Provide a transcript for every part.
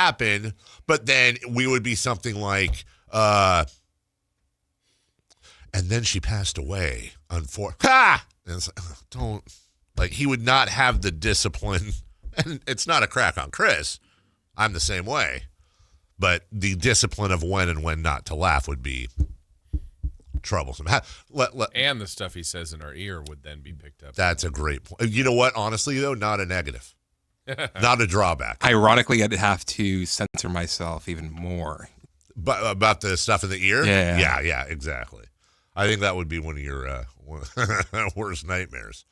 happen, but then we would be something like, and then she passed away. Ha! And it's like, don't, like, he would not have the discipline. And it's not a crack on Chris. I'm the same way. But the discipline of when and when not to laugh would be troublesome. And the stuff he says in our ear would then be picked up. That's a great point. You know what? Honestly, though, not a negative. Not a drawback. Ironically, I'd have to censor myself even more. But about the stuff in the ear? Yeah. Yeah, exactly. I think that would be one of your worst nightmares.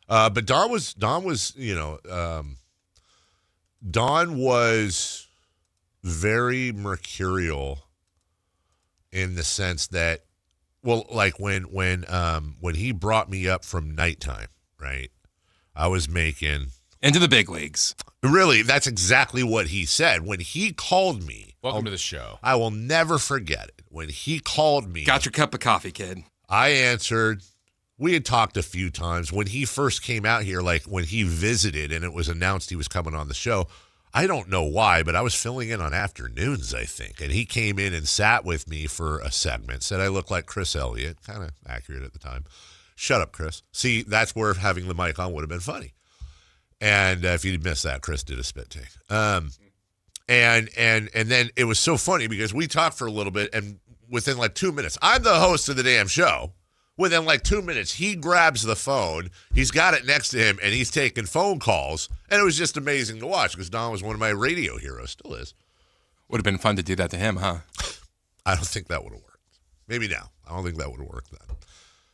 But Don was, Don was very mercurial in the sense that, well, like when he brought me up from nighttime, right? I was making into the big leagues. Really, that's exactly what he said when he called me. Welcome to the show. I will never forget it. When he called me, got your cup of coffee, kid. I answered. We had talked a few times when he first came out here, like when he visited and it was announced he was coming on the show. I don't know why, but I was filling in on afternoons, I think. And he came in and sat with me for a segment, said I looked like Chris Elliott, kind of accurate at the time. Shut up, Chris. See, that's where having the mic on would have been funny. And if you'd missed that, Chris did a spit take. And then it was so funny because we talked for a little bit, and within like 2 minutes, I'm the host of the damn show. Within like 2 minutes, he grabs the phone. He's got it next to him, and he's taking phone calls. And it was just amazing to watch because Don was one of my radio heroes, still is. Would have been fun to do that to him, huh? I don't think that would have worked. Maybe now. I don't think that would have worked then.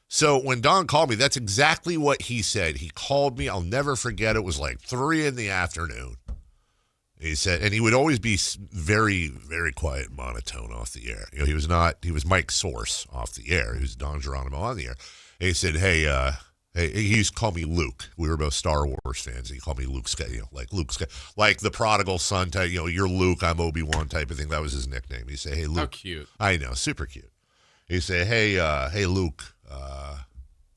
So when Don called me, that's exactly what he said. He called me. I'll never forget. It was like 3 p.m. He said, and he would always be very, very quiet and monotone off the air. You know, he was Mike Source off the air. He was Don Geronimo on the air. And he said, hey, he used to call me Luke. We were both Star Wars fans. He called me Luke, like Luke, like the prodigal son type, you're Luke, I'm Obi-Wan type of thing. That was his nickname. He'd say, hey, Luke. How cute. I know, super cute. He'd say, hey, Luke,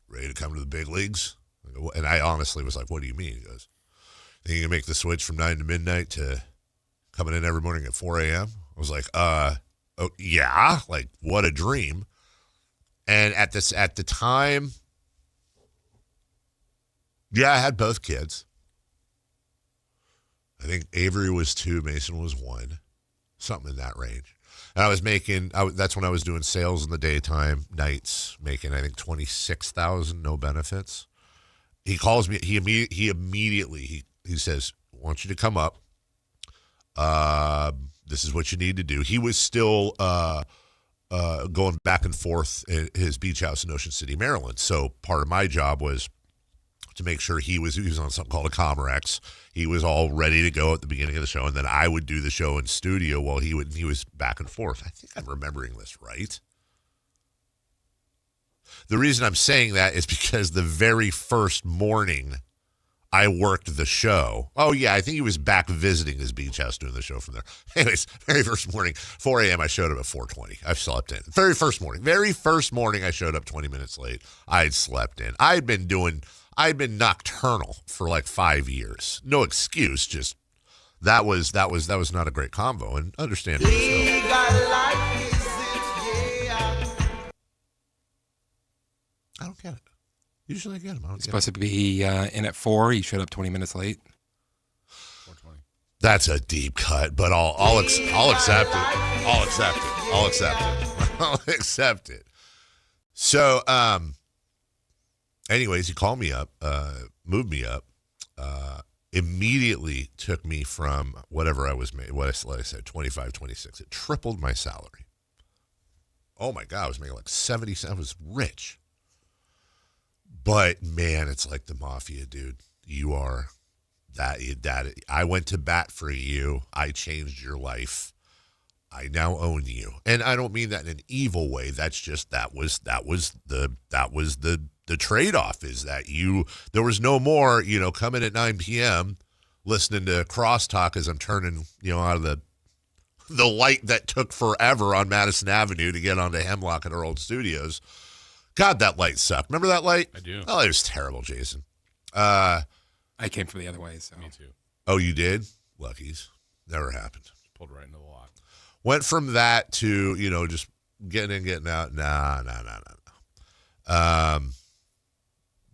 ready to come to the big leagues? And I honestly was like, what do you mean? He goes, think you can make the switch from 9 to midnight to coming in every morning at 4 a.m.? I was like, oh, yeah, like what a dream. And at the time, yeah, I had both kids. I think Avery was 2, Mason was 1, something in that range. And I was making, that's when I was doing sales in the daytime, nights, making, I think, $26,000, no benefits. He calls me, he immediately says, I want you to come up. This is what you need to do. He was still going back and forth at his beach house in Ocean City, Maryland. So part of my job was to make sure he was on something called a Comrex. He was all ready to go at the beginning of the show, and then I would do the show in studio while he was back and forth. I think I'm remembering this right. The reason I'm saying that is because the very first morning I worked the show. Oh, yeah, I think he was back visiting his beach house doing the show from there. Anyways, very first morning, 4 a.m., I showed up at 4:20. I slept in. Very first morning, I showed up 20 minutes late. I had slept in. I'd been nocturnal for like 5 years. No excuse, just that was not a great combo, and understandably so. I don't get it. Usually I get them. I don't get supposed to be in at 4. You showed up 20 minutes late. 4:20. That's a deep cut, but I'll accept it. I'll accept it. So, anyways, he called me up, moved me up, immediately took me from whatever I was making, what I said, 25, 26. It tripled my salary. Oh my God, I was making like 70 cents. I was rich. But man, it's like the mafia, dude. You are that. I went to bat for you. I changed your life. I now own you, and I don't mean that in an evil way. That's just that was the trade-off. Is that there was no more coming at 9 p.m. listening to crosstalk as I'm turning out of the light that took forever on Madison Avenue to get onto Hemlock at our old studios. God, that light sucked. Remember that light? I do. Oh, it was terrible, Jason. I came from the other way, so. Me too. Oh, you did? Luckies. Never happened. Pulled right into the lock. Went from that to, just getting in, getting out. Nah.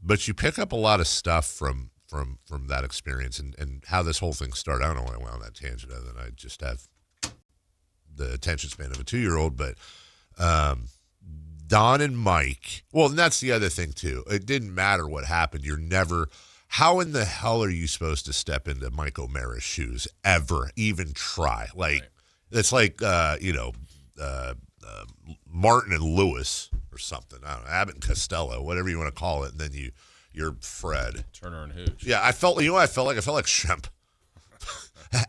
But you pick up a lot of stuff from that experience and how this whole thing started. I don't know why I went on that tangent other than I just have the attention span of a 2-year-old. But Don and Mike, well, and that's the other thing, too. It didn't matter what happened. How in the hell are you supposed to step into Mike O'Mara's shoes ever, even try? Like, right. It's like, Martin and Lewis or something. I don't know, Abbott and Costello, whatever you want to call it. And then you're Fred. Turner and Hooch. Yeah, I felt like Shemp.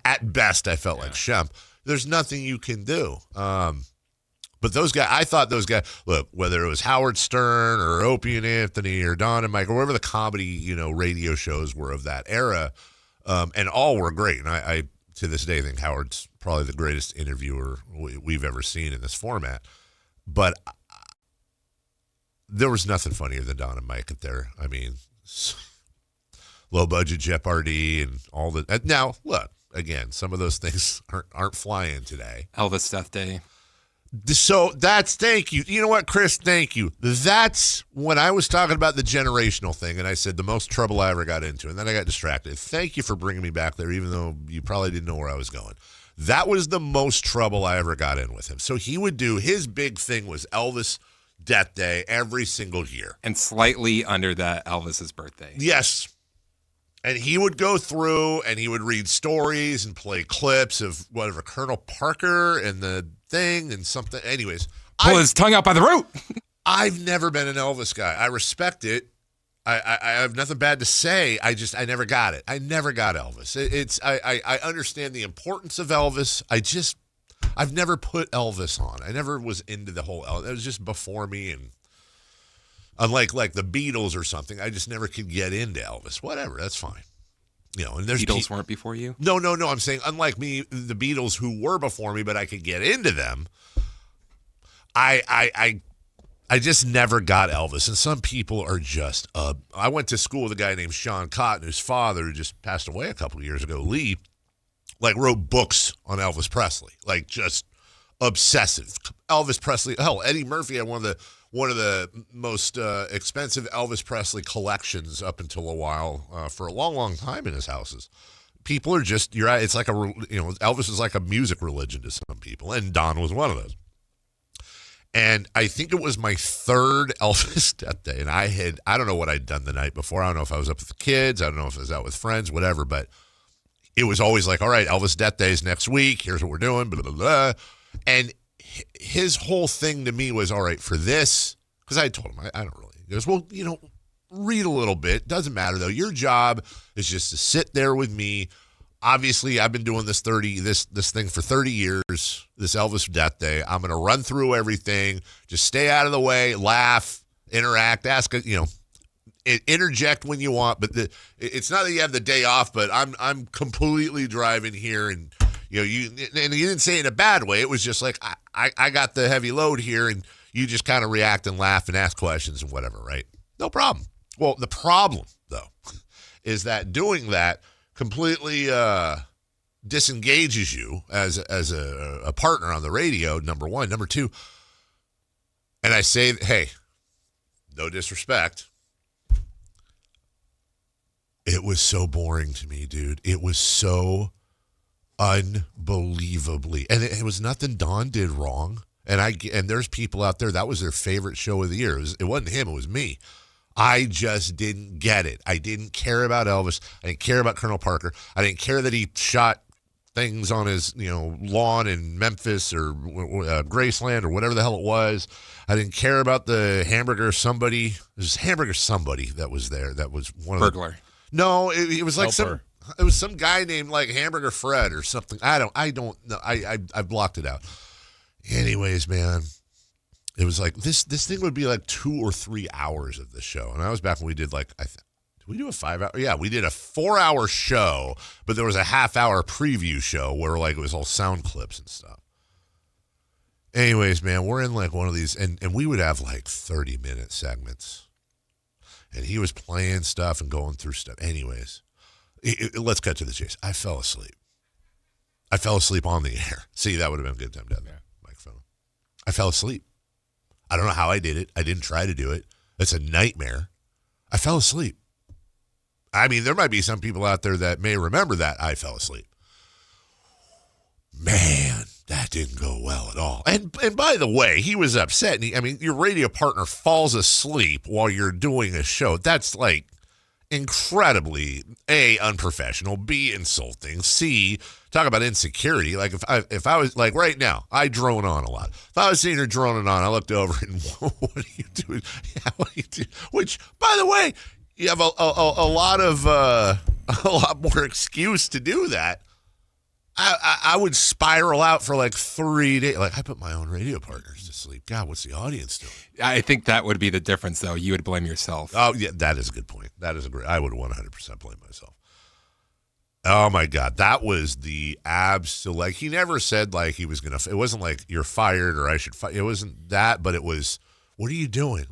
At best, I felt like Shemp. There's nothing you can do. But those guys, I thought those guys, look, whether it was Howard Stern or Opie and Anthony or Don and Mike or whatever the comedy, radio shows were of that era, and all were great. And I to this day, think Howard's probably the greatest interviewer we've ever seen in this format. But there was nothing funnier than Don and Mike at there. I mean, low-budget Jeopardy and all the. Now, look, again, some of those things aren't flying today. Elvis Death Day. So thank you. You know what, Chris? Thank you. That's when I was talking about the generational thing, and I said the most trouble I ever got into, and then I got distracted. Thank you for bringing me back there, even though you probably didn't know where I was going. That was the most trouble I ever got in with him. So he would do, his big thing was Elvis Death Day every single year. And slightly under that, Elvis's birthday. Yes. And he would go through and he would read stories and play clips of whatever, Colonel Parker and the thing and something. Anyways. Pull his tongue out by the root. I've never been an Elvis guy. I respect it. I have nothing bad to say. I never got it. I never got Elvis. I understand the importance of Elvis. I've never put Elvis on. I never was into the whole Elvis. It was just before me, and unlike like the Beatles or something, I just never could get into Elvis. Whatever, that's fine. And there's Beatles weren't before you? No. I'm saying unlike me, the Beatles who were before me, but I could get into them. I just never got Elvis, and some people are just. I went to school with a guy named Sean Cotton, whose father, who just passed away a couple of years ago, Lee, wrote books on Elvis Presley, just obsessive. Elvis Presley, hell, Eddie Murphy had one of the most expensive Elvis Presley collections up until a while for a long, long time in his houses. People are just, you're right. It's like Elvis is like a music religion to some people, and Don was one of those. And I think it was my third Elvis Death Day, and I don't know what I'd done the night before. I don't know if I was up with the kids. I don't know if I was out with friends, whatever, but it was always like, all right, Elvis Death Day is next week. Here's what we're doing, blah, blah, blah. And his whole thing to me was, all right, for this, because I told him, I don't really. He goes, well, read a little bit. Doesn't matter, though. Your job is just to sit there with me. Obviously, I've been doing this thing for 30 years, this Elvis Death Day. I'm going to run through everything. Just stay out of the way, laugh, interact, ask, interject when you want. But it's not that you have the day off, but I'm completely driving here, and you didn't say it in a bad way. It was just like I got the heavy load here, and you just kind of react and laugh and ask questions and whatever, right? No problem. Well, the problem though is that doing that completely disengages you as a partner on the radio, number one. Number two, and I say, hey, no disrespect, it was so boring to me, dude. It was so unbelievably, and it was nothing Don did wrong. And there's people out there, that was their favorite show of the year. It wasn't him, it was me. I just didn't get it. I didn't care about Elvis. I didn't care about Colonel Parker. I didn't care that he shot things on his lawn in Memphis or Graceland or whatever the hell it was. I didn't care about the hamburger somebody. There's hamburger somebody that was there. That was one of Burglar. No, it was like Helper. It was some guy named like Hamburger Fred or something. I don't know. I blocked it out. Anyways, man. It was like this thing would be like 2 or 3 hours of the show. And I was back when we did did we do a 5 hour? Yeah, we did a 4-hour show, but there was a half-hour preview show where it was all sound clips and stuff. Anyways, man, we're in one of these, and we would have 30-minute segments. And he was playing stuff and going through stuff. Anyways, let's cut to the chase. I fell asleep. I fell asleep on the air. See, that would have been a good time to have that microphone. I fell asleep. I don't know how I did it. I didn't try to do it. It's a nightmare. I fell asleep. I mean, there might be some people out there that may remember that I fell asleep. Man, that didn't go well at all. And by the way, he was upset. And your radio partner falls asleep while you're doing a show. That's like incredibly, A, unprofessional, B, insulting, C, talk about insecurity. Like if I was like right now, I drone on a lot. If I was sitting here droning on, I looked over and what are you doing? Yeah, what are you doing? Which, by the way, you have a lot more excuse to do that. I would spiral out for like 3 days. Like I put my own radio partners to sleep. God, what's the audience doing? I think that would be the difference, though. You would blame yourself. Oh, yeah, that is a good point. That is a great. I would 100% blame myself. Oh my God, that was the absolute. Like he never said like he was gonna. It wasn't like you're fired or I should fire. It wasn't that, but it was. What are you doing?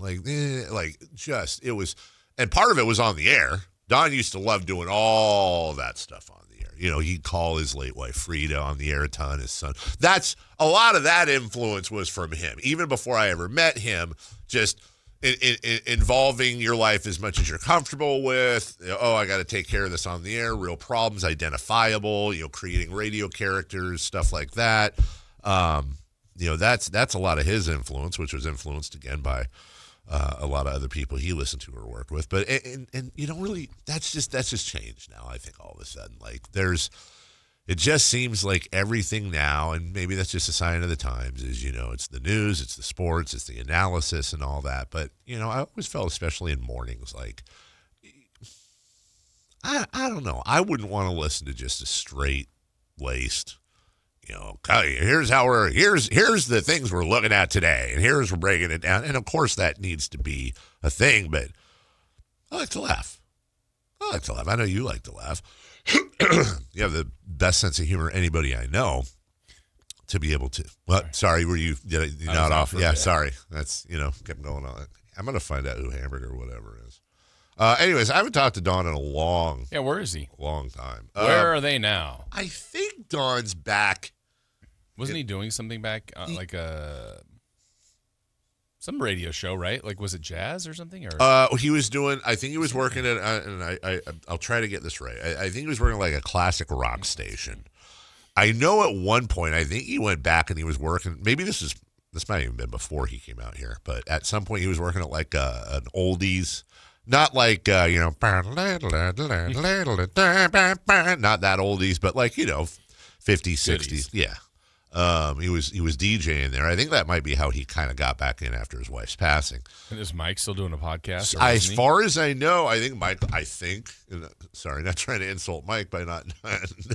Just it was, and part of it was on the air. Don used to love doing all that stuff on the air. He'd call his late wife Frida on the air a ton, his son. That's a lot of that influence was from him. Even before I ever met him, just involving your life as much as you're comfortable with. I got to take care of this on the air. Real problems, identifiable. Creating radio characters, stuff like that. That's a lot of his influence, which was influenced again by a lot of other people he listened to or worked with. But and you don't really. That's just changed now. I think all of a sudden, it just seems like everything now, and maybe that's just a sign of the times, is, it's the news, it's the sports, it's the analysis and all that. But, I always felt, especially in mornings, like, I don't know. I wouldn't want to listen to just a straight-laced, here's the things we're looking at today, and we're breaking it down. And, of course, that needs to be a thing, but I like to laugh. I know you like to laugh. You have the best sense of humor anybody I know to be able to. Well, sorry, were you not off? Yeah, sorry. That's, kept going on. I'm going to find out who Hamburger or whatever is. Anyways, I haven't talked to Don in a long where is he? Long time. Where are they now? I think Don's back. Wasn't he doing something back, some radio show, right? Like, was it jazz or something? Or he was doing. I think he was working at, and I'll try to get this right. I think he was working like a classic rock station. I know at one point, I think he went back and he was working. Maybe this might have even been before he came out here, but at some point he was working at like an oldies, not like not that oldies, but like 50s, 60s, yeah. He was DJing there. I think that might be how he kind of got back in after his wife's passing. And is Mike still doing a podcast? As far as I know, I think Mike. Sorry, not trying to insult Mike by not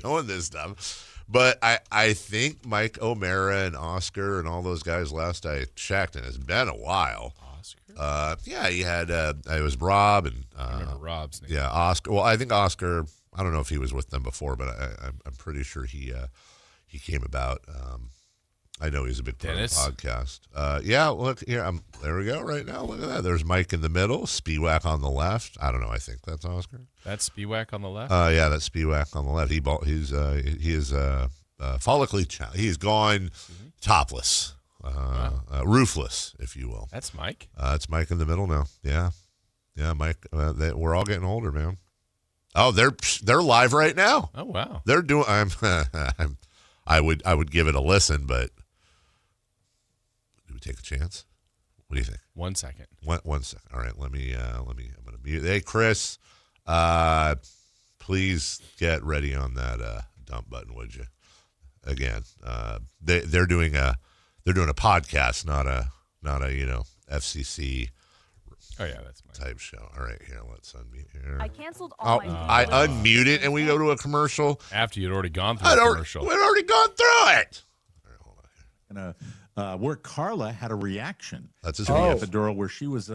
knowing this stuff, but I think Mike O'Mara and Oscar and all those guys. Last I checked, and it's been a while. Oscar. Yeah, he had. It was Rob and. I remember Rob's name. Yeah, Oscar. Well, I think Oscar. I don't know if he was with them before, but I'm pretty sure he came about. I know he's a big part of the podcast. Yeah, look here. There we go. Right now, look at that. There's Mike in the middle, Spiewak on the left. I don't know. I think that's Oscar. That's Spiewak on the left. Yeah, that's Spiewak on the left. He is follically challenged. He's gone topless, roofless, if you will. That's Mike. It's Mike in the middle now. Yeah, Mike. We're all getting older, man. Oh, they're live right now. Oh wow. They're doing. I would give it a listen, but do we take a chance? What do you think? 1 second. One second. All right. Let me. I'm going to mute. Hey, Chris. Please get ready on that dump button, would you? Again, they're doing a podcast, not a FCC. Oh yeah, that's my type show. All right, here, let's unmute here. I canceled all my. I unmute it and we go to a commercial. After you'd already gone through the commercial. We'd already gone through it. All right, hold on here. Where Carla had a reaction. That's his epidural where she was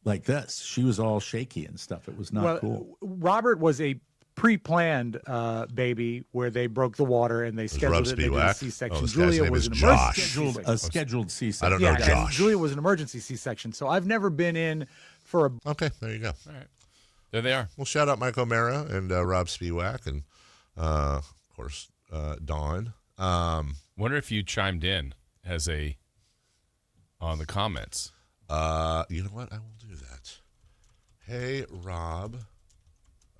like this. She was all shaky and stuff. It was not cool. Robert was a pre-planned baby where they broke the water and they scheduled it. They did a C-section. Julia was an scheduled C-section. I don't know Josh. Julia was an emergency C-section. So I've never been in for a. Okay, there you go. All right, there they are. Well, shout out Mike O'Mara and Rob Spiewak, and of course Dawn. Wonder if you chimed in on the comments. You know what? I will do that. Hey, Rob.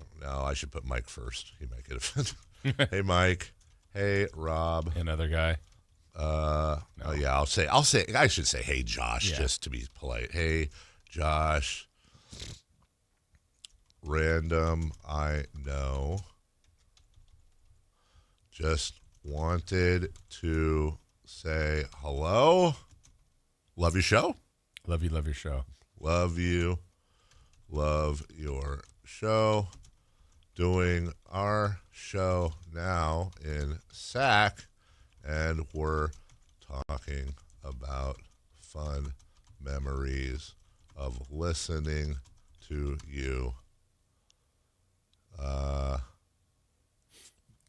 Oh, no, I should put Mike first. He might get offended. Hey, Mike. Hey, Rob. Another guy. Oh yeah, I should say hey Josh, just to be polite. Hey Josh. Random, I know. Just wanted to say hello. Love your show. Love you. Love your show. Love you. Love your show. Doing our show now in Sac, and we're talking about fun memories of listening to you.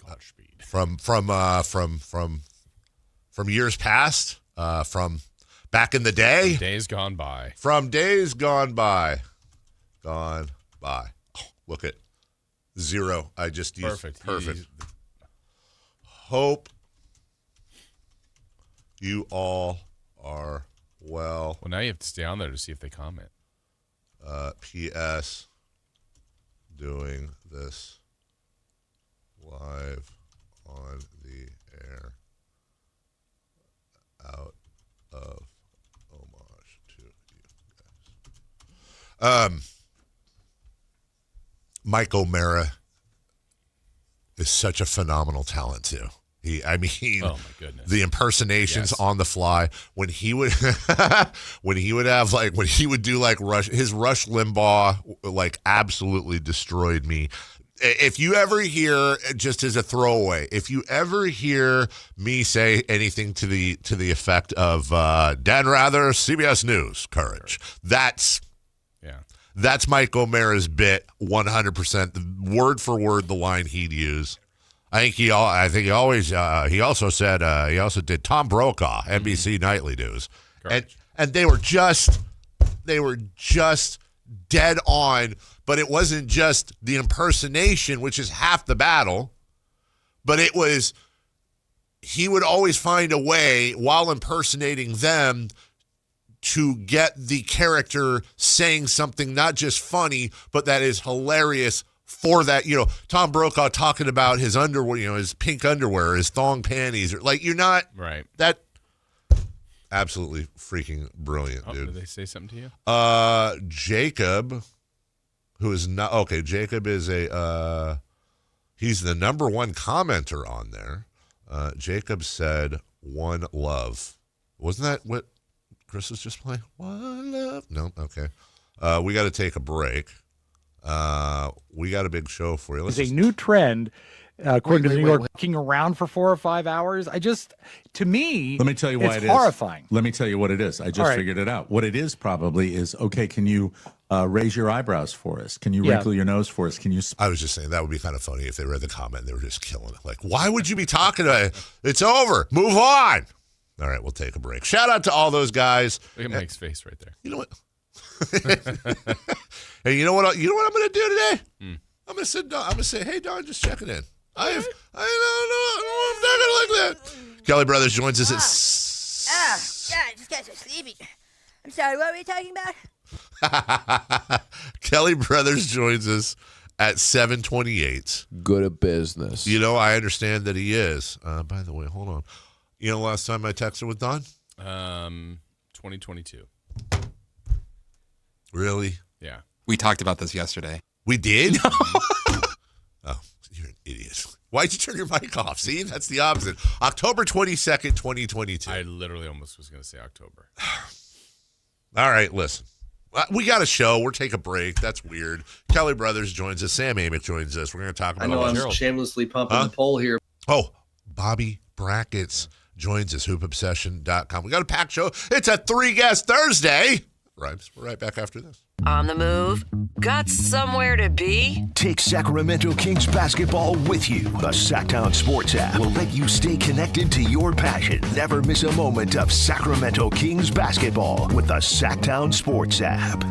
Godspeed. From years past, from back in the day. Days gone by. From days gone by. Gone by. Oh, look at 0. I just used perfect. Hope you all are well. Well, now you have to stay on there to see if they comment. P.S. Doing this live on the air out of homage to you guys. Mike O'Mara is such a phenomenal talent too. Oh my goodness, the impersonations on the fly when he would do like his Rush Limbaugh like absolutely destroyed me. If you ever hear, just as a throwaway, if you ever hear me say anything to the effect of Dan Rather, CBS News, courage, that's Mike O'Mara's bit, 100%, word for word the line he'd use. He also did Tom Brokaw, NBC Nightly News, and they were just dead on. But it wasn't just the impersonation, which is half the battle, but it was he would always find a way while impersonating them to get the character saying something not just funny, but that is hilarious. For that, Tom Brokaw talking about his underwear, his pink underwear, his thong panties, like you're not right. That absolutely freaking brilliant, dude. Did they say something to you? Jacob, who is not okay. Jacob is he's the number one commenter on there. Jacob said, "One love." Wasn't that what Chris was just playing? One love. No, okay. We got to take a break. We got a big show for you. It's a new trend, according to the New York, walking around for 4 or 5 hours. To me, let me tell you why it's horrifying. Let me tell you what it is. I just figured it out. What it is probably is, okay, can you raise your eyebrows for us? Can you wrinkle your nose for us? Can you? I was just saying that would be kind of funny if they read the comment and they were just killing it. Like, why would you be talking to it? It's over. Move on. All right, we'll take a break. Shout out to all those guys. Look at Mike's face right there. You know what? Hey, you know what I'm going to do today? I'm going to say, hey, Don, just checking in. I don't know. I'm not going to like that. Kelly Brothers joins us at... God, these guys are sleepy. I'm sorry, what were you talking about? Kelly Brothers joins us at 7:28. Good at business. I understand that he is. By the way, hold on. Last time I texted with Don? 2022. Really? Yeah. We talked about this yesterday. We did? Oh, you're an idiot. Why'd you turn your mic off? See, that's the opposite. October 22nd, 2022. I literally almost was going to say October. All right, listen. We got a show. We're taking a break. That's weird. Kelly Brothers joins us. Sam Amick joins us. We're going to talk about... I know I'm shamelessly pumping the poll here. Oh, Bobby Brackets joins us, hoopobsession.com. We got a packed show. It's a 3-guest Thursday. Rhymes. We're right back after this. On the move? Got somewhere to be? Take Sacramento Kings basketball with you. The Sactown Sports app will let you stay connected to your passion. Never miss a moment of Sacramento Kings basketball with the Sactown Sports app.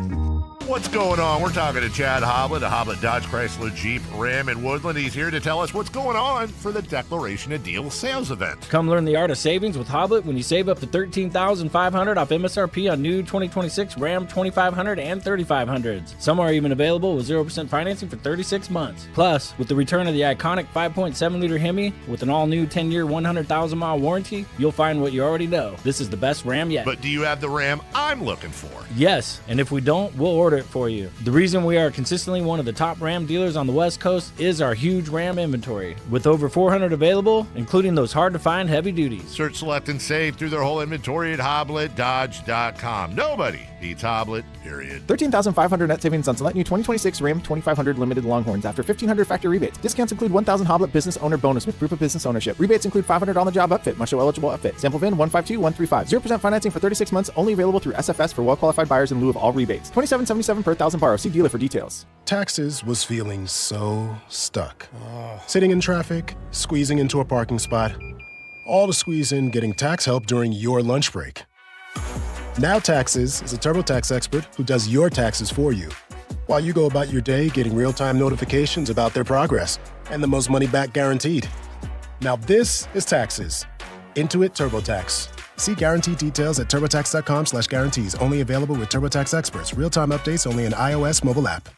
What's going on? We're talking to Chad Hoblet of Hoblet Dodge Chrysler Jeep Ram in Woodland. He's here to tell us what's going on for the Declaration of Deal sales event. Come learn the art of savings with Hoblet when you save up to $13,500 off MSRP on new 2026 Ram 2500 and 3500s. Some are even available with 0% financing for 36 months. Plus, with the return of the iconic 5.7-liter Hemi with an all-new 10-year, 100,000-mile warranty, you'll find what you already know. This is the best Ram yet. But do you have the Ram I'm looking for? Yes, and if we don't, we'll order it for you. The reason we are consistently one of the top Ram dealers on the West Coast is our huge Ram inventory, with over 400 available, including those hard-to-find heavy duties. Search, select, and save through their whole inventory at HobletDodge.com. Nobody beats Hoblet, period. $13,500 net savings on select new 2026 Ram 2500 limited Longhorns after $1,500 factory rebates. Discounts include $1,000 Hoblet business owner bonus with proof of business ownership. Rebates include $500 on the job upfit. Must show eligible upfit. Sample VIN 152135. 0% financing for 36 months. Only available through SFS for well-qualified buyers in lieu of all rebates. $27.77 per $1,000 borrow. See dealer for details. Taxes was feeling so stuck. Sitting in traffic, squeezing into a parking spot, all to squeeze in getting tax help during your lunch break. Now Taxes is a TurboTax expert who does your taxes for you, while you go about your day getting real-time notifications about their progress and the most money back guaranteed. Now this is Taxes. Intuit TurboTax. See guarantee details at turbotax.com/guarantees. Only available with TurboTax experts. Real-time updates only in iOS mobile app.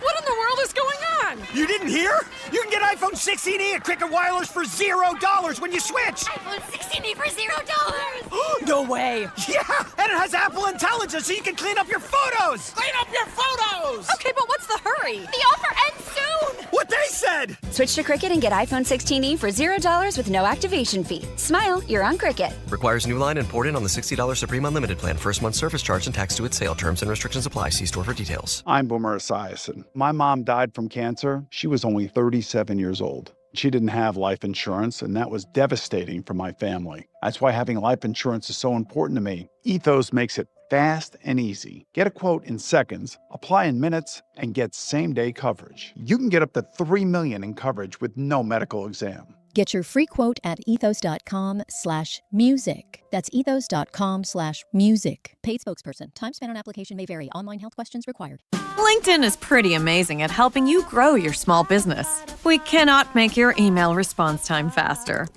What in the world is going on? You didn't hear? You can get iPhone 16e at Cricket Wireless for $0 when you switch. iPhone 16e for $0. No way. Yeah, and it has Apple Intelligence so you can clean up your photos. Clean up your photos. Okay, but what's the hurry? The offer ends soon. What they said. Switch to Cricket and get iPhone 16e for $0 with no activation fee. Smile, you're on Cricket. Requires new line and port in on the $60 Supreme Unlimited plan. First month service charge and tax to its sale. Terms and restrictions apply. See store for details. I'm Boomer Esiason. My mom died from cancer. She was only 37 years old. She didn't have life insurance, and that was devastating for my family. That's why having life insurance is so important to me. Ethos makes it fast and easy. Get a quote in seconds, apply in minutes, and get same-day coverage. You can get up to $3 million in coverage with no medical exam. Get your free quote at ethos.com/music. That's ethos.com/music. Paid spokesperson. Time spent on application may vary. Online health questions required. LinkedIn is pretty amazing at helping you grow your small business. We cannot make your email response time faster.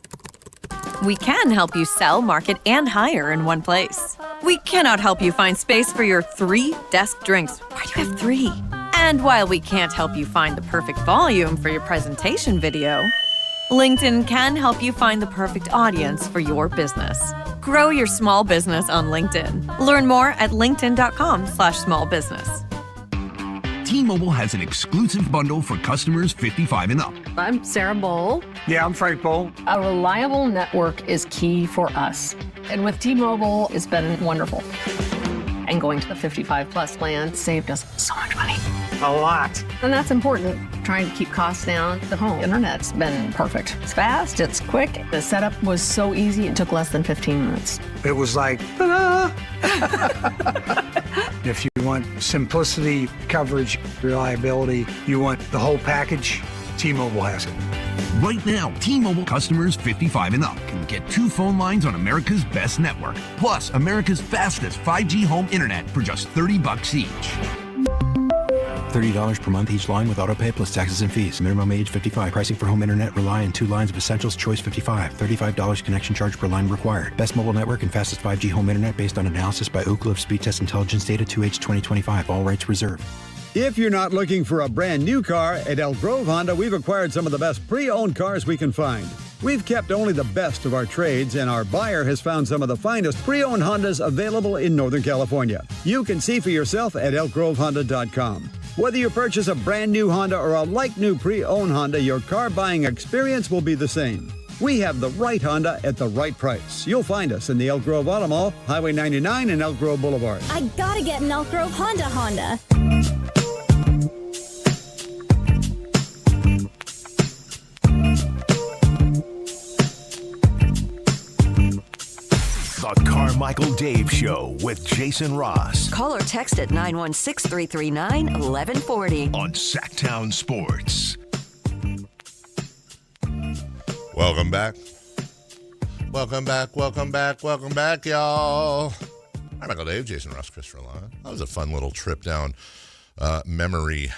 We can help you sell, market, and hire in one place. We cannot help you find space for your 3 desk drinks. Why do you have 3? And while we can't help you find the perfect volume for your presentation video, LinkedIn can help you find the perfect audience for your business. Grow your small business on LinkedIn. Learn more at linkedin.com/smallbusiness. T-Mobile has an exclusive bundle for customers 55 and up. I'm Sarah Bowl. Yeah, I'm Frank Bowl. A reliable network is key for us. And with T-Mobile, it's been wonderful. And going to the 55-plus plan saved us so much money. A lot. And that's important. Trying to keep costs down. The home internet's been perfect. It's fast, it's quick. The setup was so easy, it took less than 15 minutes. It was like, ta-da! If you want simplicity, coverage, reliability, you want the whole package, T-Mobile has it. Right now, T-Mobile customers 55 and up can get 2 phone lines on America's best network, plus America's fastest 5G home internet for just $30 each. $30 per month each line with autopay plus taxes and fees. Minimum age 55. Pricing for home internet rely on 2 lines of Essentials Choice 55. $35 connection charge per line required. Best mobile network and fastest 5G home internet based on analysis by Ookla of Speed Test Intelligence data 2H 2025. All rights reserved. If you're not looking for a brand new car, at Elk Grove Honda, we've acquired some of the best pre-owned cars we can find. We've kept only the best of our trades, and our buyer has found some of the finest pre-owned Hondas available in Northern California. You can see for yourself at elkgrovehonda.com. Whether you purchase a brand new Honda or a like-new pre-owned Honda, your car buying experience will be the same. We have the right Honda at the right price. You'll find us in the Elk Grove Auto Mall, Highway 99 and Elk Grove Boulevard. I gotta get an Elk Grove Honda. The Carmichael Dave Show with Jason Ross. Call or text at 916-339-1140. On Sactown Sports. Welcome back. Welcome back, y'all. Carmichael Dave, Jason Ross, Christopher Lana. That was a fun little trip down memory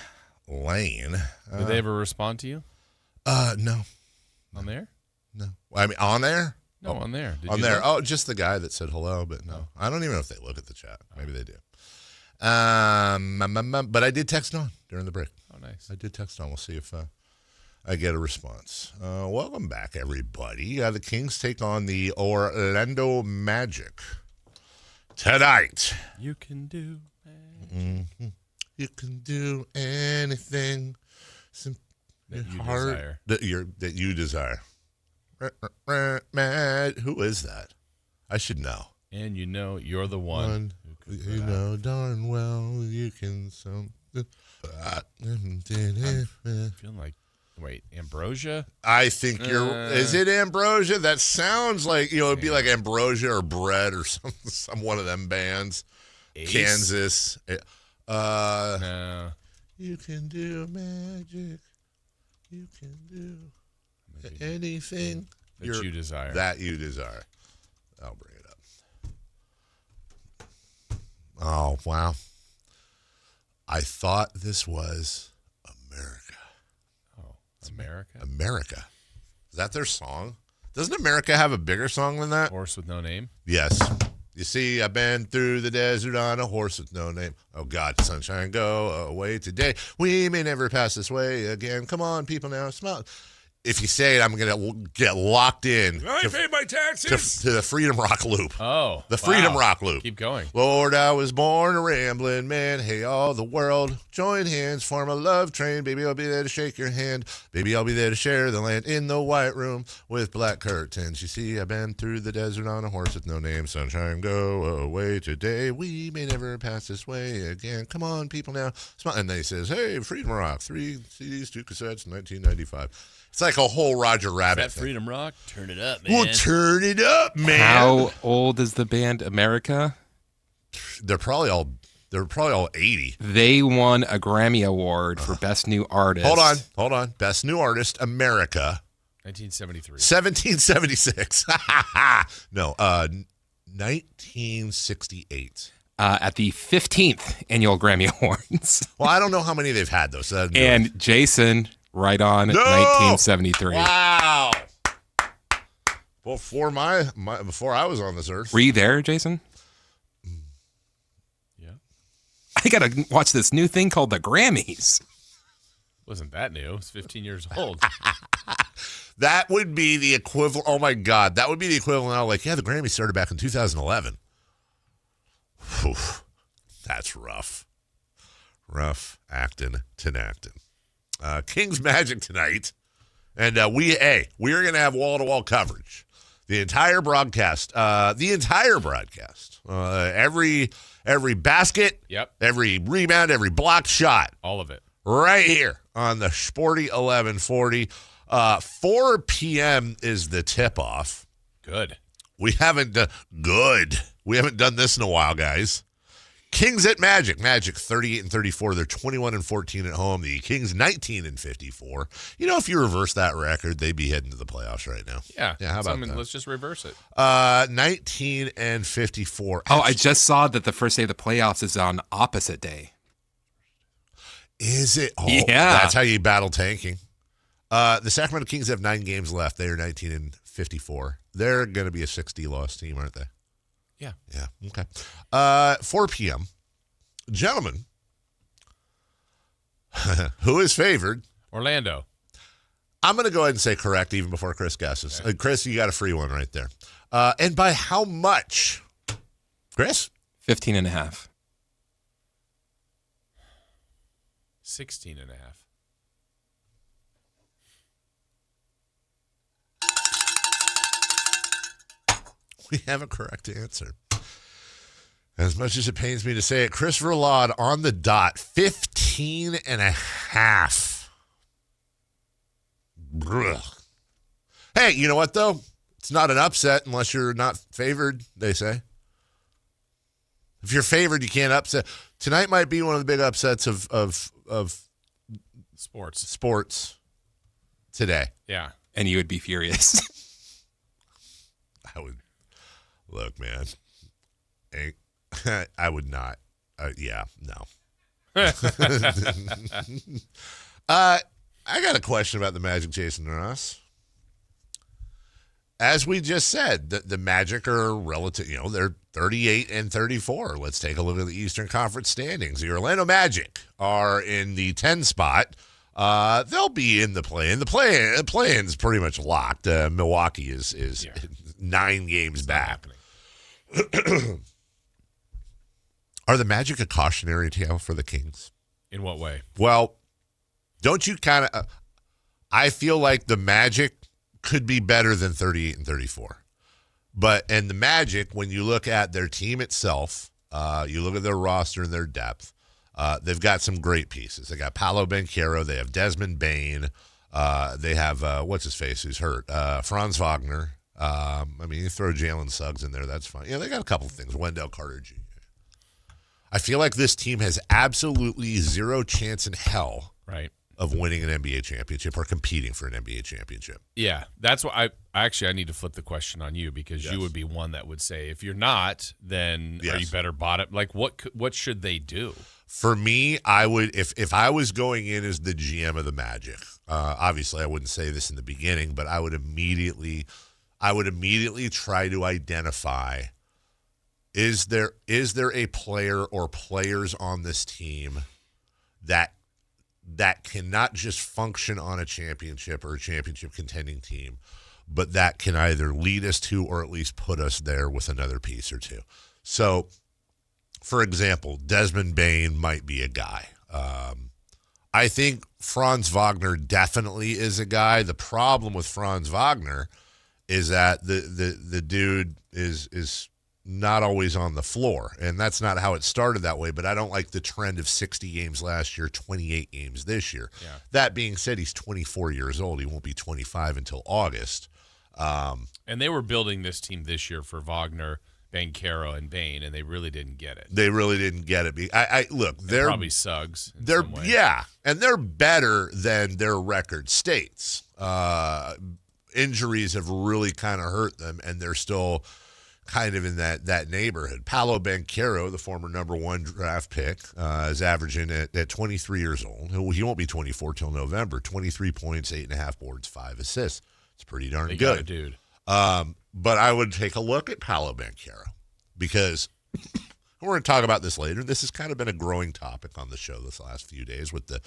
lane. Did they ever respond to you? No. On there? No. I mean, on there? No, on there. Did on you there. look? Oh, just the guy that said hello, but no. I don't even know if they look at the chat. Maybe they do. But I did text on during the break. Oh, nice. I did text on. We'll see if I get a response. Welcome back, everybody. The Kings take on the Orlando Magic tonight. You can do Mm-hmm. You can do anything that you desire. That you desire. Mad. Who is that? I should know. And you know you're the one. You know darn well you can something. Feeling like, wait, Ambrosia? I think is it Ambrosia? That sounds like, it'd be like Ambrosia or Bread or some one of them bands. Ace? Kansas. No. You can do magic. You can do anything that you desire. That you desire. I'll bring it up. Oh, wow. I thought this was America. Oh, America? America. Is that their song? Doesn't America have a bigger song than that? Horse with no name? Yes. You see, I've been through the desert on a horse with no name. Oh, God, sunshine, go away today. We may never pass this way again. Come on, people now, smile. If you say it, I'm going to get locked in. I paid my taxes. To the Freedom Rock Loop. Oh, the Freedom Rock Loop. Keep going. Lord, I was born a rambling man. Hey, all the world, join hands, form a love train. Baby, I'll be there to shake your hand. Baby, I'll be there to share the land in the white room with black curtains. You see, I've been through the desert on a horse with no name. Sunshine, go away today. We may never pass this way again. Come on, people now. Smile. And then he says, hey, Freedom Rock, 3 CDs, 2 cassettes, 1995. It's like a whole Roger Rabbit that thing. Freedom Rock? Turn it up, man. Well, turn it up, man. How old is the band America? They're probably all 80. They won a Grammy Award for Best New Artist. Hold on. Best New Artist, America. 1973. 1776. No, 1968. At the 15th Annual Grammy Awards. Well, I don't know how many they've had, though. So and Jason, right on, 1973. Wow. Before before I was on this earth. Were you there, Jason? Yeah. I got to watch this new thing called the Grammys. Wasn't that new? It's 15 years old. That would be the equivalent. Oh, my God. That would be the equivalent of the Grammys started back in 2011. Whew. That's rough. Rough acting. Kings Magic tonight. And we are going to have wall-to-wall coverage. The entire broadcast. Every basket. Yep. Every rebound. Every blocked shot. All of it. Right here on the Sporty 1140. 4 p.m. is the tip-off. Good. We haven't done this in a while, guys. Kings at Magic. Magic 38-34. They're 21-14 at home. The Kings 19-54. If you reverse that record, they'd be heading to the playoffs right now. Yeah. How about that? Let's just reverse it. 19-54. Oh, I just saw that the first day of the playoffs is on opposite day. Is it? Oh, yeah. That's how you battle tanking. The Sacramento Kings have 9 games left. They are 19-54. They're going to be a 60-loss team, aren't they? Yeah. Yeah. Okay. 4 p.m. Gentlemen, who is favored? Orlando. I'm going to go ahead and say correct even before Chris guesses. Okay. Chris, you got a free one right there. And by how much? Chris? 15.5. 16.5. We have a correct answer. As much as it pains me to say it, Chris Verlaud on the dot, 15.5. Hey, you know what, though? It's not an upset unless you're not favored, they say. If you're favored, you can't upset. Tonight might be one of the big upsets of sports today. Yeah. And you would be furious. I would. Look, man. I would not. Yeah, no. I got a question about the Magic, Jason Ross. As we just said, the Magic are relative, they're 38 and 34. Let's take a look at the Eastern Conference standings. The Orlando Magic are in the 10 spot. They'll be in the play-in. The play-in's pretty much locked. Milwaukee is 9 games back. Are the Magic a cautionary tale for the Kings? In what way? Well, don't you kind of I feel like the Magic could be better than 38 and 34. And the Magic, when you look at their team itself, you look at their roster and their depth, they've got some great pieces. They got Paolo Banchero. They have Desmond Bane. They have, what's-his-face who's hurt? Franz Wagner. You throw Jalen Suggs in there, that's fine. They got a couple of things. Wendell Carter Jr. I feel like this team has absolutely zero chance in hell of winning an NBA championship or competing for an NBA championship. Yeah, that's why I need to flip the question on you, because you would be one that would say, if you're not, then are you better bottom? Like, what should they do? For me, I would, if I was going in as the GM of the Magic, obviously I wouldn't say this in the beginning, but I would immediately try to identify, is there a player or players on this team that cannot just function on a championship or a championship contending team, but that can either lead us to or at least put us there with another piece or two. So, for example, Desmond Bane might be a guy. I think Franz Wagner definitely is a guy. The problem with Franz Wagner is that the dude is not always on the floor, and that's not how it started that way, but I don't like the trend of 60 games last year, 28 games this year. Yeah. That being said, he's 24 years old. He won't be 25 until August. And they were building this team this year for Wagner, Banchero, and Bane, and they really didn't get it. Look, they're probably Suggs. And they're better than their record states. Injuries have really kind of hurt them, and they're still kind of in that neighborhood. Paolo Banchero, the former number 1 draft pick, is averaging at 23 years old. He won't be 24 till November. 23 points, 8.5 boards, 5 assists. It's pretty darn good. Got a dude. But I would take a look at Paolo Banchero, because we're going to talk about this later. This has kind of been a growing topic on the show this last few days with the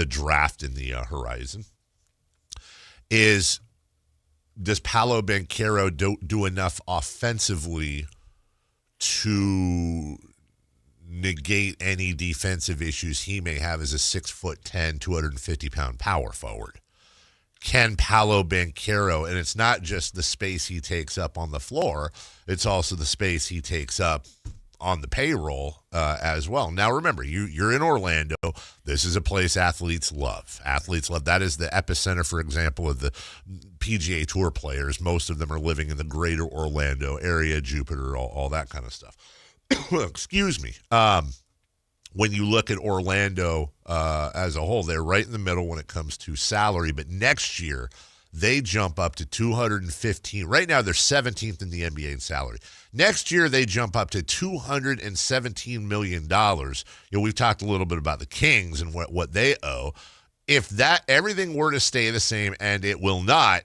draft in the horizon. Does Paolo Banchero do enough offensively to negate any defensive issues he may have as a 6'10", 250-pound power forward? Can Paolo Banchero, and it's not just the space he takes up on the floor, it's also the space he takes up on the payroll as well. Now, remember, you're in Orlando. This is a place athletes love. That is the epicenter, for example, of the PGA Tour players. Most of them are living in the greater Orlando area, Jupiter, all that kind of stuff. Excuse me. When you look at Orlando as a whole, they're right in the middle when it comes to salary. But next year, they jump up to 215. Right now, they're 17th in the NBA in salary. Next year, they jump up to $217 million. We've talked a little bit about the Kings and what they owe. If that everything were to stay the same, and it will not,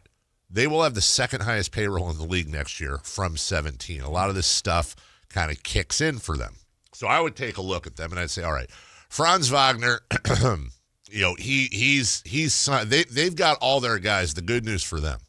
they will have the second highest payroll in the league next year from 17. A lot of this stuff kind of kicks in for them. So I would take a look at them and I'd say, all right, Franz Wagner, they've got all their guys. The good news for them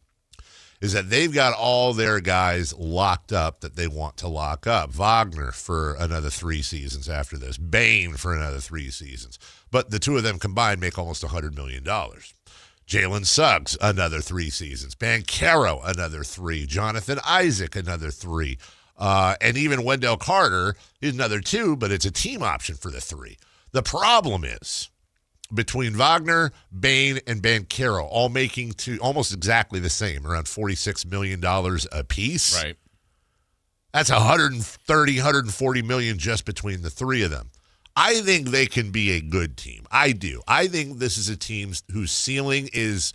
is that they've got all their guys locked up that they want to lock up. Wagner for another 3 seasons after this. Bane for another 3 seasons. But the two of them combined make almost $100 million. Jalen Suggs, another 3 seasons. Banchero, another 3. Jonathan Isaac, another 3. And even Wendell Carter is another 2, but it's a team option for the 3. The problem is, between Wagner, Bane, and Banchero, all making to almost exactly the same, around $46 million a piece. Right. That's $130, $140 million just between the 3 of them. I think they can be a good team. I do. I think this is a team whose ceiling is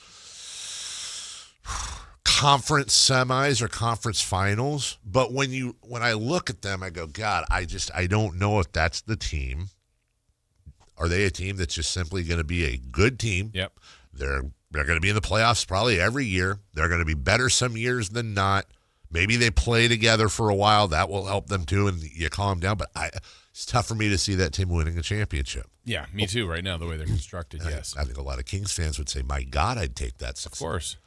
conference semis or conference finals. But when I look at them, I go, God, I don't know if that's the team. Are they a team that's just simply going to be a good team? Yep. They're going to be in the playoffs probably every year. They're going to be better some years than not. Maybe they play together for a while. That will help them too, and you calm down. But it's tough for me to see that team winning a championship. Yeah, me too right now, the way they're constructed, yes. I think a lot of Kings fans would say, my God, I'd take that success. Of course.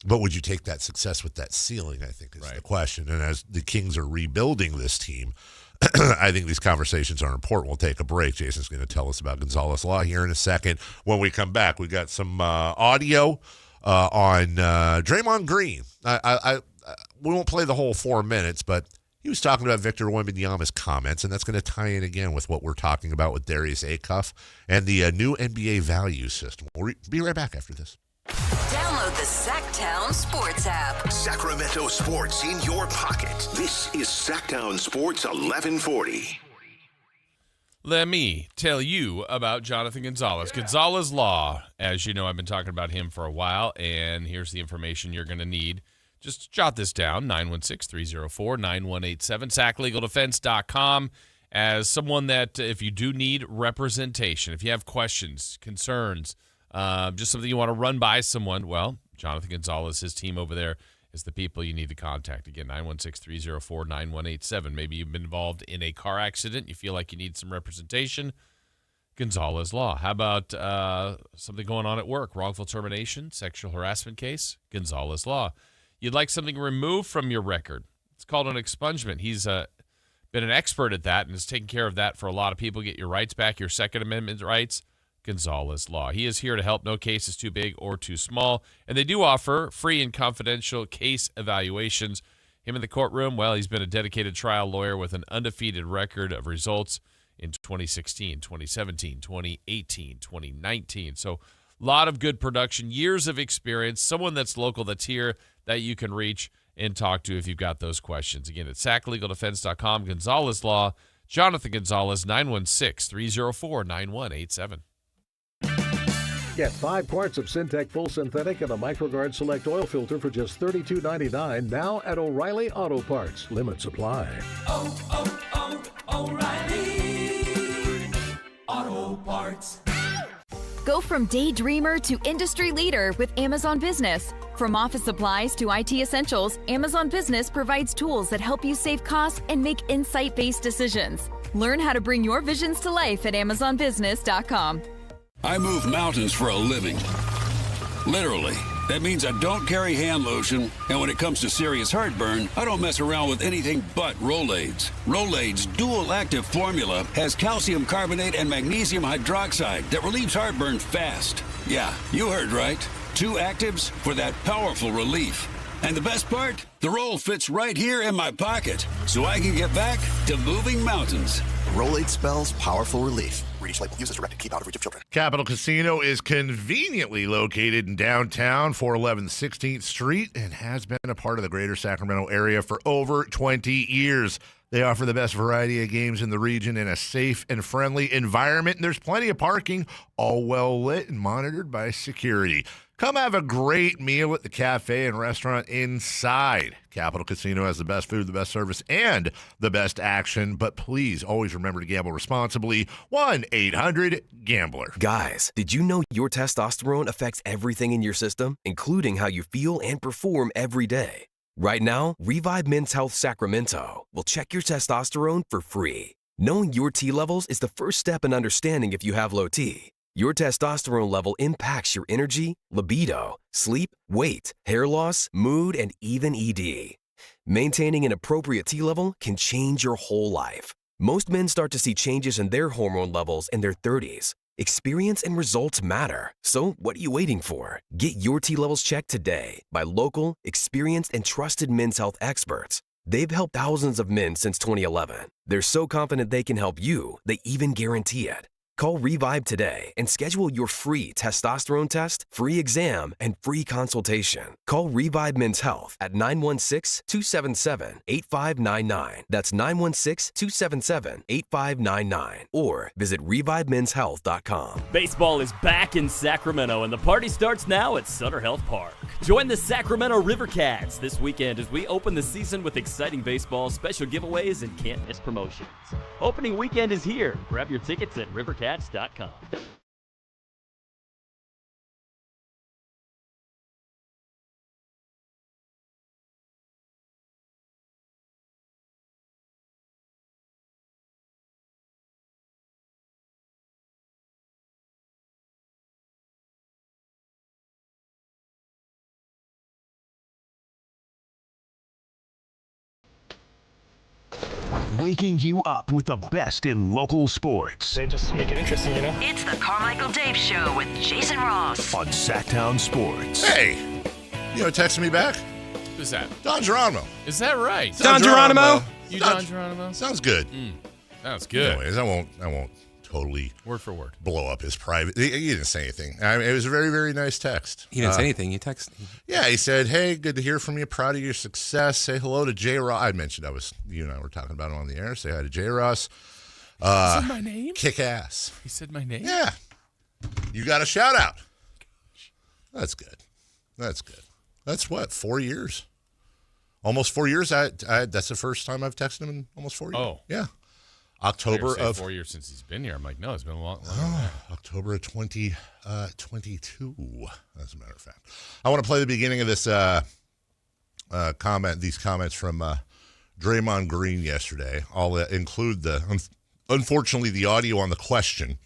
But would you take that success with that ceiling, I think, is the question. And as the Kings are rebuilding this team, I think these conversations are important. We'll take a break. Jason's going to tell us about Gonzalez Law here in a second. When we come back, we got some audio on Draymond Green. We won't play the whole 4 minutes, but he was talking about Victor Wembanyama's comments, and that's going to tie in again with what we're talking about with Darius Acuff and the new NBA value system. We'll be right back after this. Download the Sactown Sports app. Sacramento sports in your pocket. This is Sactown Sports 1140. Let me tell you about Jonathan Gonzalez. Gonzalez Law. As you know, I've been talking about him for a while, and here's the information you're going to need. Just jot this down, 916-304-9187, saclegaldefense.com. As someone that, if you do need representation, if you have questions, concerns, just something you want to run by someone, well, Jonathan Gonzalez, his team over there is the people you need to contact. Again, 916-304-9187. Maybe you've been involved in a car accident. You feel like you need some representation. Gonzalez Law. How about something going on at work? Wrongful termination, sexual harassment case? Gonzalez Law. You'd like something removed from your record. It's called an expungement. He's been an expert at that and has taken care of that for a lot of people. Get your rights back, your Second Amendment rights. Gonzalez Law. He is here to help. No case is too big or too small. And they do offer free and confidential case evaluations. Him in the courtroom, well, he's been a dedicated trial lawyer with an undefeated record of results in 2016, 2017, 2018, 2019. So a lot of good production, years of experience, someone that's local, that's here, that you can reach and talk to if you've got those questions. Again, at saclegaldefense.com. Gonzalez Law, Jonathan Gonzalez, 916-304-9187. Get 5 quarts of Syntec Full Synthetic and a MicroGuard Select Oil Filter for just $32.99 now at O'Reilly Auto Parts. Limit supply. O'Reilly Auto Parts. Go from daydreamer to industry leader with Amazon Business. From office supplies to IT essentials, Amazon Business provides tools that help you save costs and make insight-based decisions. Learn how to bring your visions to life at AmazonBusiness.com. I move mountains for a living. Literally. That means I don't carry hand lotion, and when it comes to serious heartburn, I don't mess around with anything but Rolaids. Rolaids' dual-active formula has calcium carbonate and magnesium hydroxide that relieves heartburn fast. Yeah, you heard right. 2 actives for that powerful relief. And the best part? The roll fits right here in my pocket, so I can get back to moving mountains. Rolade spells powerful relief. Read each label. Use as directed. Keep out of reach of children. Capital Casino is conveniently located in downtown, 411 16th Street, and has been a part of the greater Sacramento area for over 20 years. They offer the best variety of games in the region in a safe and friendly environment, and there's plenty of parking, all well lit and monitored by security. Come have a great meal at the cafe and restaurant inside. Capital Casino has the best food, the best service, and the best action. But please always remember to gamble responsibly. 1-800-GAMBLER. Guys, did you know your testosterone affects everything in your system, including how you feel and perform every day? Right now, Revive Men's Health Sacramento will check your testosterone for free. Knowing your T levels is the first step in understanding if you have low T. Your testosterone level impacts your energy, libido, sleep, weight, hair loss, mood, and even ED. Maintaining an appropriate T level can change your whole life. Most men start to see changes in their hormone levels in their 30s. Experience and results matter. So what are you waiting for? Get your T levels checked today by local, experienced, and trusted men's health experts. They've helped thousands of men since 2011. They're so confident they can help you, they even guarantee it. Call Revive today and schedule your free testosterone test, free exam, and free consultation. Call Revive Men's Health at 916-277-8599. That's 916-277-8599. Or visit ReviveMen'sHealth.com. Baseball is back in Sacramento, and the party starts now at Sutter Health Park. Join the Sacramento River Cats this weekend as we open the season with exciting baseball, special giveaways, and can't-miss promotions. Opening weekend is here. Grab your tickets at rivercats.com. Waking you up with the best in local sports. They just make it interesting, you know? It's the Carmichael Dave Show with Jason Ross. On Sactown Sports. Hey, you know, texting me back? Who's that? Don Geronimo. Is that right? Don Geronimo? You Don Geronimo? Sounds good. Sounds good. Anyways, I won't totally word for word blow up his private. He didn't say anything. I mean, it was a very, very nice text. He didn't say anything. He texted. Yeah, he said, "Hey, good to hear from you. Proud of your success. Say hello to J. Ross." I mentioned you and I were talking about it on the air. Say hi to J. Ross. He said my name? Kick ass. He said my name? Yeah. You got a shout out. That's good. That's good. That's what, 4 years? Almost 4 years. That's the first time I've texted him in almost 4 years. Oh. Yeah. October of 4 years since he's been here. I'm like, no, it's been a long October of 2022, as a matter of fact. I want to play the beginning of this these comments from Draymond Green yesterday. I'll include unfortunately, the audio on the question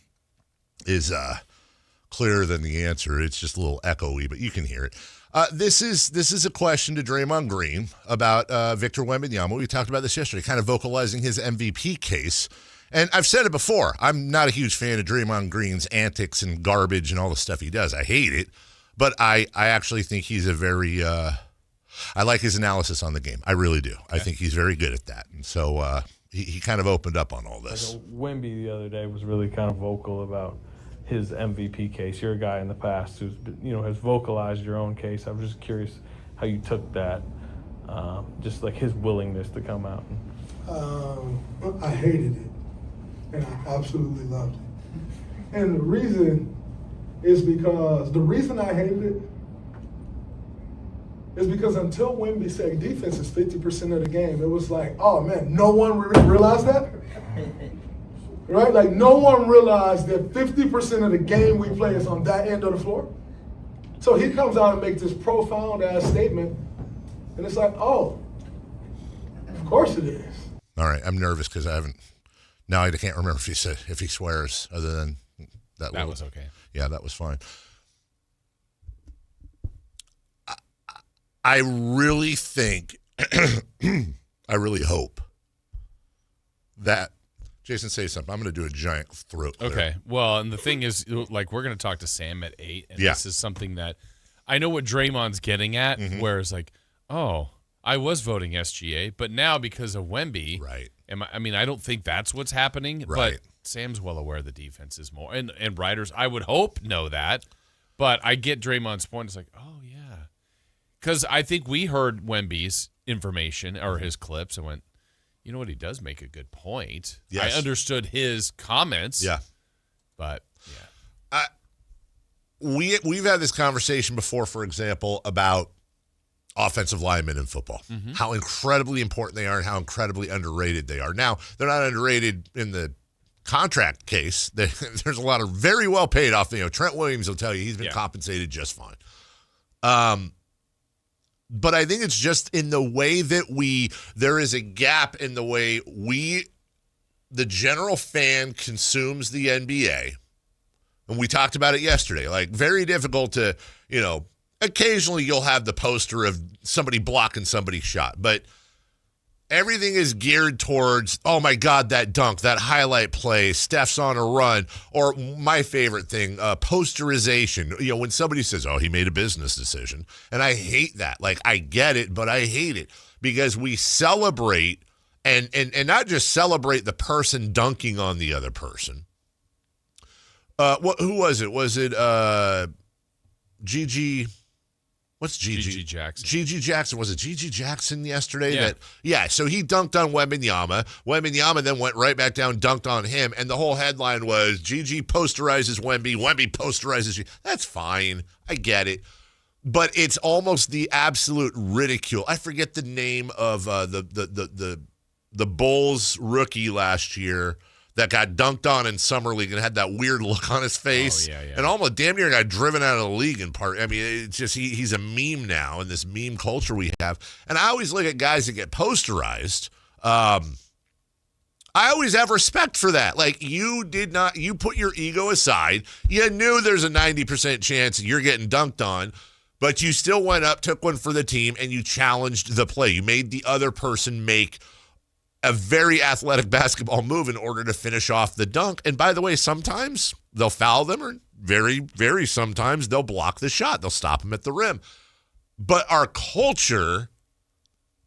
is clearer than the answer. It's just a little echoey, but you can hear it. This is a question to Draymond Green about Victor Wembanyama. We talked about this yesterday, kind of vocalizing his MVP case. And I've said it before. I'm not a huge fan of Draymond Green's antics and garbage and all the stuff he does. I hate it. But I actually think he's a very I like his analysis on the game. I really do. Okay. I think he's very good at that. And so he kind of opened up on all this. Wemby the other day was really kind of vocal about his MVP case. You're a guy in the past who's has vocalized your own case. I'm just curious how you took that, just like his willingness to come out. I hated it, and I absolutely loved it. And the reason I hated it is because until Wemby said defense is 50% of the game, it was like, oh man, no one realized that? Right? Like, no one realized that 50% of the game we play is on that end of the floor. So he comes out and makes this profound-ass statement, and it's like, oh, of course it is. All right, I'm nervous because I can't remember if he swears other than that. That was okay. Yeah, that was fine. I really think, I really hope that, Jason, say something. I'm going to do a giant throat clear. Okay. Well, and the thing is, like, we're going to talk to Sam at 8, and this is something that I know what Draymond's getting at, where it's like, oh, I was voting SGA, but now because of Wemby, right? I don't think that's what's happening, right? But Sam's well aware the defense is more, and writers, I would hope, know that, but I get Draymond's point. It's like, oh yeah, because I think we heard Wemby's information or his clips and went, you know what? He does make a good point. Yes. I understood his comments. Yeah. But, yeah. We've had this conversation before, for example, about offensive linemen in football, how incredibly important they are and how incredibly underrated they are. Now, they're not underrated in the contract case. There's a lot of very well-paid Trent Williams will tell you he's been compensated just fine. But I think it's just in the way that there is a gap in the way the general fan consumes the NBA. And we talked about it yesterday. Like, very difficult to, occasionally you'll have the poster of somebody blocking somebody's shot. But everything is geared towards, oh my God, that dunk, that highlight play, Steph's on a run, or my favorite thing, posterization. When somebody says, oh, he made a business decision. And I hate that. Like, I get it, but I hate it because we celebrate and not just celebrate the person dunking on the other person, Who was it? Was it Gigi? What's Gigi? Gigi Jackson. Gigi Jackson. Was it Gigi Jackson yesterday? Yeah. So he dunked on Wembanyama. Wembanyama then went right back down, dunked on him, and the whole headline was Gigi posterizes Wemby. Wemby posterizes Gigi. That's fine. I get it. But it's almost the absolute ridicule. I forget the name of the Bulls rookie last year that got dunked on in Summer League and had that weird look on his face. Oh, yeah. And almost damn near got driven out of the league in part. I mean, it's just he's a meme now in this meme culture we have. And I always look at guys that get posterized. I always have respect for that. Like, you put your ego aside. You knew there's a 90% chance you're getting dunked on, but you still went up, took one for the team, and you challenged the play. You made the other person make a very athletic basketball move in order to finish off the dunk. And by the way, sometimes they'll foul them, or very, very sometimes they'll block the shot. They'll stop them at the rim. But our culture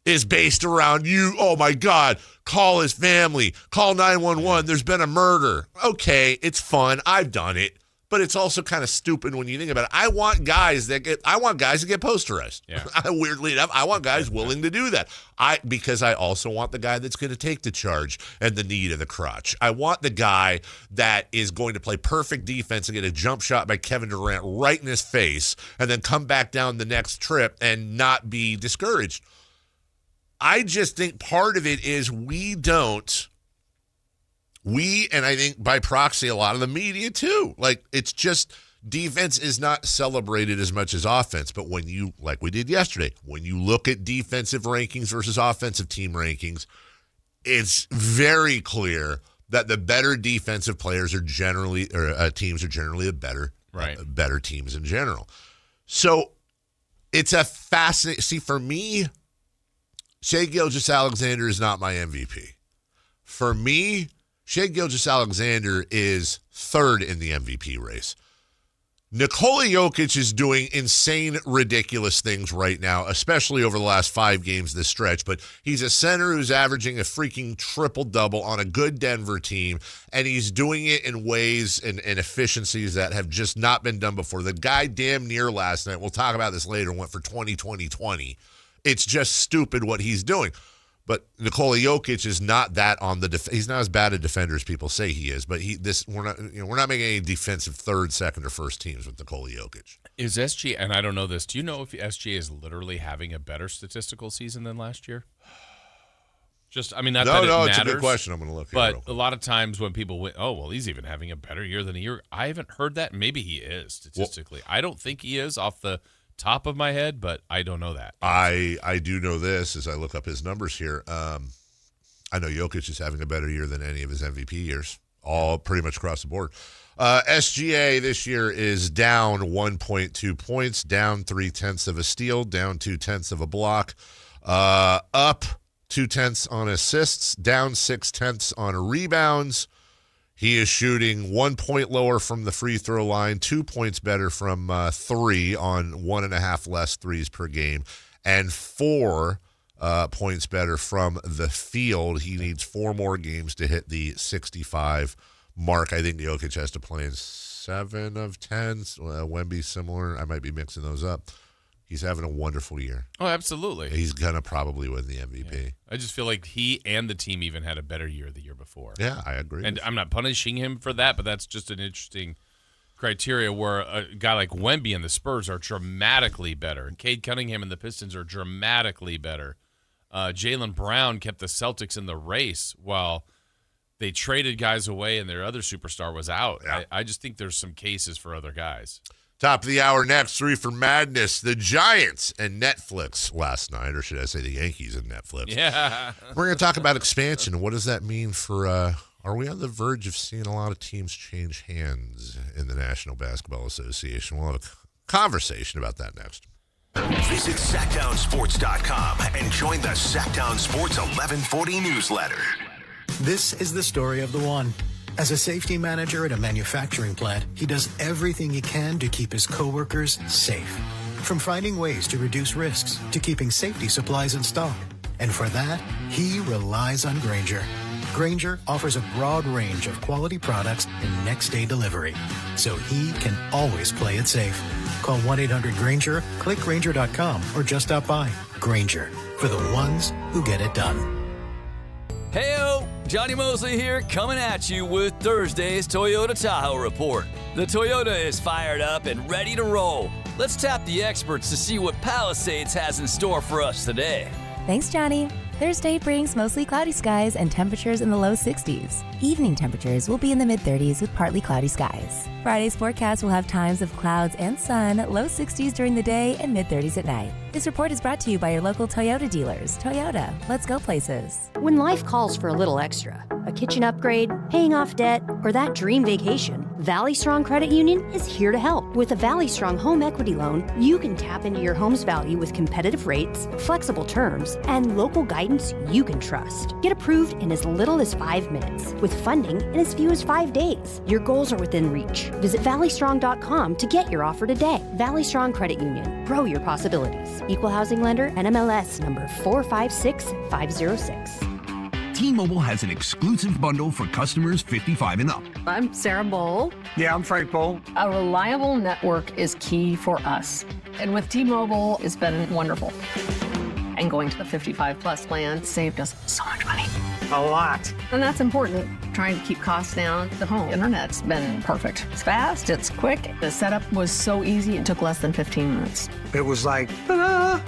is based around you. Oh my God, call his family, call 911. There's been a murder. Okay, it's fun. I've done it. But it's also kind of stupid when you think about it. I want guys to get posterized. Yeah. Weirdly enough, I want guys willing to do that. Because I also want the guy that's going to take the charge and the knee to the crotch. I want the guy that is going to play perfect defense and get a jump shot by Kevin Durant right in his face and then come back down the next trip and not be discouraged. I just think part of it is and I think by proxy, a lot of the media too. Like, it's just defense is not celebrated as much as offense. But when you, like we did yesterday, when you look at defensive rankings versus offensive team rankings, it's very clear that the better defensive players are generally, or teams are generally better teams in general. So it's a fascinating, for me, Shai Gilgeous-Alexander is not my MVP. For me, Shai Gilgeous-Alexander is third in the MVP race. Nikola Jokic is doing insane, ridiculous things right now, especially over the last 5 games this stretch. But he's a center who's averaging a freaking triple-double on a good Denver team, and he's doing it in ways and efficiencies that have just not been done before. The guy damn near last night, we'll talk about this later, went for 20-20-20. It's just stupid what he's doing. But Nikola Jokic is not that on the he's not as bad a defender as people say he is. But we're not making any defensive third, second, or first teams with Nikola Jokic. Is SGA, and I don't know this, do you know if SGA is literally having a better statistical season than last year? Just, I mean, not that it matters. It's a good question. I'm going to look here. But a lot of times when people win, oh, well, he's even having a better year than a year. I haven't heard that. Maybe he is statistically. I don't think he is off the top of my head, but I don't know that. I do know this as I look up his numbers here. I know Jokic is having a better year than any of his MVP years, all pretty much across the board. SGA this year is down 1.2 points, down 0.3 of a steal, down 0.2 of a block, up 0.2 on assists, down 0.6 on rebounds. He is shooting 1 point lower from the free throw line, 2 points better from 3 on 1.5 less threes per game, and 4 points better from the field. He needs 4 more games to hit the 65 mark. I think Jokic has to play in 7 of 10. Wemby similar. I might be mixing those up. He's having a wonderful year. Oh, absolutely. He's going to probably win the MVP. Yeah. I just feel like he and the team even had a better year the year before. Yeah, I agree. And I'm not punishing him for that, but that's just an interesting criteria where a guy like Wemby and the Spurs are dramatically better, and Cade Cunningham and the Pistons are dramatically better. Jaylen Brown kept the Celtics in the race while they traded guys away and their other superstar was out. Yeah. I just think there's some cases for other guys. Top of the hour next, 3 for Madness. The Giants and Netflix last night, or should I say the Yankees and Netflix. Yeah. We're going to talk about expansion. What does that mean for, are we on the verge of seeing a lot of teams change hands in the National Basketball Association? We'll have a conversation about that next. Visit SactownSports.com and join the Sactown Sports 1140 newsletter. This is the story of the one. As a safety manager at a manufacturing plant, he does everything he can to keep his coworkers safe. From finding ways to reduce risks to keeping safety supplies in stock. And for that, he relies on Grainger, Grainger offers a broad range of quality products and next-day delivery, so he can always play it safe. Call 1-800-GRAINGER, click Grainger.com, or just stop by. Grainger, for the ones who get it done. Heyo, Johnny Mosley here, coming at you with Thursday's Toyota Tahoe report. The Toyota is fired up and ready to roll. Let's tap the experts to see what Palisades has in store for us today. Thanks, Johnny. Thursday brings mostly cloudy skies and temperatures in the low 60s. Evening temperatures will be in the mid-30s with partly cloudy skies. Friday's forecast will have times of clouds and sun, low 60s during the day and mid-30s at night. This report is brought to you by your local Toyota dealers. Toyota, let's go places. When life calls for a little extra, a kitchen upgrade, paying off debt, or that dream vacation, Valley Strong Credit Union is here to help. With a Valley Strong home equity loan, you can tap into your home's value with competitive rates, flexible terms, and local guidance you can trust. Get approved in as little as 5 minutes, with funding in as few as 5 days. Your goals are within reach. Visit valleystrong.com to get your offer today. Valley Strong Credit Union. Grow your possibilities. Equal housing lender, NMLS number 456506. T-Mobile has an exclusive bundle for customers 55 and up. I'm Sarah Bowl. Yeah, I'm Frank Bowl. A reliable network is key for us. And with T-Mobile, it's been wonderful. And going to the 55 plus plan saved us so much money. A lot. And that's important. Trying to keep costs down. The home internet's been perfect. It's fast, it's quick. The setup was so easy, it took less than 15 minutes. It was like, ta-da!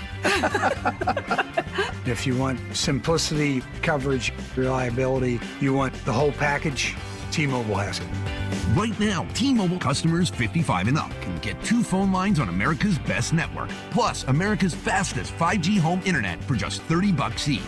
If you want simplicity, coverage, reliability, you want the whole package, T-Mobile has it. Right now, T-Mobile customers 55 and up can get 2 phone lines on America's best network, plus America's fastest 5G home internet for just $30 each.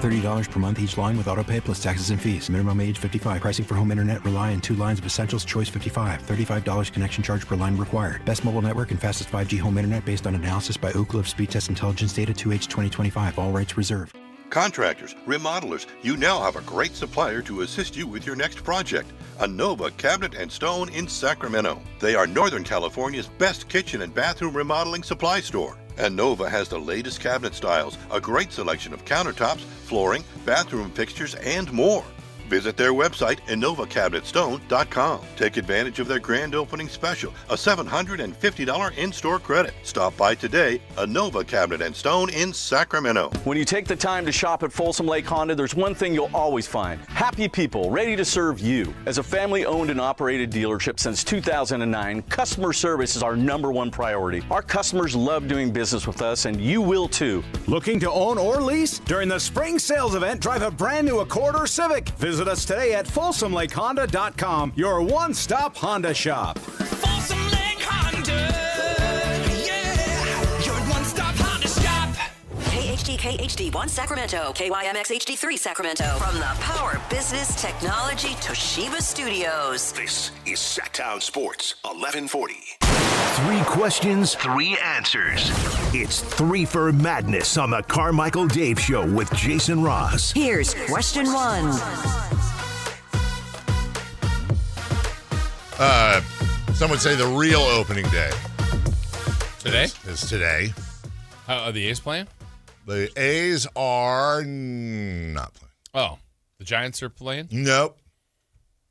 $30 per month each line with autopay plus taxes and fees. Minimum age 55. Pricing for home internet rely on 2 lines of essentials. Choice 55. $35 connection charge per line required. Best mobile network and fastest 5G home internet based on analysis by Ookla of Speed Test Intelligence data 2H 2025. All rights reserved. Contractors, remodelers, you now have a great supplier to assist you with your next project. Anova Cabinet and Stone in Sacramento. They are Northern California's best kitchen and bathroom remodeling supply store. Anova has the latest cabinet styles, a great selection of countertops, flooring, bathroom fixtures, and more. Visit their website, InovaCabinetStone.com. Take advantage of their grand opening special, a $750 in-store credit. Stop by today, Inova Cabinet and Stone in Sacramento. When you take the time to shop at Folsom Lake Honda, there's one thing you'll always find. Happy people ready to serve you. As a family-owned and operated dealership since 2009, customer service is our #1 priority. Our customers love doing business with us, and you will too. Looking to own or lease? During the spring sales event, drive a brand new Accord or Civic. Visit us today at FolsomLakeHonda.com, your one-stop Honda shop. Folsom Lake Honda, yeah, your one-stop Honda shop. KHD1 Sacramento, KYMX HD3 Sacramento. From the Power Business Technology Toshiba Studios. This is Sactown Sports 1140. 3 questions, 3 answers. It's 3 for Madness on the Carmichael Dave Show with Jason Ross. Here's question 1. Some would say the real opening day. Today? Is today. Are the A's playing? The A's are not playing. Oh, the Giants are playing? Nope.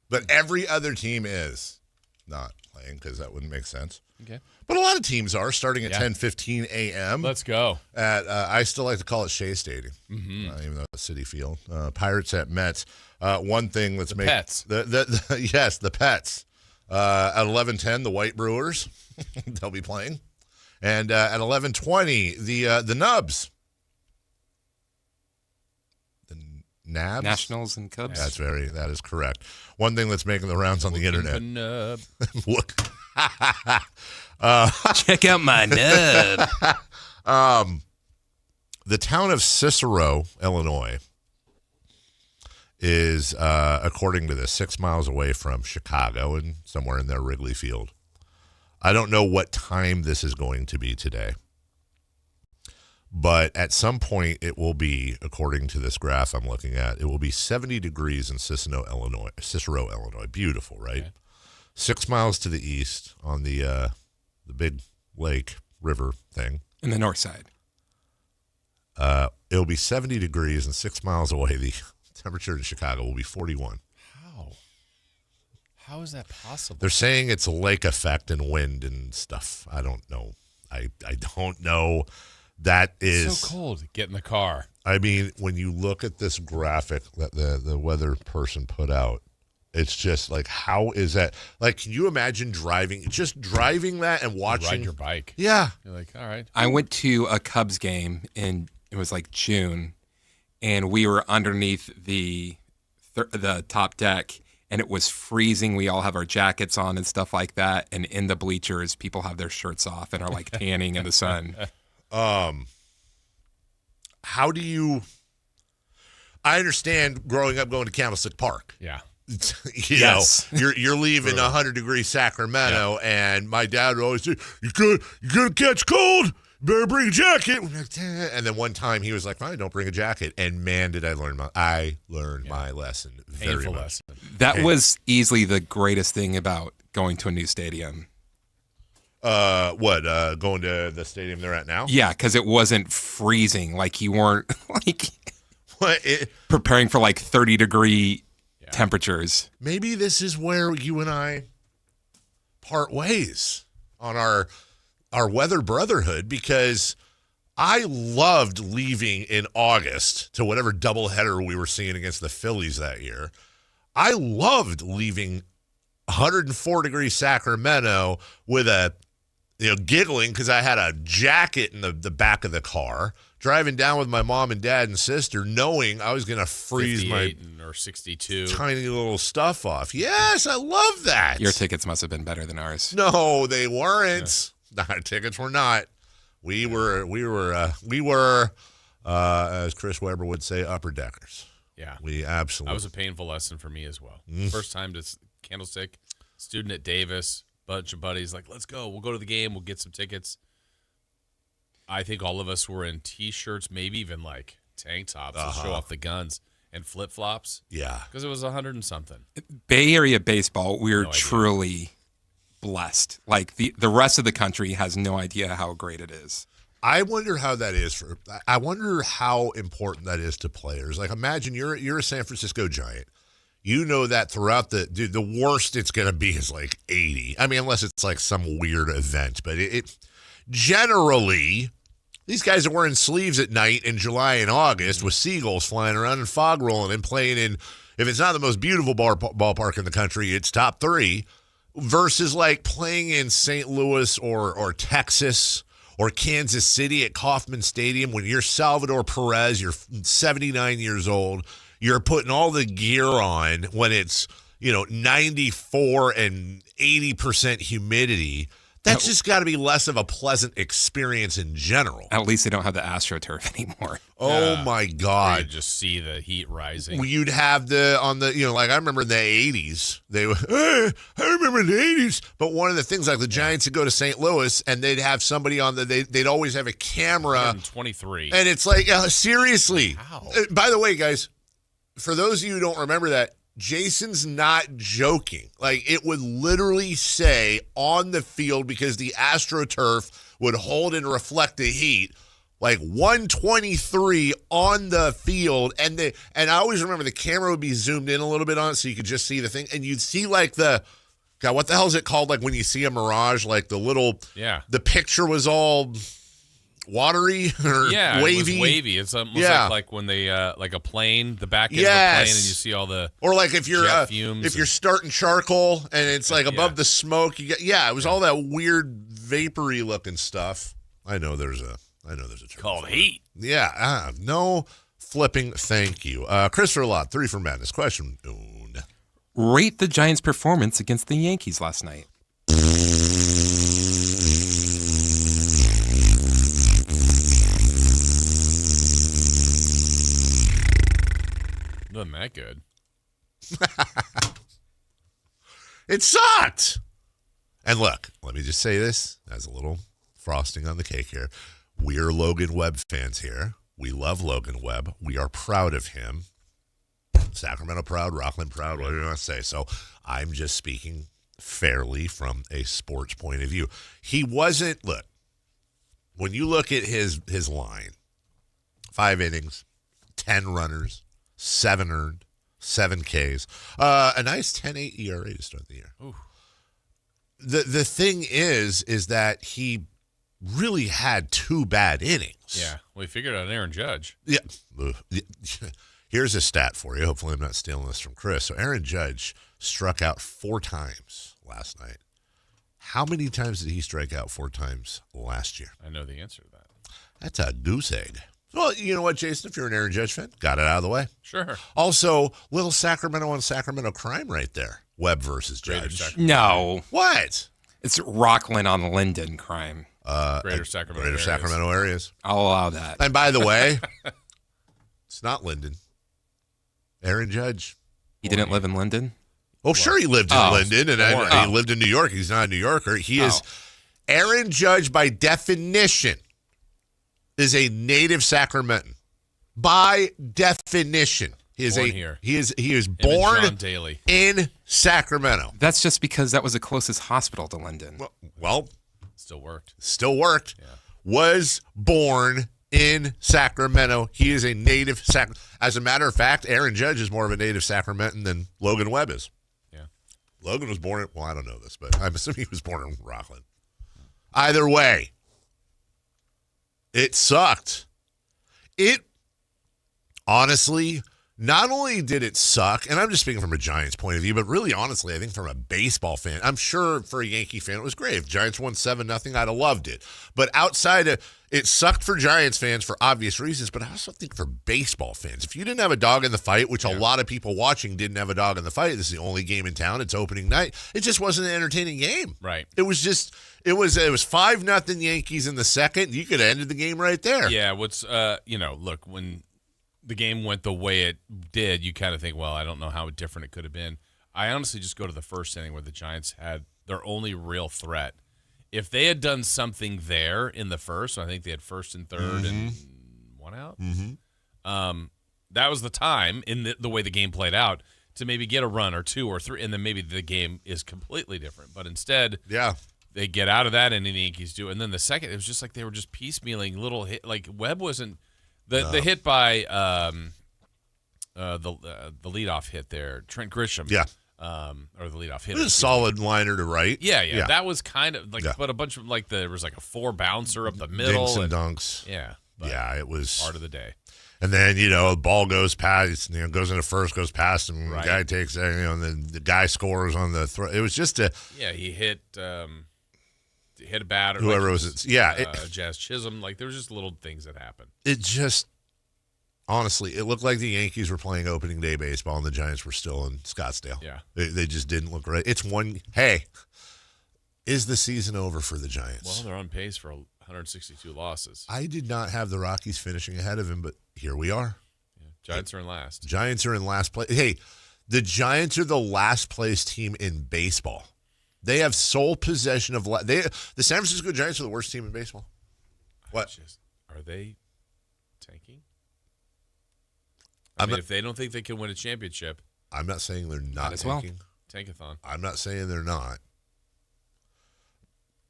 But every other team is not playing because that wouldn't make sense. Okay. But a lot of teams are starting at 10:15 a.m. Let's go. At I still like to call it Shea Stadium, even though it's Citi Field. Pirates at Mets. One thing let's make Pets. Yes, the Pets. At 11:10, the White Brewers. They'll be playing. And at 11:20, the Nubs. The Nabs? Nationals and Cubs. That is correct. One thing that's making the rounds on the internet. Nub. Look. Check out my nub. The town of Cicero, Illinois, is, according to this, 6 miles away from Chicago and somewhere in there, Wrigley Field. I don't know what time this is going to be today, but at some point it will be, according to this graph I'm looking at, it will be 70 degrees in Cicero, Illinois. Beautiful, right? Okay. 6 miles to the east on the big lake river thing. In the north side. It'll be 70 degrees and 6 miles away. Temperature in Chicago will be 41. How is that possible? They're saying it's a lake effect and wind and stuff. I don't know. I don't know. That is It's so cold. Get in the car. I mean, when you look at this graphic that the weather person put out, it's just like, how is that? Like, can you imagine driving that and watching? Ride your bike. Yeah. You're like, all right. I went to a Cubs game, and it was like June, and we were underneath the top deck, and it was freezing. We all have our jackets on and stuff like that, and in the bleachers, people have their shirts off and are like tanning in the sun. How do you? I understand growing up going to Candlestick Park. Yeah. You know, you're leaving 100-degree Sacramento, and my dad would always say, "You're gonna catch cold. Better bring a jacket." And then one time he was like, "Fine, don't bring a jacket." And man, did I learn my lesson very Painful much. lesson. That was easily the greatest thing about going to a new stadium. Going to the stadium they're at now? Yeah, because it wasn't freezing. Like you weren't like preparing for like 30-degree temperatures. Maybe this is where you and I part ways on our weather brotherhood, because I loved leaving in August to whatever doubleheader we were seeing against the Phillies that year. I loved leaving 104-degree Sacramento with giggling because I had a jacket in the back of the car, driving down with my mom and dad and sister, knowing I was going to freeze my or 62 tiny little stuff off. Yes, I love that. Your tickets must have been better than ours. No, they weren't. Our tickets were not. We were as Chris Webber would say, upper deckers. Yeah. We absolutely. That was a painful lesson for me as well. Mm. First time to Candlestick, student at Davis, bunch of buddies like, let's go. We'll go to the game. We'll get some tickets. I think all of us were in T-shirts, maybe even like tank tops to show off the guns, and flip-flops. Yeah. Because it was 100 and something. Bay Area baseball, we're truly blessed. Like the rest of the country has no idea how great it is. I wonder how that is I wonder how important that is to players. Like, imagine you're a San Francisco Giant. You know that throughout the worst it's going to be is like 80. I mean, unless it's like some weird event, but it generally, these guys are wearing sleeves at night in July and August with seagulls flying around and fog rolling and playing in, if it's not the most beautiful ballpark in the country, it's top 3, versus like playing in St. Louis or Texas or Kansas City at Kauffman Stadium when you're Salvador Perez, you're 79 years old, you're putting all the gear on when it's, 94 and 80% humidity. That's just got to be less of a pleasant experience in general. At least they don't have the AstroTurf anymore. Oh, my God. You just see the heat rising. You'd have I remember in the 80s, I remember in the 80s, but one of the things, like the Giants would go to St. Louis and they'd have somebody on they'd always have a camera. 23. And it's like, seriously. Wow. By the way, guys, for those of you who don't remember that, Jason's not joking. Like, it would literally say on the field, because the AstroTurf would hold and reflect the heat, like 123 on the field. And I always remember the camera would be zoomed in a little bit on it so you could just see the thing. And you'd see like God, what the hell is it called? Like when you see a mirage, like the picture was all watery or wavy. It was wavy. It's almost like when they like a plane, the back end of a plane, and you see all the or like if you're fumes you're starting charcoal and it's like above the smoke, it was all that weird vapory looking stuff. I know there's a term called heat. Yeah, no flipping. Thank you, Christopher Lott, 3 for Madness. Question: Rate the Giants' performance against the Yankees last night. Wasn't that good. It sucked. And look, let me just say this as a little frosting on the cake here. We are Logan Webb fans here. We love Logan Webb. We are proud of him. Sacramento proud, Rockland proud, whatever you want to say. So I'm just speaking fairly from a sports point of view. He wasn't, look, when you look at his line, 5 innings, 10 runners, 7 earned, 7 Ks. A nice 10.8 ERA to start the year. Ooh. The thing is that he really had 2 bad innings. Yeah, we figured out Aaron Judge. Yeah. Here's a stat for you. Hopefully I'm not stealing this from Chris. So Aaron Judge struck out 4 times last night. How many times did he strike out 4 times last year? I know the answer to that. That's a goose egg. Well, you know what, Jason? If you're an Aaron Judge fan, got it out of the way. Sure. Also, little Sacramento on Sacramento crime right there. Webb versus Judge. No. What? It's Rockland on Linden crime. Greater Sacramento Greater areas. Sacramento areas. I'll allow that. And by the way, it's not Linden. Aaron Judge. He didn't live in Linden? Oh, sure he lived in Linden, and he lived in New York. He's not a New Yorker. He is Aaron Judge, by definition, is a native Sacramentan. By definition. He is Born here. He is Him and born John Daly. in Sacramento. That's just because that was the closest hospital to Linden. Well, Still worked. Yeah. Was born in Sacramento. He is a native As a matter of fact, Aaron Judge is more of a native Sacramentan than Logan Webb is. Yeah. Logan was born in, I don't know this, but I'm assuming he was born in Rockland. Either way, it sucked. It, honestly, not only did it suck, and I'm just speaking from a Giants point of view, but really, honestly, I think from a baseball fan, I'm sure for a Yankee fan, it was great. If Giants won 7-0, I'd have loved it. But outside of, it sucked for Giants fans for obvious reasons, but I also think for baseball fans, if you didn't have a dog in the fight, which a lot of people watching didn't have a dog in the fight, this is the only game in town, it's opening night, it just wasn't an entertaining game. Right. It was just, it was 5-0 Yankees in the second. You could have ended the game right there. Yeah, look, when the game went the way it did, you kind of think, well, I don't know how different it could have been. I honestly just go to the first inning where the Giants had their only real threat. If they had done something there in the first, I think they had first and third and 1 out. That was the time in the way the game played out to maybe get a run or 2 or 3, and then maybe the game is completely different. But instead, they get out of that, and the Yankees do. And then the second, it was just like they were just piecemealing little hit. Like Webb wasn't the hit by the leadoff hit there, Trent Grisham. Yeah. Or the leadoff hit. It was a solid liner to right. Yeah. That was kind of like, but a bunch of there was like a 4 bouncer up the middle. Dinks and dunks. Yeah. It was part of the day. And then, the ball goes past, goes into first, goes past him. Right. The guy takes, and then the guy scores on the throw. It was just he hit a batter. Whoever was it. Yeah. Jazz Chisholm. There was just little things that happened. It just, honestly, it looked like the Yankees were playing opening day baseball and the Giants were still in Scottsdale. Yeah. They just didn't look right. Hey, is the season over for the Giants? Well, they're on pace for 162 losses. I did not have the Rockies finishing ahead of him, but here we are. Yeah. Giants are in last. Giants are in last place. Hey, the Giants are the last place team in baseball. They have sole possession of the San Francisco Giants are the worst team in baseball. What? Are they tanking? I mean, if they don't think they can win a championship. I'm not saying they're not tanking. Tankathon. I'm not saying they're not.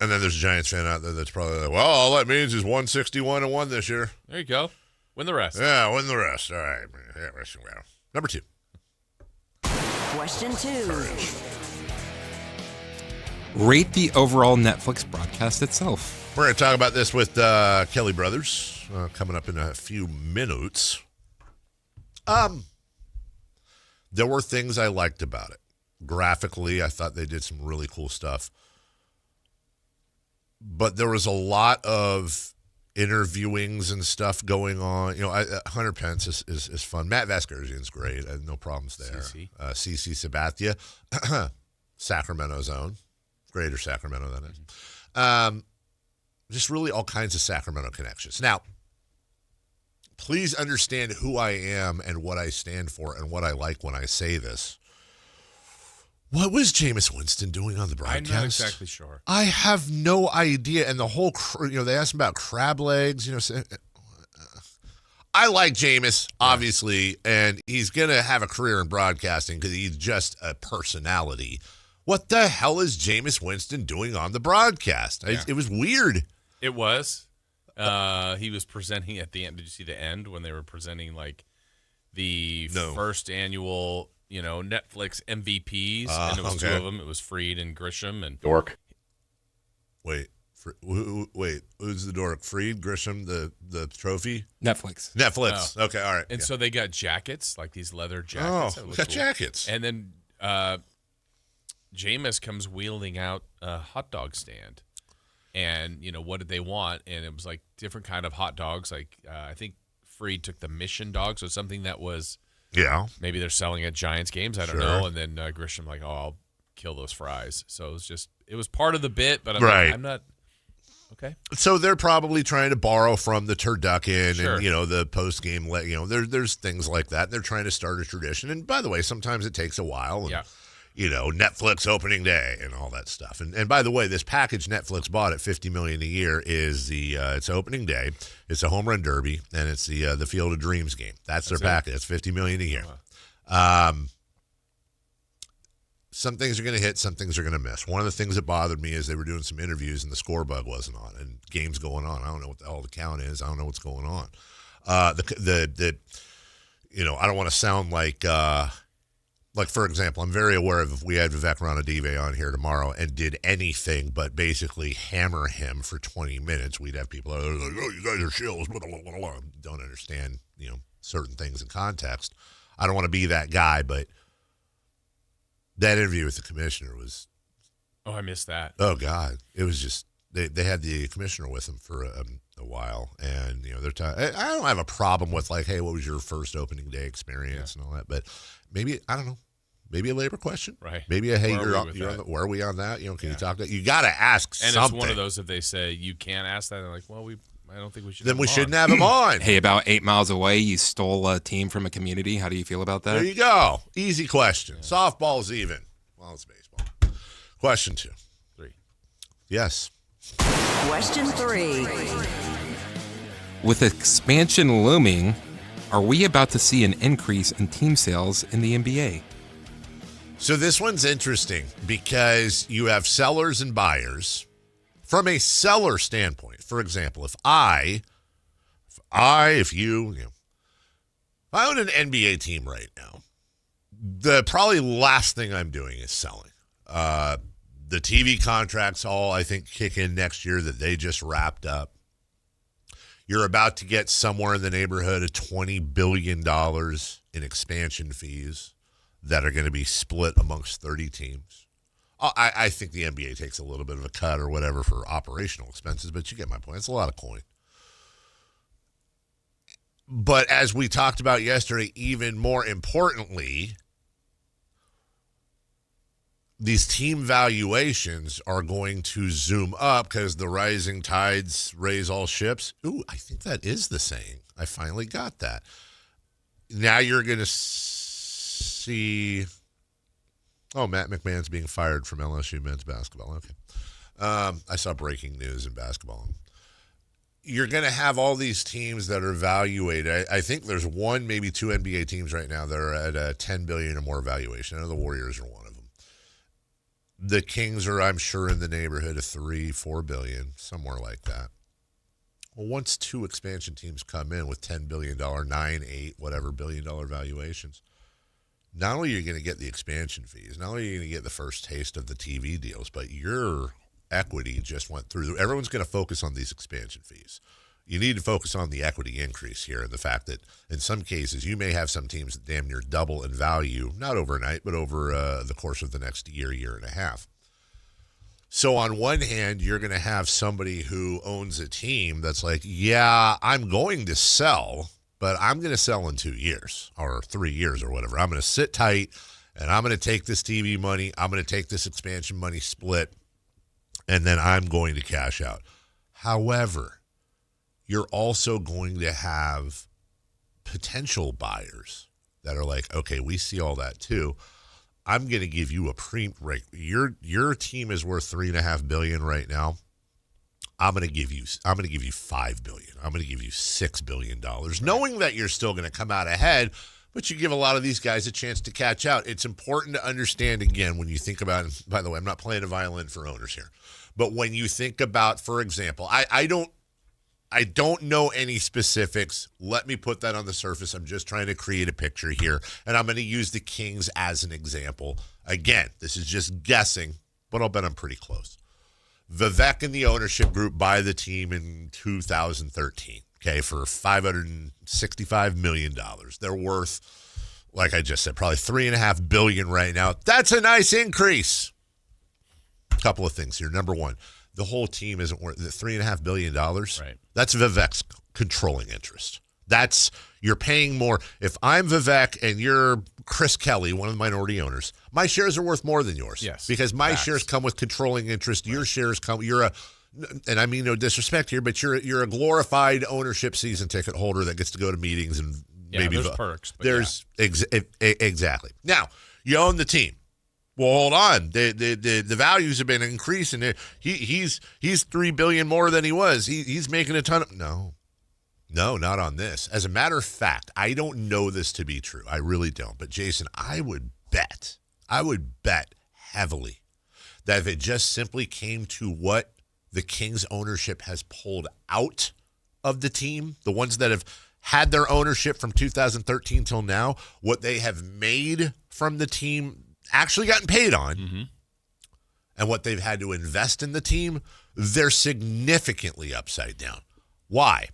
And then there's a Giants fan out there that's probably like, well, all that means is 161-1 this year. There you go. Win the rest. Yeah, win the rest. All right. Number 2. Question 2. Rate the overall Netflix broadcast itself. We're going to talk about this with Kelly Brothers coming up in a few minutes. There were things I liked about it. Graphically, I thought they did some really cool stuff. But there was a lot of interviewings and stuff going on. Hunter Pence is fun. Matt Vasgersian's great. I have no problems there. CC Sabathia, Sacramento's own. Greater Sacramento, that is. Just really all kinds of Sacramento connections. Now, please understand who I am and what I stand for and what I like when I say this. What was Jameis Winston doing on the broadcast? I'm not exactly sure. I have no idea. And the whole, they asked him about crab legs. I like Jameis, obviously, and he's going to have a career in broadcasting because he's just a personality. What the hell is Jameis Winston doing on the broadcast? Yeah. It was weird. It was. He was presenting at the end. Did you see the end when they were presenting the first annual, Netflix MVPs, and it was two of them. It was Freed and Grisham and Dork. Wait, who's the dork? Freed, Grisham, the trophy? Netflix. Oh. Okay, all right. And so they got jackets, like these leather jackets. Oh, got jackets. And then Jameis comes wheeling out a hot dog stand. And, what did they want? And it was like different kind of hot dogs. Like, I think Freed took the Mission dog, so something that was, maybe they're selling at Giants games. I don't know. And then Grisham like, I'll kill those fries. So it was part of the bit, but I'm not. Okay. So they're probably trying to borrow from the turducken and, the post-game, there's things like that. They're trying to start a tradition. And by the way, sometimes it takes a while. And, Netflix opening day and all that stuff. And by the way, this package Netflix bought at $50 million a year is it's opening day, it's a home run derby, and it's the Field of Dreams game. That's their package. It's $50 million a year. Wow. Some things are going to hit, some things are going to miss. One of the things that bothered me is they were doing some interviews and the score bug wasn't on, and games going on. I don't know what the hell the count is. I don't know what's going on. I don't want to sound like for example, I'm very aware of if we had Vivek Ranadive on here tomorrow and did anything but basically hammer him for 20 minutes, we'd have people like, oh, you guys are shills, blah, blah, blah, blah. Don't understand, certain things in context. I don't want to be that guy, but that interview with the commissioner was... Oh, I missed that. Oh, God. It was just... They had the commissioner with them for a while, and, they're I don't have a problem with, like, hey, what was your first opening day experience and all that, but maybe, I don't know, maybe a labor question. Right. Maybe where are we on that? Can you talk that? You got to ask and something. It's one of those, if they say you can't ask that, they're like, well, I don't think we should. Then we shouldn't have him on. Hey, about 8 miles away, you stole a team from a community. How do you feel about that? There you go. Easy question. Yeah. Softball's even. Well, it's baseball. Question 2. 3. Yes. Question 3. With expansion looming, are we about to see an increase in team sales in the NBA? So this one's interesting because you have sellers and buyers. From a seller standpoint, for example, if I own an NBA team right now, the probably last thing I'm doing is selling. The TV contracts all, I think, kick in next year that they just wrapped up. You're about to get somewhere in the neighborhood of $20 billion in expansion fees that are going to be split amongst 30 teams. I think the NBA takes a little bit of a cut or whatever for operational expenses, but you get my point. It's a lot of coin. But as we talked about yesterday, even more importantly, these team valuations are going to zoom up because the rising tides raise all ships. Ooh, I think that is the saying. I finally got that. Now you're going to see... Oh, Matt McMahon's being fired from LSU men's basketball. Okay. I saw breaking news in basketball. You're going to have all these teams that are evaluated. I think there's one, maybe two NBA teams right now that are at a $10 billion or more valuation. I know the Warriors are one of them. The Kings are, I'm sure, in the neighborhood of $3-4 billion, somewhere like that. Well, once two expansion teams come in with $10 billion, 9, 8, whatever billion-dollar valuations, not only are you going to get the expansion fees, not only are you going to get the first taste of the TV deals, but your equity just went through. Everyone's going to focus on these expansion fees. You need to focus on the equity increase here and the fact that in some cases you may have some teams that damn near double in value, not overnight, but over the course of the next year, year and a half. So on one hand, you're going to have somebody who owns a team that's like, yeah, I'm going to sell, but I'm going to sell in 2 years or 3 years or whatever. I'm going to sit tight, and I'm going to take this TV money. I'm going to take this expansion money split, and then I'm going to cash out. However, you're also going to have potential buyers that are like, okay, we see all that too. I'm going to give you a your team is worth $3.5 billion right now. I'm going to give you $5 billion. I'm going to give you $6 billion, knowing that you're still going to come out ahead, but you give a lot of these guys a chance to catch out. It's important to understand, again, when you think about it, by the way, I'm not playing a violin for owners here, but when you think about, for example, I don't I don't know any specifics. Let me put that on the surface. I'm just trying to create a picture here, and I'm going to use the Kings as an example. Again, this is just guessing, but I'll bet I'm pretty close. Vivek and the ownership group buy the team in 2013, okay, for $565 million. They're worth, like I just said, probably $3.5 billion right now. That's a nice increase. A couple of things here. Number one, the whole team isn't worth $3.5 billion. Right. That's Vivek's controlling interest. You're paying more. If I'm Vivek and you're Chris Kelly, one of the minority owners, my shares are worth more than yours. Yes. Because my shares come with controlling interest. Your shares come, and I mean no disrespect here, but you're a glorified ownership season ticket holder that gets to go to meetings and maybe there's perks. But exactly. Now, you own the team. Well, hold on. The values have been increasing. He's $3 billion more than he was. He's making a ton of No, not on this. As a matter of fact, I don't know this to be true. I really don't. But Jason, I would bet heavily that if it just simply came to what the Kings ownership has pulled out of the team, the ones that have had their ownership from 2013 till now, what they have made from the team, actually gotten paid on, and what they've had to invest in the team, they're significantly upside down. Why?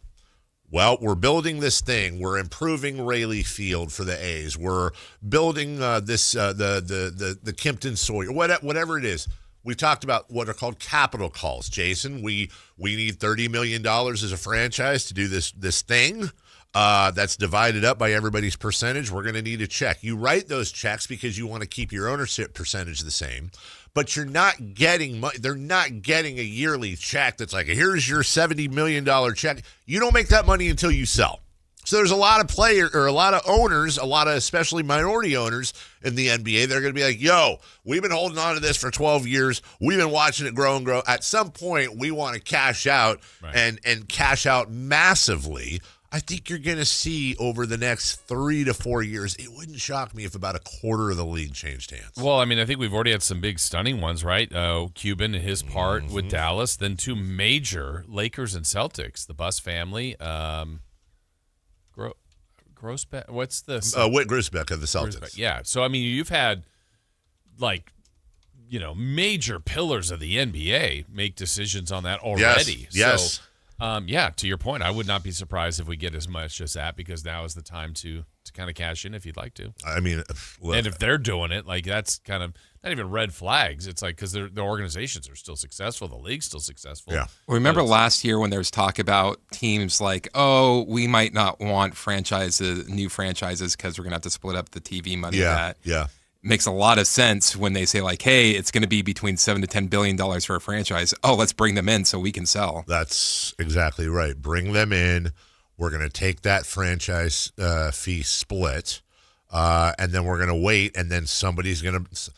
Well, we're building this thing. We're improving Raleigh Field for the A's. We're building the Kimpton Sawyer, whatever it is. We talked about what are called capital calls, Jason. We need $30 million as a franchise to do this thing. That's divided up by everybody's percentage. We're going to need a check. You write those checks because you want to keep your ownership percentage the same, but you're not getting money. They're not getting a yearly check that's like, here's your $70 million check. You don't make that money until you sell. So there's a lot of a lot of owners, a lot of especially minority owners in the NBA. They're going to be like, yo, we've been holding on to this for 12 years. We've been watching it grow and grow. At some point, we want to cash out and cash out massively. I think you're going to see over the next 3 to 4 years, it wouldn't shock me if about a quarter of the league changed hands. Well, I mean, I think we've already had some big stunning ones, right? Cuban and his part with Dallas, then two major Lakers and Celtics, the Buss family. Grossbeck, what's this? Whit Grousbeck of the Celtics. Grousbeck, yeah. So, I mean, you've had, major pillars of the NBA make decisions on that already. Yes. To your point, I would not be surprised if we get as much as that because now is the time to kind of cash in if you'd like to. I mean, look, and if they're doing it, that's kind of not even red flags. It's like because the organizations are still successful, the league's still successful. Yeah. Remember last year when there was talk about teams like, oh, we might not want new franchises because we're going to have to split up the TV money. Yeah. Makes a lot of sense when they say like, hey, it's going to be between $7 to $10 billion for a franchise. Oh, let's bring them in so we can sell. That's exactly right. Bring them in. We're going to take that franchise fee split, and then we're going to wait, and then somebody's going to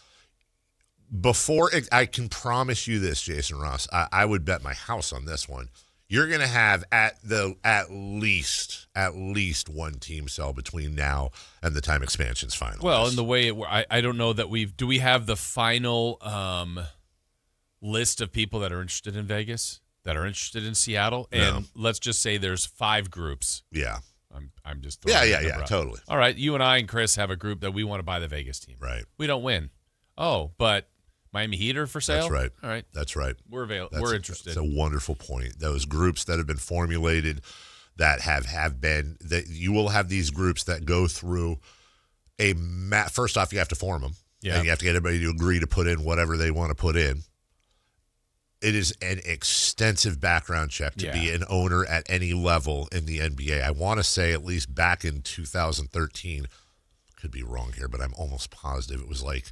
– I can promise you this, Jason Ross, I would bet my house on this one. You're going to have at least one team sell between now and the time expansion's final. Well, in the way I don't know that do we have the final list of people that are interested in Vegas, that are interested in Seattle? And let's just say there's 5 groups. Yeah. I'm just yeah, totally. All right, you and I and Chris have a group that we want to buy the Vegas team. Right. We don't win. Oh, but Miami Heat are for sale? That's right. All right. That's right. We're available. We're interested. That's a wonderful point. Those groups that have been formulated that have been, that you will have these groups that go through first off, you have to form them. Yeah. And you have to get everybody to agree to put in whatever they want to put in. It is an extensive background check to be an owner at any level in the NBA. I want to say at least back in 2013, could be wrong here, but I'm almost positive it was like,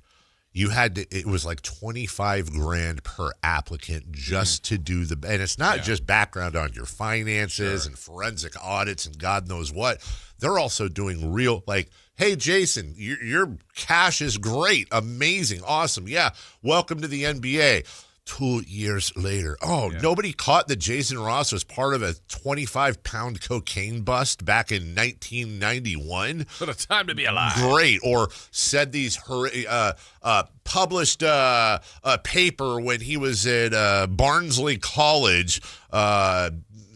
it was like $25,000 per applicant just to do and it's not just background on your finances and forensic audits and God knows what. They're also doing real, like, hey, Jason, your cash is great, amazing, awesome. Yeah, welcome to the NBA. 2 years later. Nobody caught that Jason Ross was part of a 25-pound cocaine bust back in 1991? What a time to be alive. Great. Or said these published a paper when he was at Barnsley College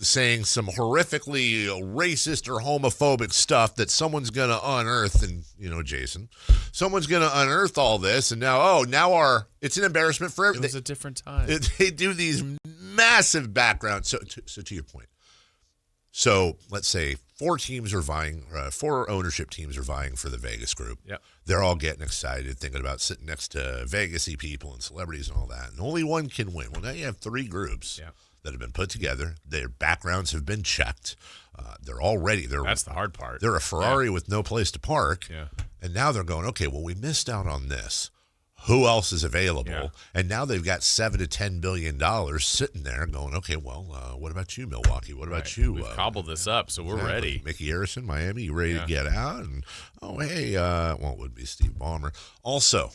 saying some horrifically racist or homophobic stuff that someone's going to unearth. And, Jason, someone's going to unearth all this. And now, it's an embarrassment for everyone. It was a different time. They do these massive backgrounds. So to your point. So let's say four ownership teams are vying for the Vegas group. Yep. They're all getting excited, thinking about sitting next to Vegas-y people and celebrities and all that. And only one can win. Well, now you have three groups that have been put together. Their backgrounds have been checked. They're all ready. That's the hard part. They're a Ferrari with no place to park. Yeah. And now they're going, okay, well, we missed out on this. Who else is available? Yeah. And now they've got $7 to $10 billion sitting there going, okay, well, what about you, Milwaukee? What about you? We've cobbled this up, so we're ready. Mickey Harrison, Miami, you ready to get out? And, it would be Steve Ballmer. Also,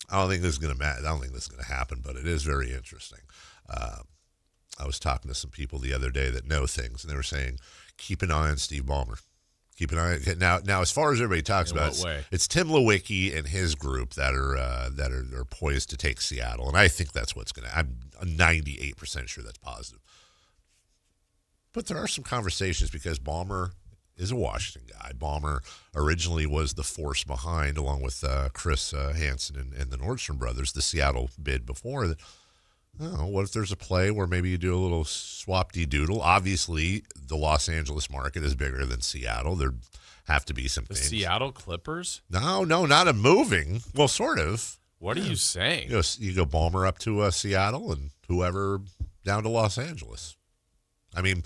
I don't think this is going to matter. I don't think this is going to happen, but it is very interesting. I was talking to some people the other day that know things, and they were saying, keep an eye on Steve Ballmer. Keep an eye. Now, as far as everybody talks about, it's Tim Lewicki and his group that are poised to take Seattle, and I think that's what's going to. I'm 98% sure that's positive. But there are some conversations because Ballmer is a Washington guy. Ballmer originally was the force behind, along with Chris Hansen and the Nordstrom brothers, the Seattle bid before that. Oh, what if there's a play where maybe you do a little swap-de-doodle? Obviously, the Los Angeles market is bigger than Seattle. There have to be some things. The Seattle Clippers? No, not a moving. Well, sort of. What are you saying? You go Ballmer up to Seattle and whoever down to Los Angeles. I mean,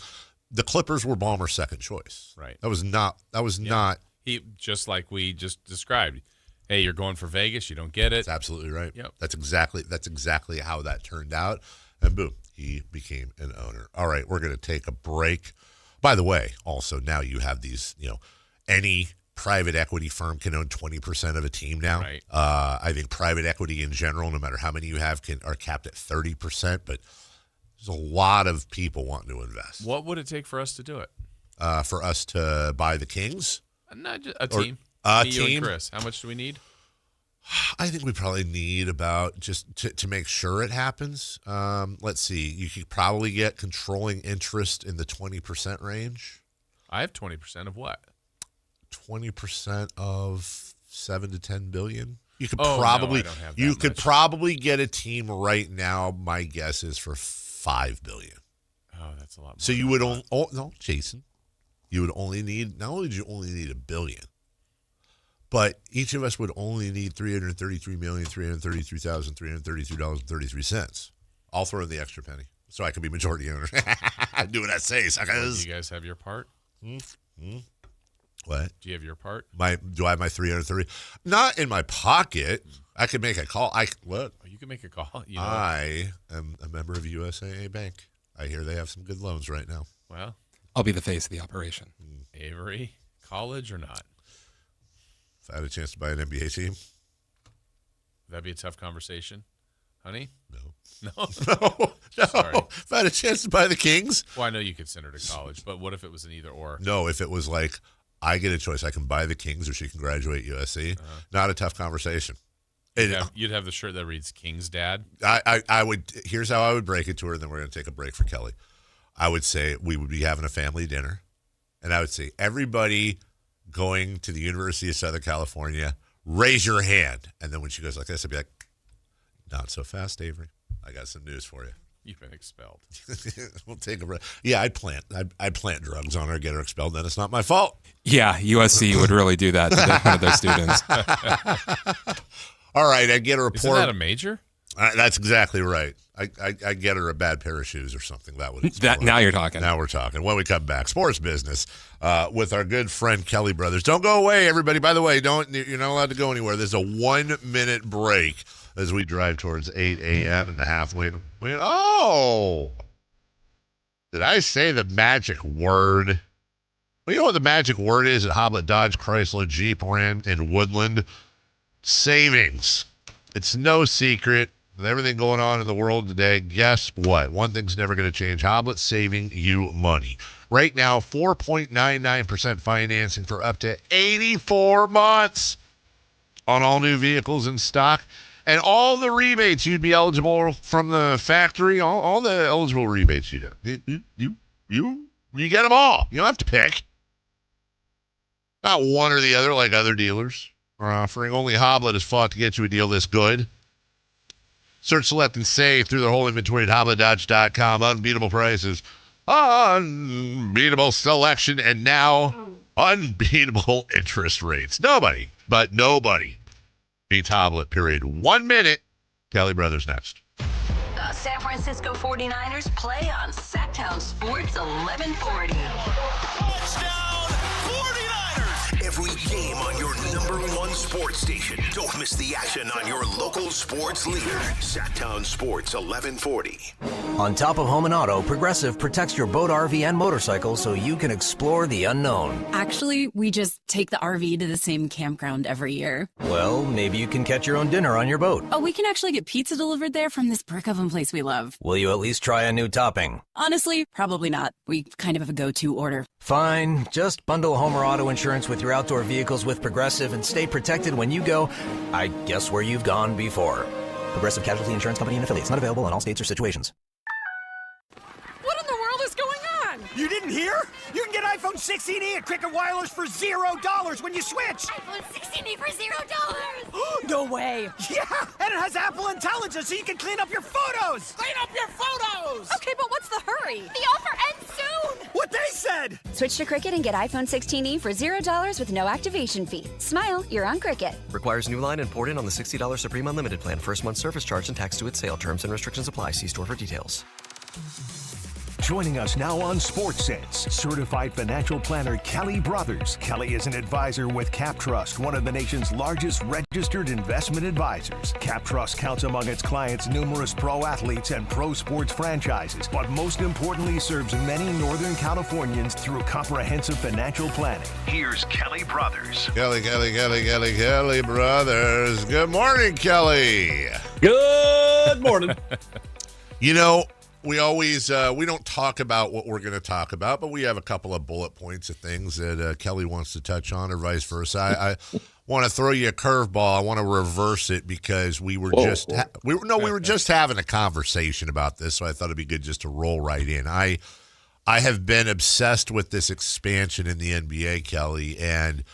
the Clippers were Ballmer's second choice. Right. That was not. He just like we just described. Hey, you're going for Vegas. You don't get it. That's absolutely right. Yep. That's exactly how that turned out. And boom, he became an owner. All right, we're going to take a break. By the way, also now you have these, any private equity firm can own 20% of a team now. Right. I think private equity in general, no matter how many you have, are capped at 30%. But there's a lot of people wanting to invest. What would it take for us to do it? For us to buy the Kings? Not just a team. You and Chris. How much do we need? I think we probably need about just to make sure it happens. Let's see. You could probably get controlling interest in the 20% range. I have 20% of what? 20% of $7 to $10 billion. You could probably get a team right now. My guess is for $5 billion. Oh, that's a lot more. So you would Jason. You would only need. Not only do you only need $1 billion. But each of us would only need $333,333,333.33. I'll throw in the extra penny so I can be majority owner. Do what I say, suckers. Do you guys have your part? What? Do you have your part? Do I have my 330? Not in my pocket. I could make a call. What? Oh, you can make a call. I am a member of USAA Bank. I hear they have some good loans right now. Well, I'll be the face of the operation. Avery, college or not? If I had a chance to buy an NBA team. Would that be a tough conversation? Honey? No. No? Sorry. If I had a chance to buy the Kings. Well, I know you could send her to college, but what if it was an either or? No, if it was like, I get a choice. I can buy the Kings or she can graduate USC. Not a tough conversation. You'd have the shirt that reads King's Dad? I would. Here's how I would break it to her, and then we're going to take a break for Kelly. I would say we would be having a family dinner, and I would say, everybody going to the University of Southern California, raise your hand. And then when she goes like this, I'd be like, not so fast, Avery. I got some news for you. You've been expelled. We'll take a break. Yeah, I'd plant drugs on her, get her expelled, then it's not my fault. Yeah, USC would really do that to one of their students. All right, I get her a Isn't that a major? That's exactly right. I get her a bad pair of shoes or something. That would explode. Now you're talking. Now we're talking. When we come back, sports business with our good friend Kelly Brothers. Don't go away, everybody. By the way, you're not allowed to go anywhere. There's a 1-minute break as we drive towards 8 a.m. and the halfway. Oh, did I say the magic word? Well, you know what the magic word is at Hoblet Dodge Chrysler Jeep Ram in Woodland? Savings. It's no secret. With everything going on in the world today, guess what? One thing's never going to change. Hoblet's saving you money. Right now, 4.99% financing for up to 84 months on all new vehicles in stock. And all the rebates you'd be eligible from the factory, all the eligible rebates you do. You get them all. You don't have to pick. Not one or the other like other dealers are offering. Only Hoblet has fought to get you a deal this good. Search, select, and save through their whole inventory at HobletDodge.com. Unbeatable prices, unbeatable selection, and now unbeatable interest rates. Nobody beats Hoblet, period. 1 minute. Kelly Brothers next. The San Francisco 49ers play on Sactown Sports 1140. Every game on your #1 sports station. Don't miss the action on your local sports leader. Sactown Sports 1140. On top of home and auto, Progressive protects your boat, RV, and motorcycle so you can explore the unknown. Actually, we just take the RV to the same campground every year. Well, maybe you can catch your own dinner on your boat. Oh, we can actually get pizza delivered there from this brick oven place we love. Will you at least try a new topping? Honestly, probably not. We kind of have a go-to order. Fine. Just bundle home or auto insurance with your outdoor vehicles with Progressive and stay protected when you go, I guess, where you've gone before. Progressive Casualty Insurance Company and affiliates. Not available in all states or situations. What in the world is going on? You didn't hear? You can get iPhone 16e at Cricket Wireless for $0 when you switch. iPhone 16e for $0. No way. Yeah, and it has Apple Intelligence so you can clean up your photos. Clean up your photos. Okay, but what's the hurry? The offer ends soon. What they said. Switch to Cricket and get iPhone 16e for $0 with no activation fee. Smile, you're on Cricket. Requires new line and port in on the $60 Supreme Unlimited plan. First month service charge and tax to its sale. Terms and restrictions apply. See store for details. Joining us now on Sports Sense, certified financial planner Kelly Brothers. Kelly is an advisor with CapTrust, one of the nation's largest registered investment advisors. CapTrust counts among its clients numerous pro athletes and pro sports franchises, but most importantly serves many Northern Californians through comprehensive financial planning. Here's Kelly Brothers. Kelly Brothers. Good morning, Kelly. Good morning. You know, we always we don't talk about what we're going to talk about, but we have a couple of bullet points of things that Kelly wants to touch on, or vice versa. I want to throw you a curveball. I want to reverse it because we were we were just having a conversation about this, so I thought it'd be good just to roll right in. I have been obsessed with this expansion in the NBA, Kelly, and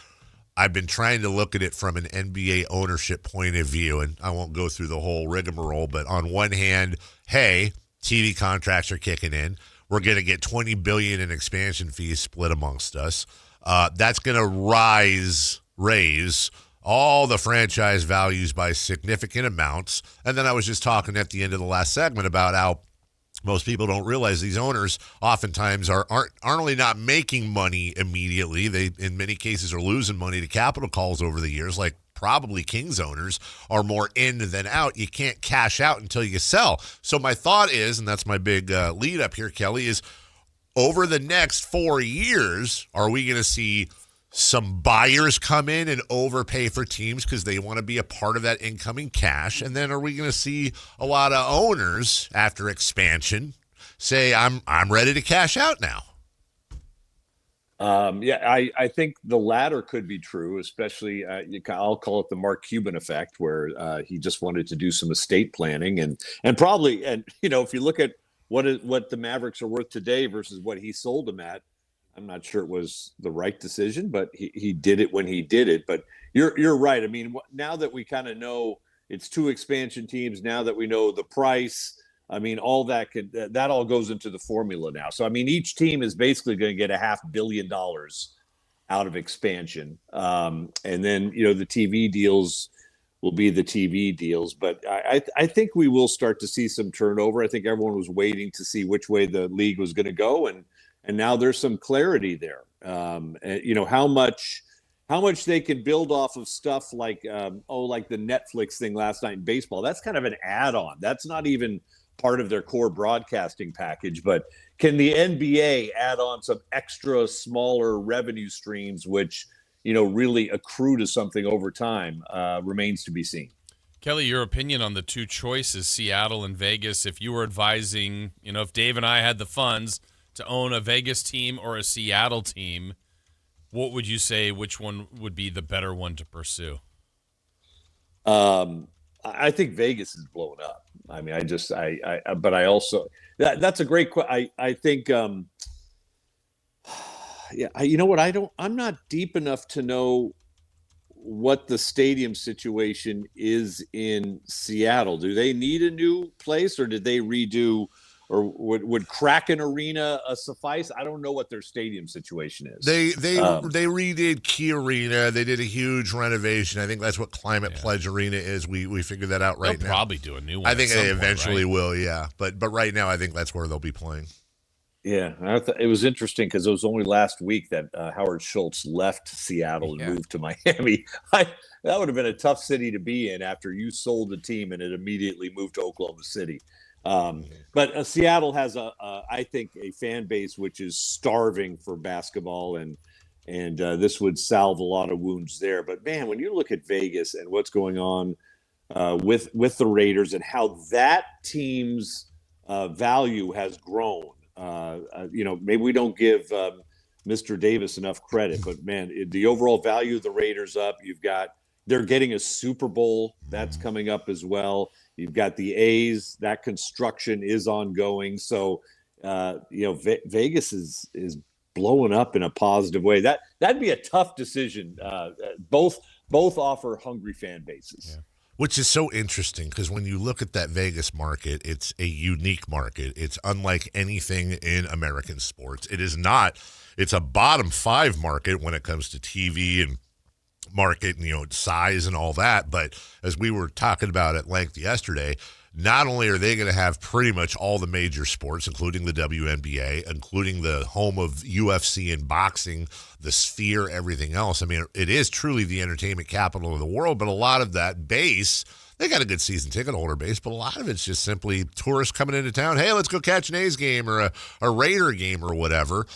I've been trying to look at it from an NBA ownership point of view, and I won't go through the whole rigmarole, but on one hand, hey, TV contracts are kicking in. We're going to get $20 billion in expansion fees split amongst us. That's going to raise all the franchise values by significant amounts. And then I was just talking at the end of the last segment about how most people don't realize these owners oftentimes aren't only not making money immediately. They, in many cases, are losing money to capital calls over the years, like probably Kings owners are more in than out. You can't cash out until you sell. So my thought is, and that's my big lead up here, Kelly, is over the next 4 years, are we going to see some buyers come in and overpay for teams because they want to be a part of that incoming cash? And then are we going to see a lot of owners after expansion say, I'm ready to cash out now? I think the latter could be true, especially I'll call it the Mark Cuban effect, where he just wanted to do some estate planning and probably, and if you look at what the Mavericks are worth today versus what he sold them at, I'm not sure it was the right decision, but he did it when he did it. But you're right. I mean, now that we kind of know it's 2 expansion teams, now that we know the price, I mean, all that that all goes into the formula now. So, I mean, each team is basically going to get $500 million out of expansion. And then, the TV deals will be the TV deals. But I think we will start to see some turnover. I think everyone was waiting to see which way the league was going to go. And now there's some clarity there. How much they can build off of stuff like, like the Netflix thing last night in baseball. That's kind of an add-on. That's not even part of their core broadcasting package, but can the NBA add on some extra smaller revenue streams, which, really accrue to something over time, remains to be seen. Kelly, your opinion on the 2 choices, Seattle and Vegas, if you were advising, if Dave and I had the funds to own a Vegas team or a Seattle team, what would you say, which one would be the better one to pursue? I think Vegas is blowing up. I mean, but I also, that's a great question. I think Yeah, you know what? I'm not deep enough to know what the stadium situation is in Seattle. Do they need a new place, or did they redo, or would Kraken Arena suffice? I don't know what their stadium situation is. They redid Key Arena. They did a huge renovation. I think that's what Climate Pledge Arena is. We figured that out right They'll now. probably do a new one. I think they eventually right? will. Yeah, but right now I think that's where they'll be playing. Yeah, it was interesting because it was only last week that Howard Schultz left Seattle and moved to Miami. That would have been a tough city to be in after you sold the team and it immediately moved to Oklahoma City. But Seattle has I think, a fan base which is starving for basketball, and this would salve a lot of wounds there. But man, when you look at Vegas and what's going on with the Raiders and how that team's value has grown. Maybe we don't give Mr. Davis enough credit, but man, the overall value of the Raiders up. They're getting a Super Bowl that's coming up as well. You've got the A's. That construction is ongoing. So, Vegas is blowing up in a positive way. That'd be a tough decision. Both offer hungry fan bases. Yeah. Which is so interesting because when you look at that Vegas market, it's a unique market. It's unlike anything in American sports. It's a bottom 5 market when it comes to TV and market and, size and all that. But as we were talking about at length yesterday, not only are they going to have pretty much all the major sports, including the WNBA, including the home of UFC and boxing, the Sphere, everything else. I mean, it is truly the entertainment capital of the world, but a lot of that base, they got a good season ticket holder base, but a lot of it's just simply tourists coming into town. Hey, let's go catch an A's game or a Raider game or whatever.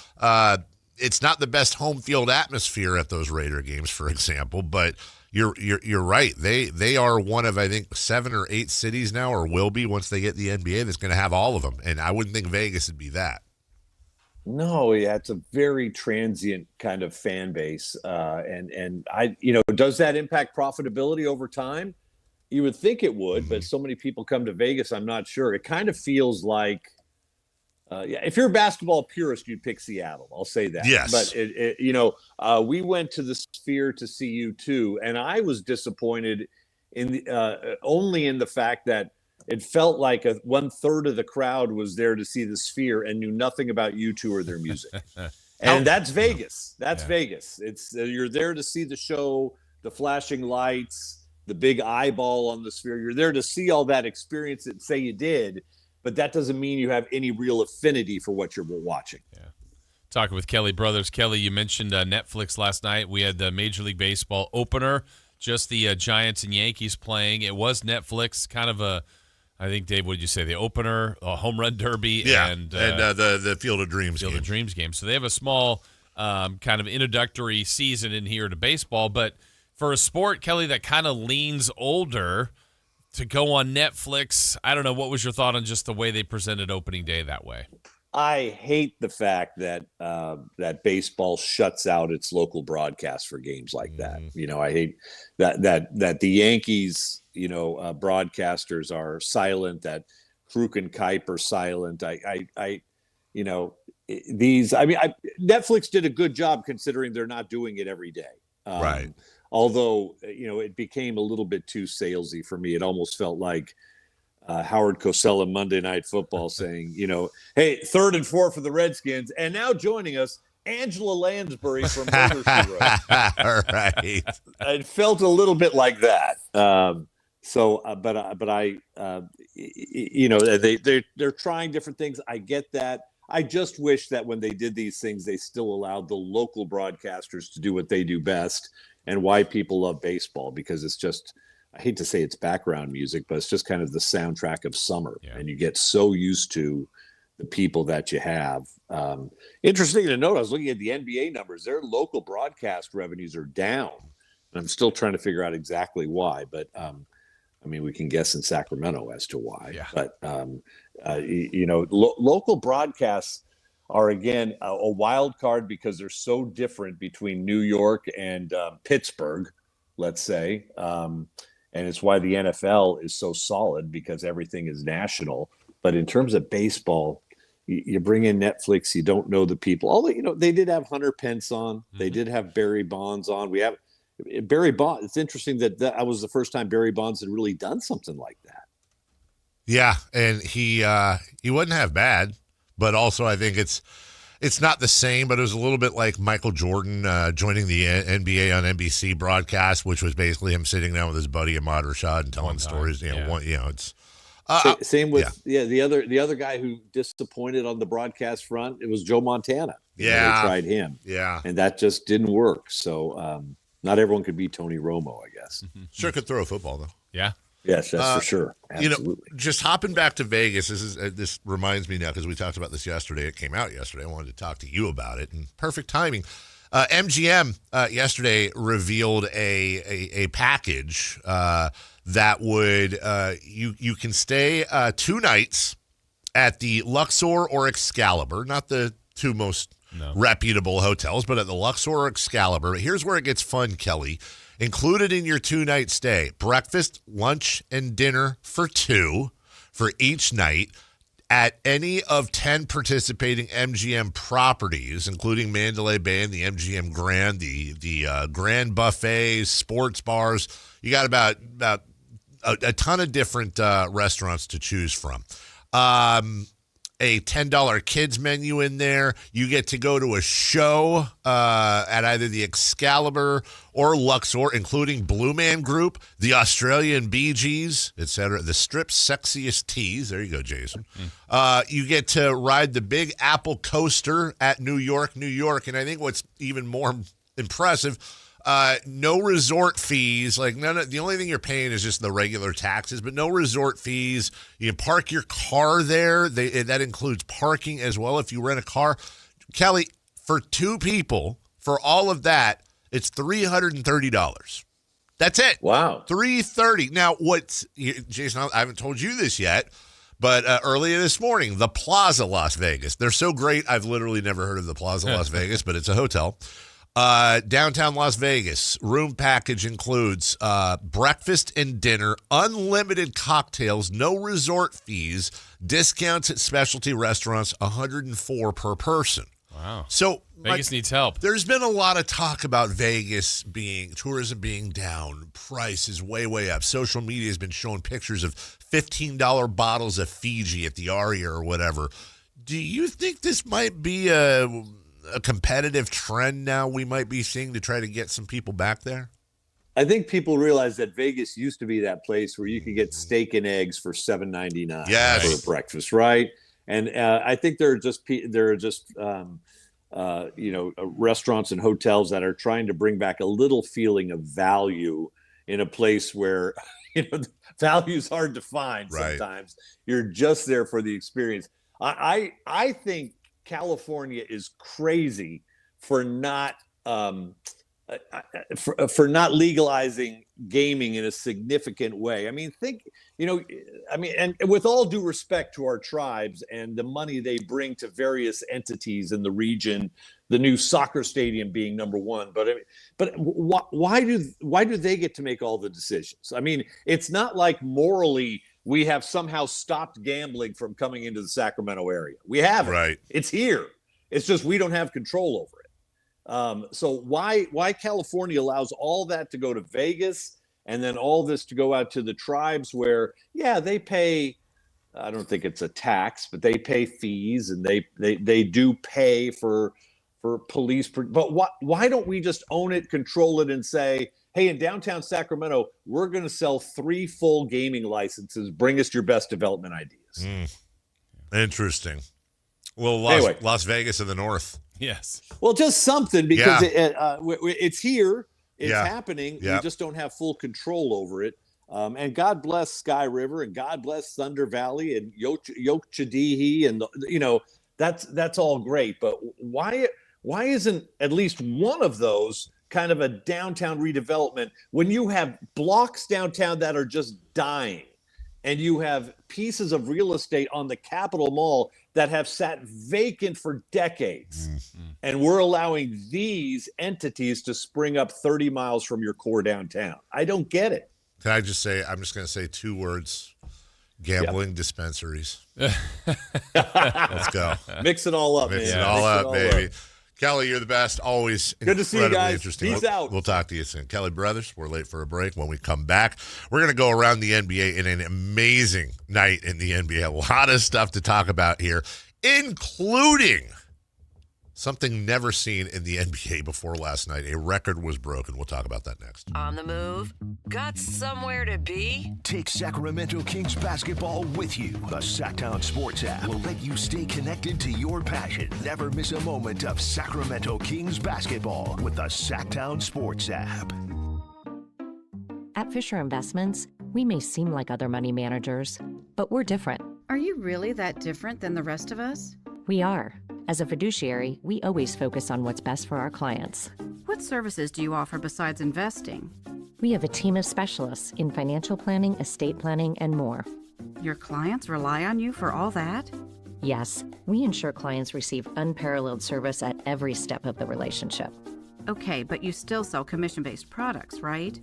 It's not the best home field atmosphere at those Raider games, for example, but You're right. They are one of, I think, 7 or 8 cities now, or will be once they get the NBA, that's going to have all of them. And I wouldn't think Vegas would be that. No, yeah, it's a very transient kind of fan base, and does that impact profitability over time? You would think it would, but so many people come to Vegas. I'm not sure. It kind of feels like. If you're a basketball purist, you'd pick Seattle. I'll say that. Yes. But we went to the Sphere to see you too, and I was disappointed in only in the fact that it felt like 1/3 of the crowd was there to see the Sphere and knew nothing about U2 or their music. And that's Vegas. That's Vegas. It's you're there to see the show, the flashing lights, the big eyeball on the Sphere. You're there to see all that, experience it, say you did. But that doesn't mean you have any real affinity for what you're watching. Yeah. Talking with Kelly Brothers. Kelly, you mentioned Netflix last night. We had the Major League Baseball opener, just the Giants and Yankees playing. It was Netflix, kind of I think, Dave, what did you say? The opener, a home run derby, and the Field of Dreams Field of Dreams game. So they have a small kind of introductory season in here to baseball. But for a sport, Kelly, that kind of leans older, to go on Netflix, I don't know. What was your thought on just the way they presented opening day that way? I hate the fact that that baseball shuts out its local broadcast for games like that. I hate that the Yankees, broadcasters are silent, that Kruk and Kuip are silent. Netflix did a good job considering they're not doing it every day. Right. Although, it became a little bit too salesy for me. It almost felt like Howard Cosell Monday Night Football saying, hey, 3rd and 4 for the Redskins. And now joining us, Angela Lansbury from Burger She Wrote. All right. It felt a little bit like that. They're trying different things. I get that. I just wish that when they did these things, they still allowed the local broadcasters to do what they do best. And why people love baseball, because it's just, I hate to say it's background music, but it's just kind of the soundtrack of summer. Yeah. And you get so used to the people that you have. Interesting to note, I was looking at the NBA numbers. Their local broadcast revenues are down. And I'm still trying to figure out exactly why. But, we can guess in Sacramento as to why. Yeah. But, local broadcasts are, again, a wild card because they're so different between New York and Pittsburgh, let's say. And it's why the NFL is so solid, because everything is national. But in terms of baseball, you bring in Netflix, you don't know the people. Although, they did have Hunter Pence on. They did have Barry Bonds on. We have Barry Bonds. It's interesting that was the first time Barry Bonds had really done something like that. Yeah, and he wouldn't have bad, but also I think it's not the same, but it was a little bit like Michael Jordan joining the NBA on NBC broadcast, which was basically him sitting down with his buddy Ahmad Rashad and telling stories. It's same with the other guy who disappointed on the broadcast front. It was Joe Montana. They tried him. Yeah, and that just didn't work. So not everyone could be Tony Romo, I guess. Sure could throw a football though. Yeah. Yes, that's for sure. Absolutely. Just hopping back to Vegas. This reminds me now because we talked about this yesterday. It came out yesterday. I wanted to talk to you about it, and perfect timing. MGM yesterday revealed a package that would you can stay 2 nights at the Luxor or Excalibur, not the two most reputable hotels, but at the Luxor or Excalibur. But here's where it gets fun, Kelly. Included in your 2-night stay, breakfast, lunch, and dinner for 2 for each night at any of 10 participating MGM properties, including Mandalay Bay and the MGM Grand, the Grand Buffets, sports bars. You got about a ton of different restaurants to choose from. A $10 kids menu in there. You get to go to a show at either the Excalibur or Luxor, including Blue Man Group, the Australian Bee Gees, etc. The Strip's Sexiest Teas. There you go, Jason. You get to ride the Big Apple Coaster at New York. And I think what's even more impressive, no resort fees. Like the only thing you're paying is just the regular taxes, but no resort fees. You can park your car there. That includes parking as well if you rent a car. Kelly, for 2 people, for all of that, it's $330. That's it. Wow. $330. Now, Jason, I haven't told you this yet, but earlier this morning, the Plaza Las Vegas. They're so great, I've literally never heard of the Plaza Las Vegas, but it's a hotel. Downtown Las Vegas, room package includes breakfast and dinner, unlimited cocktails, no resort fees, discounts at specialty restaurants, $104 per person. Wow. So Vegas needs help. There's been a lot of talk about tourism being down, prices way up. Social media has been showing pictures of $15 bottles of Fiji at the Aria or whatever. Do you think this might be a competitive trend now we might be seeing to try to get some people back there? I think people realize that Vegas used to be that place where you could get steak and eggs for $7.99 for breakfast, right? And I think there are just restaurants and hotels that are trying to bring back a little feeling of value in a place where value is hard to find sometimes. You're just there for the experience. I think California is crazy for not legalizing gaming in a significant way. I mean, and with all due respect to our tribes and the money they bring to various entities in the region, the new soccer stadium being number one, but why do they get to make all the decisions? I mean, it's not like morally we have somehow stopped gambling from coming into the Sacramento area. We haven't. Right. It's here. It's just we don't have control over it. So why California allows all that to go to Vegas and then all this to go out to the tribes where, they pay, I don't think it's a tax, but they pay fees and they do pay for police. But why don't we just own it, control it, and say, hey, in downtown Sacramento, we're going to sell 3 full gaming licenses. Bring us your best development ideas. Interesting. Well, Las Vegas in the north. Yes. Well, just something because it's here. It's happening. Yeah. We just don't have full control over it. And God bless Sky River and God bless Thunder Valley and Yochadihi and that's all great. But why isn't at least one of those kind of a downtown redevelopment when you have blocks downtown that are just dying and you have pieces of real estate on the Capitol Mall that have sat vacant for decades. And we're allowing these entities to spring up 30 miles from your core downtown. I don't get it. Can I just say, I'm just going to say 2 words. Gambling dispensaries. Let's go. Mix it all up, Mix man. it all up, baby. Kelly, you're the best. Always good to see you guys. Interesting. Peace out. We'll talk to you soon. Kelly Brothers, we're late for a break. When we come back, we're going to go around the NBA in an amazing night in the NBA. A lot of stuff to talk about here, including something never seen in the NBA before last night. A record was broken. We'll talk about that next. On the move? Got somewhere to be? Take Sacramento Kings basketball with you. The Sactown Sports app will let you stay connected to your passion. Never miss a moment of Sacramento Kings basketball with the Sactown Sports app. At Fisher Investments, we may seem like other money managers, but we're different. Are you really that different than the rest of us? We are. As a fiduciary, we always focus on what's best for our clients. What services do you offer besides investing? We have a team of specialists in financial planning, estate planning, and more. Your clients rely on you for all that? Yes, we ensure clients receive unparalleled service at every step of the relationship. Okay, but you still sell commission-based products, right?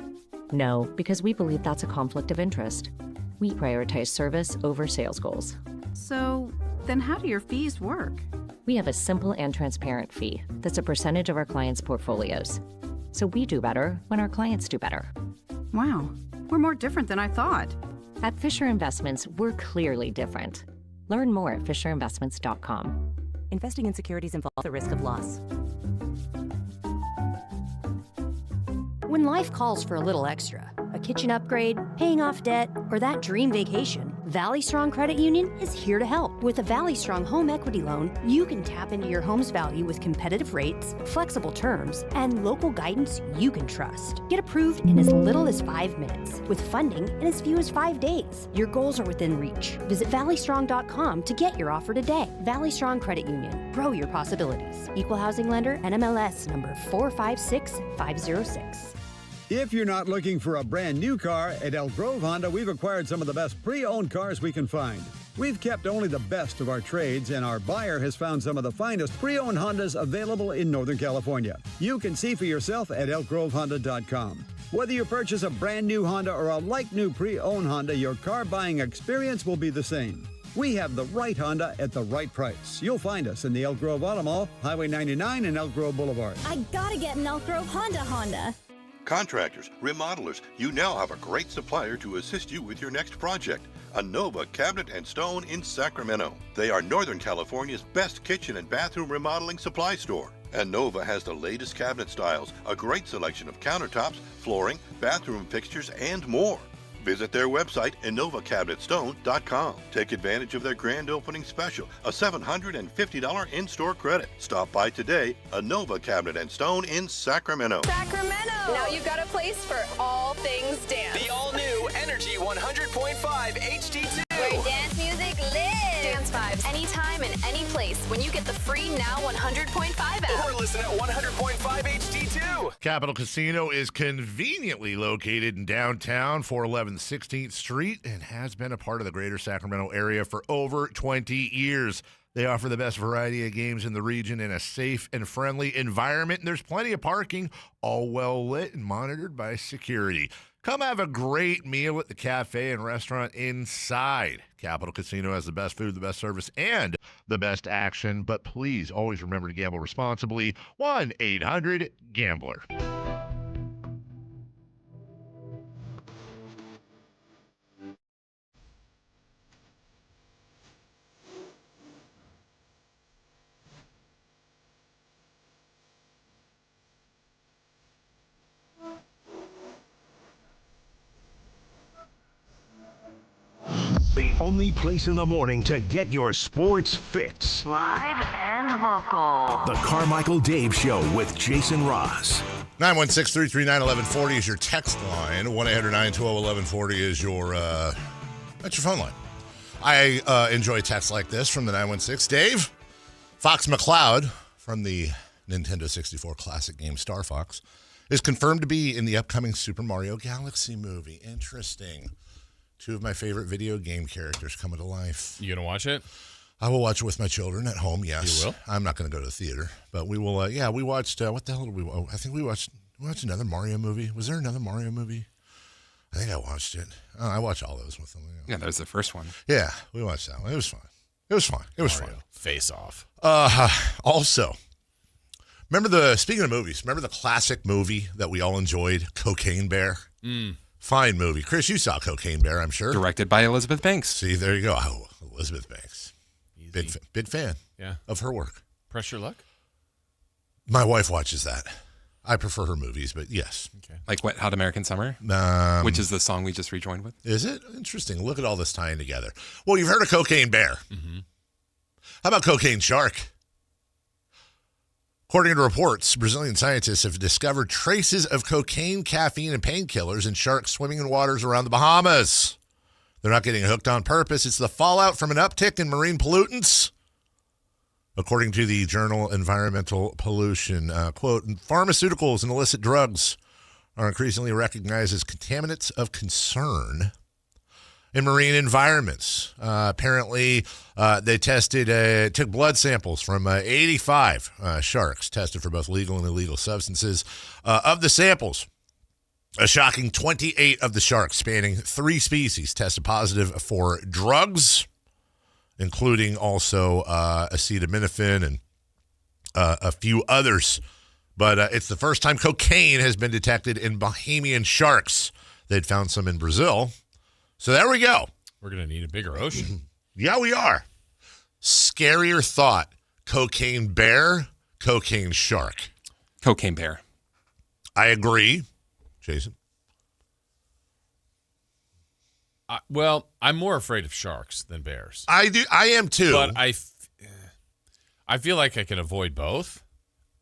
No, because we believe that's a conflict of interest. We prioritize service over sales goals. So, then how do your fees work? We have a simple and transparent fee that's a percentage of our clients' portfolios. So we do better when our clients do better. Wow, we're more different than I thought. At Fisher Investments, we're clearly different. Learn more at FisherInvestments.com. Investing in securities involves the risk of loss. When life calls for a little extra, a kitchen upgrade, paying off debt, or that dream vacation, Valley Strong Credit Union is here to help. With a Valley Strong home equity loan, you can tap into your home's value with competitive rates, flexible terms, and local guidance you can trust. Get approved in as little as 5 minutes, with funding in as few as 5 days. Your goals are within reach. Visit valleystrong.com to get your offer today. Valley Strong Credit Union. Grow your possibilities. Equal housing lender, NMLS number 456506. If you're not looking for a brand new car, at Elk Grove Honda, we've acquired some of the best pre-owned cars we can find. We've kept only the best of our trades, and our buyer has found some of the finest pre-owned Hondas available in Northern California. You can see for yourself at elkgrovehonda.com. Whether you purchase a brand new Honda or a like-new pre-owned Honda, your car buying experience will be the same. We have the right Honda at the right price. You'll find us in the Elk Grove Auto Mall, Highway 99 and Elk Grove Boulevard. I gotta get an Elk Grove Honda. Contractors, remodelers, you now have a great supplier to assist you with your next project. Anova Cabinet and Stone in Sacramento. They are Northern California's best kitchen and bathroom remodeling supply store. Anova has the latest cabinet styles, a great selection of countertops, flooring, bathroom fixtures, and more. Visit their website, InnovaCabinetStone.com. Take advantage of their grand opening special, a $750 in-store credit. Stop by today, Innova Cabinet and Stone in Sacramento. Sacramento! Now you've got a place for all things dance. The all-new Energy 100.5 HD2. Where dance music lives. Dance vibes anytime and any place when you get the free Now 100.5 app. Or listen at 100.5 HD2. Capital Casino is conveniently located in downtown 411 16th Street and has been a part of the greater Sacramento area for over 20 years. They offer the best variety of games in the region in a safe and friendly environment, and there's plenty of parking, all well lit and monitored by security. Come have a great meal at the cafe and restaurant inside. Capital Casino has the best food, the best service, and the best action. But please always remember to gamble responsibly. 1-800-GAMBLER. The only place in the morning to get your sports fix. Live and vocal. The Carmichael Dave Show with Jason Ross. 916-339-1140 is your text line. 1-800-912-1140 is your, that's your phone line. I enjoy texts like this from the 916. Dave, Fox McCloud from the Nintendo 64 classic game Star Fox is confirmed to be in the upcoming Super Mario Galaxy movie. Interesting. Two of my favorite video game characters coming to life. You gonna watch it? I will watch it with my children at home, yes. You will? I'm not going to go to the theater, but we will, we watched, what the hell did we watch? I think we watched another Mario movie. Was there another Mario movie? I think I watched it. Oh, I watched all those with them. Yeah, that was the first one. Yeah, we watched that one. It was fun. It was fun. Face Off. Also, speaking of movies, remember the classic movie that we all enjoyed, Cocaine Bear? Fine movie. Chris, you saw Cocaine Bear, I'm sure. Directed by Elizabeth Banks. See, there you go. Oh, Elizabeth Banks. Big fan of her work. Press Your Luck? My wife watches that. I prefer her movies, but yes. Okay. Like Wet Hot American Summer? Which is the song we just rejoined with. Is it? Interesting. Look at all this tying together. Well, you've heard of Cocaine Bear. Mm-hmm. How about Cocaine Shark? According to reports, Brazilian scientists have discovered traces of cocaine, caffeine, and painkillers in sharks swimming in waters around the Bahamas. They're not getting hooked on purpose. It's the fallout from an uptick in marine pollutants. According to the journal Environmental Pollution, quote, pharmaceuticals and illicit drugs are increasingly recognized as contaminants of concern in marine environments. Apparently, they took blood samples from 85 sharks, tested for both legal and illegal substances. Of the samples, a shocking 28 of the sharks spanning 3 species tested positive for drugs, including also acetaminophen and a few others. But it's the first time cocaine has been detected in Bahamian sharks. They'd found some in Brazil. So there we go. We're going to need a bigger ocean. Yeah, we are. Scarier thought. Cocaine bear, cocaine shark. Cocaine bear. I agree. Jason? Well, I'm more afraid of sharks than bears. I am too. But I feel like I can avoid both,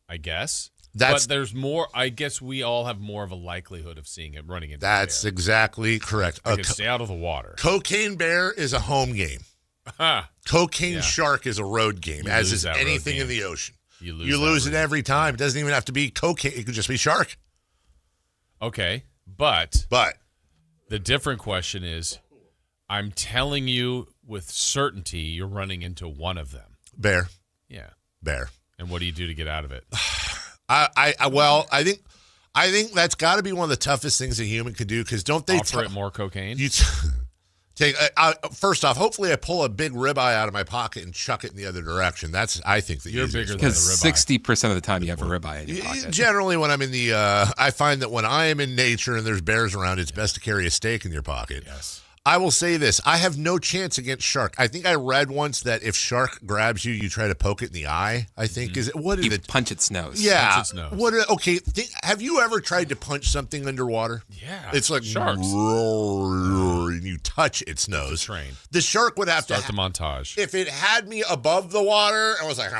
I guess. But there's more. I guess we all have more of a likelihood of seeing it running into. That's exactly correct. I can stay out of the water. Cocaine bear is a home game. Cocaine shark is a road game, as is anything in the ocean. You lose it every time. It doesn't even have to be cocaine. It could just be shark. Okay, but the different question is, I'm telling you with certainty you're running into one of them. Bear. Yeah. Bear. And what do you do to get out of it? I think that's got to be one of the toughest things a human could do, because don't they offer it more cocaine? You take first off, hopefully I pull a big ribeye out of my pocket and chuck it in the other direction. That's, I think, the you're bigger than a because ribeye. 60% of the time you have a ribeye in your pocket. Generally, when I'm in the, I find that when I am in nature and there's bears around, it's best to carry a steak in your pocket. Yes. I will say this. I have no chance against shark. I think I read once that if shark grabs you, you try to poke it in the eye, I think. You punch its nose. Yeah. Punch its nose. Have you ever tried to punch something underwater? Yeah. It's like sharks. And you touch its nose. Train. The shark would have Start the montage. If it had me above the water and was like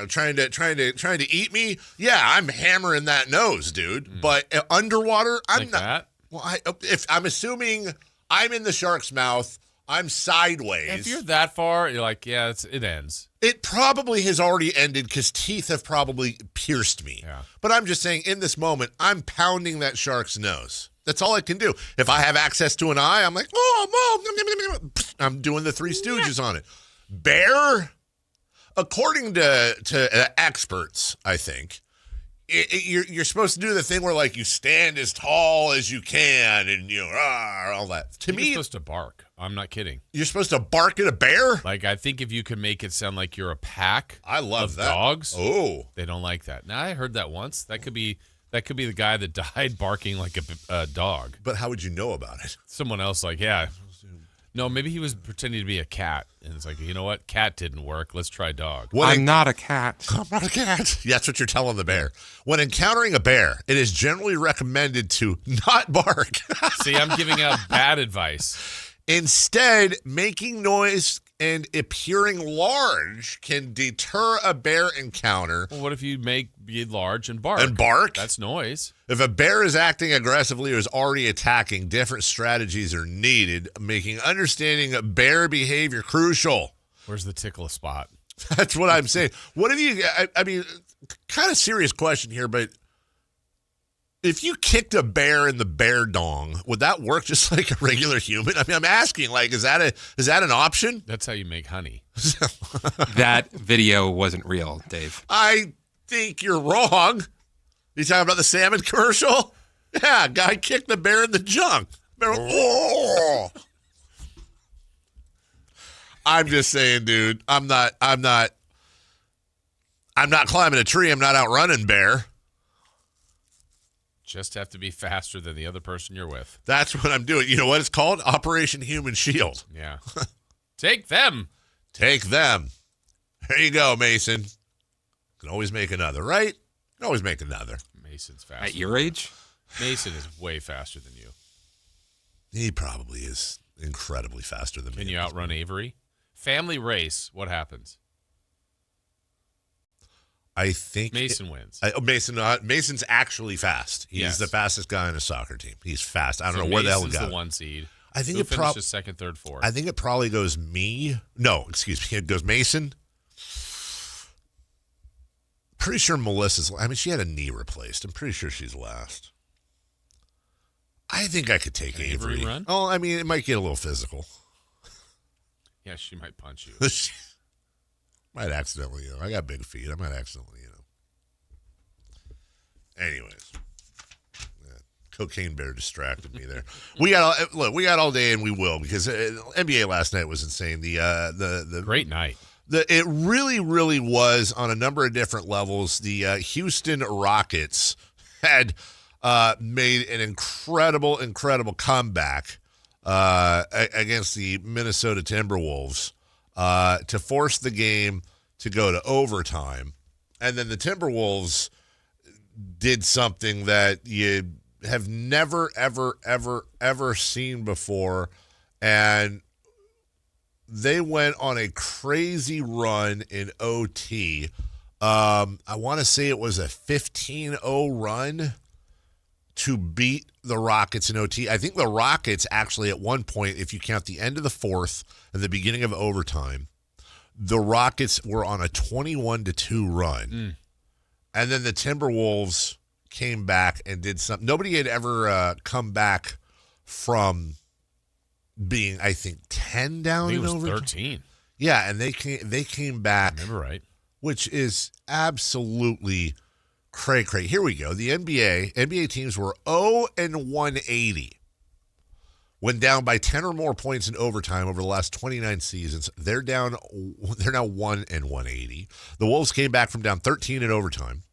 trying to eat me, yeah, I'm hammering that nose, dude. But underwater, I'm not. That? Well, if I'm assuming I'm in the shark's mouth, I'm sideways. If you're that far, you're like, yeah, it ends. It probably has already ended because teeth have probably pierced me. Yeah. But I'm just saying, in this moment, I'm pounding that shark's nose. That's all I can do. If I have access to an eye, I'm like, oh, I'm doing the Three Stooges on it. Bear, according to experts, I think, you're supposed to do the thing where, like, you stand as tall as you can and, all that. You're supposed to bark. I'm not kidding. You're supposed to bark at a bear? Like, I think if you can make it sound like you're a pack of that. Dogs, they don't like that. Now, I heard that once. That could be the guy that died barking like a dog. But how would you know about it? Someone else, like, yeah. No, maybe he was pretending to be a cat. And it's like, you know what? Cat didn't work. Let's try dog. I'm not a cat. I'm not a cat. Yeah, that's what you're telling the bear. When encountering a bear, it is generally recommended to not bark. See, I'm giving out bad advice. Instead, making noise and appearing large can deter a bear encounter. Well, what if you be large and bark? And bark? That's noise. If a bear is acting aggressively or is already attacking, different strategies are needed, making understanding bear behavior crucial. Where's the tickle spot? That's what I'm saying. What have you, I mean, kind of serious question here, but if you kicked a bear in the bear dong, would that work just like a regular human? I mean, I'm asking, like, is that an option? That's how you make honey. That video wasn't real, Dave. I think you're wrong. You talking about the salmon commercial? Yeah, guy kicked the bear in the junk. Oh. I'm just saying, dude. I'm not climbing a tree. I'm not outrunning bear. Just have to be faster than the other person you're with. That's what I'm doing. You know what it's called? Operation Human Shield. Yeah. Take them. Take them. There you go, Mason. Can always make another, right? Can always make another. Mason's faster. At your age? Mason is way faster than you. He probably is incredibly faster than me. Can you outrun Avery? Family race, what happens? I think Mason wins. Mason's actually fast. He's the fastest guy on a soccer team. He's fast. I don't know where the hell he got. Mason's the 1 seed. I think Who it probably finishes second, third, fourth. I think it probably goes me. No, excuse me. It goes Mason. Pretty sure Melissa's. I mean, she had a knee replaced. I'm pretty sure she's last. I think I could take Avery. Run? Oh, I mean, it might get a little physical. Yeah, she might punch you. Might accidentally, I got big feet. I might accidentally, Anyways, Cocaine Bear distracted me there. We got all day, and we will, because NBA last night was insane. The great night. It really, really was on a number of different levels. The Houston Rockets had made an incredible comeback against the Minnesota Timberwolves to force the game to go to overtime. And then the Timberwolves did something that you have never, ever, ever, ever seen before. And they went on a crazy run in OT. I want to say it was a 15-0 run to beat the Rockets in OT. I think the Rockets actually at one point, if you count the end of the fourth and the beginning of overtime, the Rockets were on a 21-2 run. And then the Timberwolves came back and did something. Nobody had ever come back from being, I think, 10 down in overtime. It was 13. Yeah, and they came back. I remember right. Which is absolutely cray. Here we go. The NBA teams were 0-180. When down by 10 or more points in overtime over the last 29 seasons. They're now 1-180. The Wolves came back from down 13 in overtime.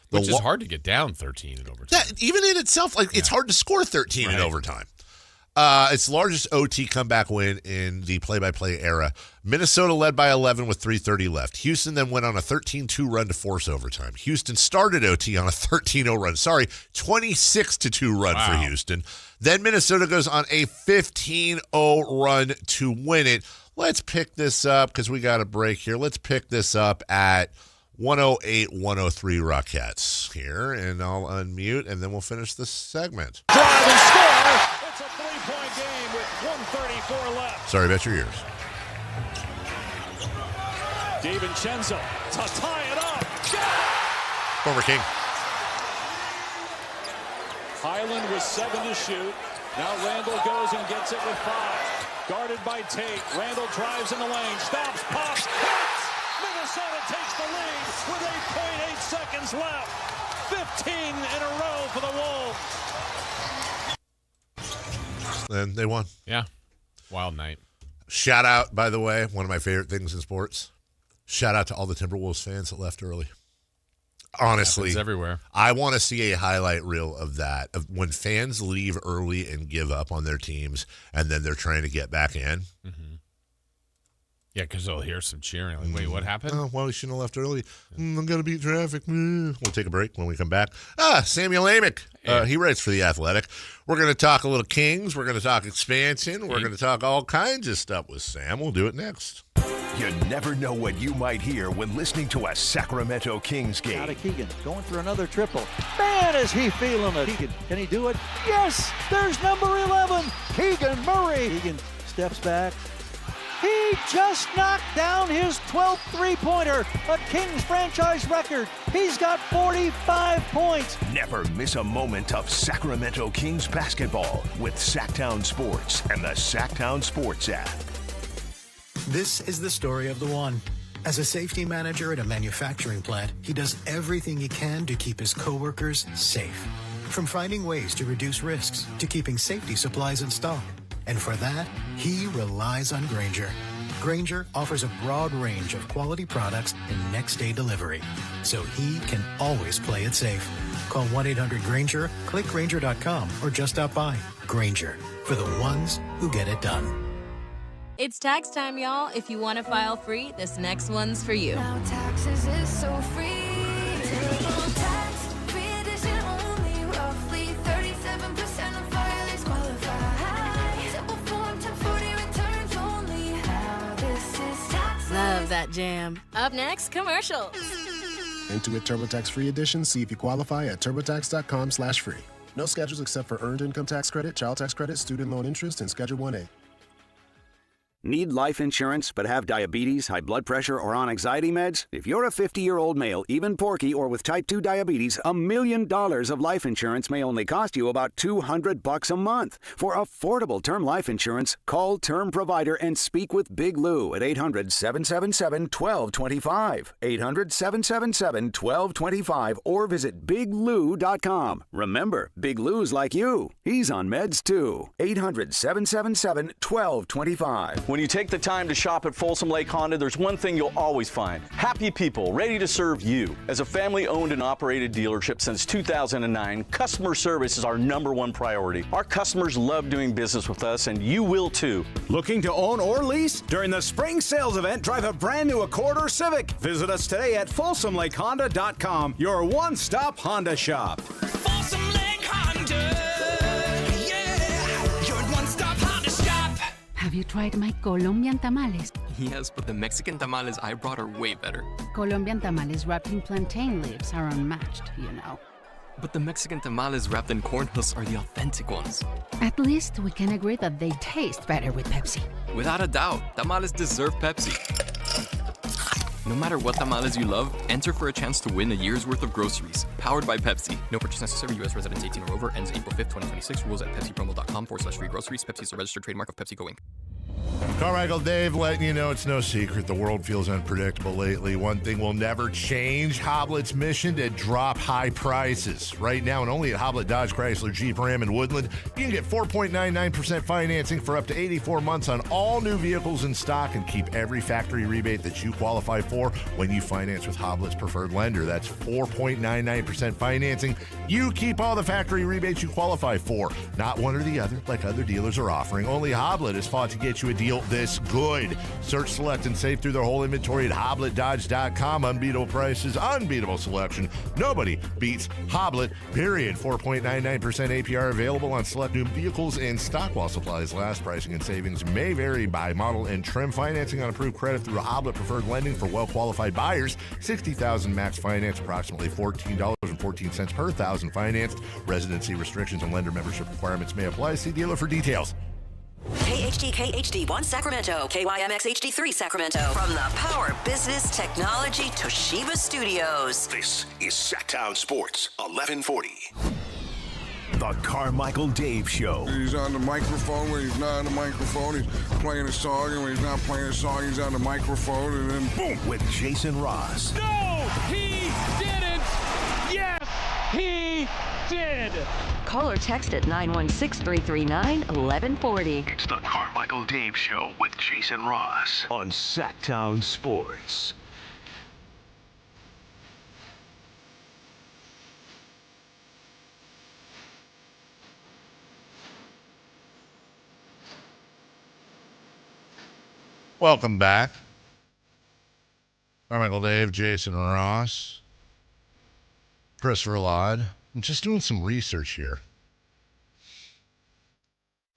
Which is hard to get down 13 in overtime. Even in itself, it's hard to score 13 in overtime. It's the largest OT comeback win in the play-by-play era. Minnesota led by 11 with 3:30 left. Houston then went on a 13-2 run to force overtime. Houston started OT on a 13-0 run. 26-2 run for Houston. Then Minnesota goes on a 15-0 run to win it. Let's pick this up because we got a break here. Let's pick this up at 108-103 Rockettes here, and I'll unmute, and then we'll finish this segment. Drive and score! It's a three-point game with 1:34 left. Sorry about your ears. DiVincenzo to tie it up. Former King. Highland with 7 to shoot. Now Randall goes and gets it with 5. Guarded by Tate. Randall drives in the lane. Stops, pops, hits! Minnesota takes the lead with 8.8 seconds left. 15 in a row for the Wolves. And they won. Yeah. Wild night. Shout out, by the way, one of my favorite things in sports. Shout out to all the Timberwolves fans that left early. Honestly, everywhere. I want to see a highlight reel of that, of when fans leave early and give up on their teams, and then they're trying to get back in. Mm-hmm. Yeah, because they'll hear some cheering. Like, wait, what happened? Oh, well, we shouldn't have left early. I'm going to beat traffic. We'll take a break when we come back. Samuel Amick. He writes for The Athletic. We're going to talk a little Kings. We're going to talk expansion. We're going to talk all kinds of stuff with Sam. We'll do it next. You never know what you might hear when listening to a Sacramento Kings game. Out of Keegan, going for another triple. Man, is he feeling it. Keegan, can he do it? Yes, there's number 11, Keegan Murray. Keegan steps back. He just knocked down his 12th three-pointer, a Kings franchise record. He's got 45 points. Never miss a moment of Sacramento Kings basketball with Sactown Sports and the Sactown Sports app. This is the story of the one. As a safety manager at a manufacturing plant, he does everything he can to keep his coworkers safe. From finding ways to reduce risks to keeping safety supplies in stock. And for that, he relies on Grainger. Grainger offers a broad range of quality products and next-day delivery, so he can always play it safe. Call 1-800-GRAINGER, click Grainger.com, or just stop by. Grainger, for the ones who get it done. It's tax time, y'all. If you want to file free, this next one's for you. Now taxes is so free. Tax free edition only. Roughly 37% of filers qualify. Simple form 1040 returns only. Now this is taxes. Love that jam. Up next, commercials. Intuit TurboTax free edition. See if you qualify at turbotax.com/free. No schedules except for earned income tax credit, child tax credit, student loan interest, and Schedule 1A. Need life insurance but have diabetes, high blood pressure, or on anxiety meds? If you're a 50-year-old male, even porky, or with type 2 diabetes, $1 million of life insurance may only cost you about $200 a month. For affordable term life insurance, call Term Provider and speak with Big Lou at 800-777-1225. 800-777-1225 or visit biglou.com. Remember, Big Lou's like you. He's on meds too. 800-777-1225. When you take the time to shop at Folsom Lake Honda, there's one thing you'll always find. Happy people ready to serve you. As a family-owned and operated dealership since 2009, customer service is our #1 priority. Our customers love doing business with us, and you will too. Looking to own or lease? During the spring sales event, drive a brand new Accord or Civic. Visit us today at FolsomLakeHonda.com, your one-stop Honda shop. Folsom Lake Honda. Yeah, your one-stop Honda shop. Have you tried my Colombian tamales? Yes, but the Mexican tamales I brought are way better. Colombian tamales wrapped in plantain leaves are unmatched, you know. But the Mexican tamales wrapped in corn husks are the authentic ones. At least we can agree that they taste better with Pepsi. Without a doubt, tamales deserve Pepsi. No matter what tamales you love, enter for a chance to win a year's worth of groceries. Powered by Pepsi. No purchase necessary. U.S. residents 18 or over. Ends April 5th, 2026. Rules at pepsipromo.com/free groceries. Pepsi is a registered trademark of PepsiCo Inc. Carmichael Dave letting you know it's no secret the world feels unpredictable lately. One thing will never change, Hoblet's mission to drop high prices. Right now, and only at Hoblet Dodge Chrysler Jeep Ram in Woodland, you can get 4.99% financing for up to 84 months on all new vehicles in stock and keep every factory rebate that you qualify for when you finance with Hoblet's preferred lender. That's 4.99% financing. You keep all the factory rebates you qualify for, not one or the other like other dealers are offering. Only Hoblet has fought to get you a deal this good. Search, select, and save through their whole inventory at HobletDodge.com. Unbeatable prices, unbeatable selection. Nobody beats Hoblet, period. 4.99% APR available on select new vehicles in stock while supplies last. Pricing and savings may vary by model and trim. Financing on approved credit through Hoblet Preferred Lending for well-qualified buyers. $60,000 max finance, approximately $14.14 per thousand financed. Residency restrictions and lender membership requirements may apply. See dealer for details. KHD-KHD1 Sacramento, KYMX HD3 Sacramento. From the Power Business Technology Toshiba Studios. This is Sactown Sports, 1140. The Carmichael Dave Show. He's on the microphone when he's not on the microphone. He's playing a song, and when he's not playing a song, he's on the microphone, and then boom. With Jason Ross. No, he didn't. Yes, he did. Call or text at 916-339-1140. It's the Carmichael Dave Show with Jason Ross on Sactown Sports. Welcome back. Carmichael Dave, Jason Ross, Christopher Laud. I'm just doing some research here.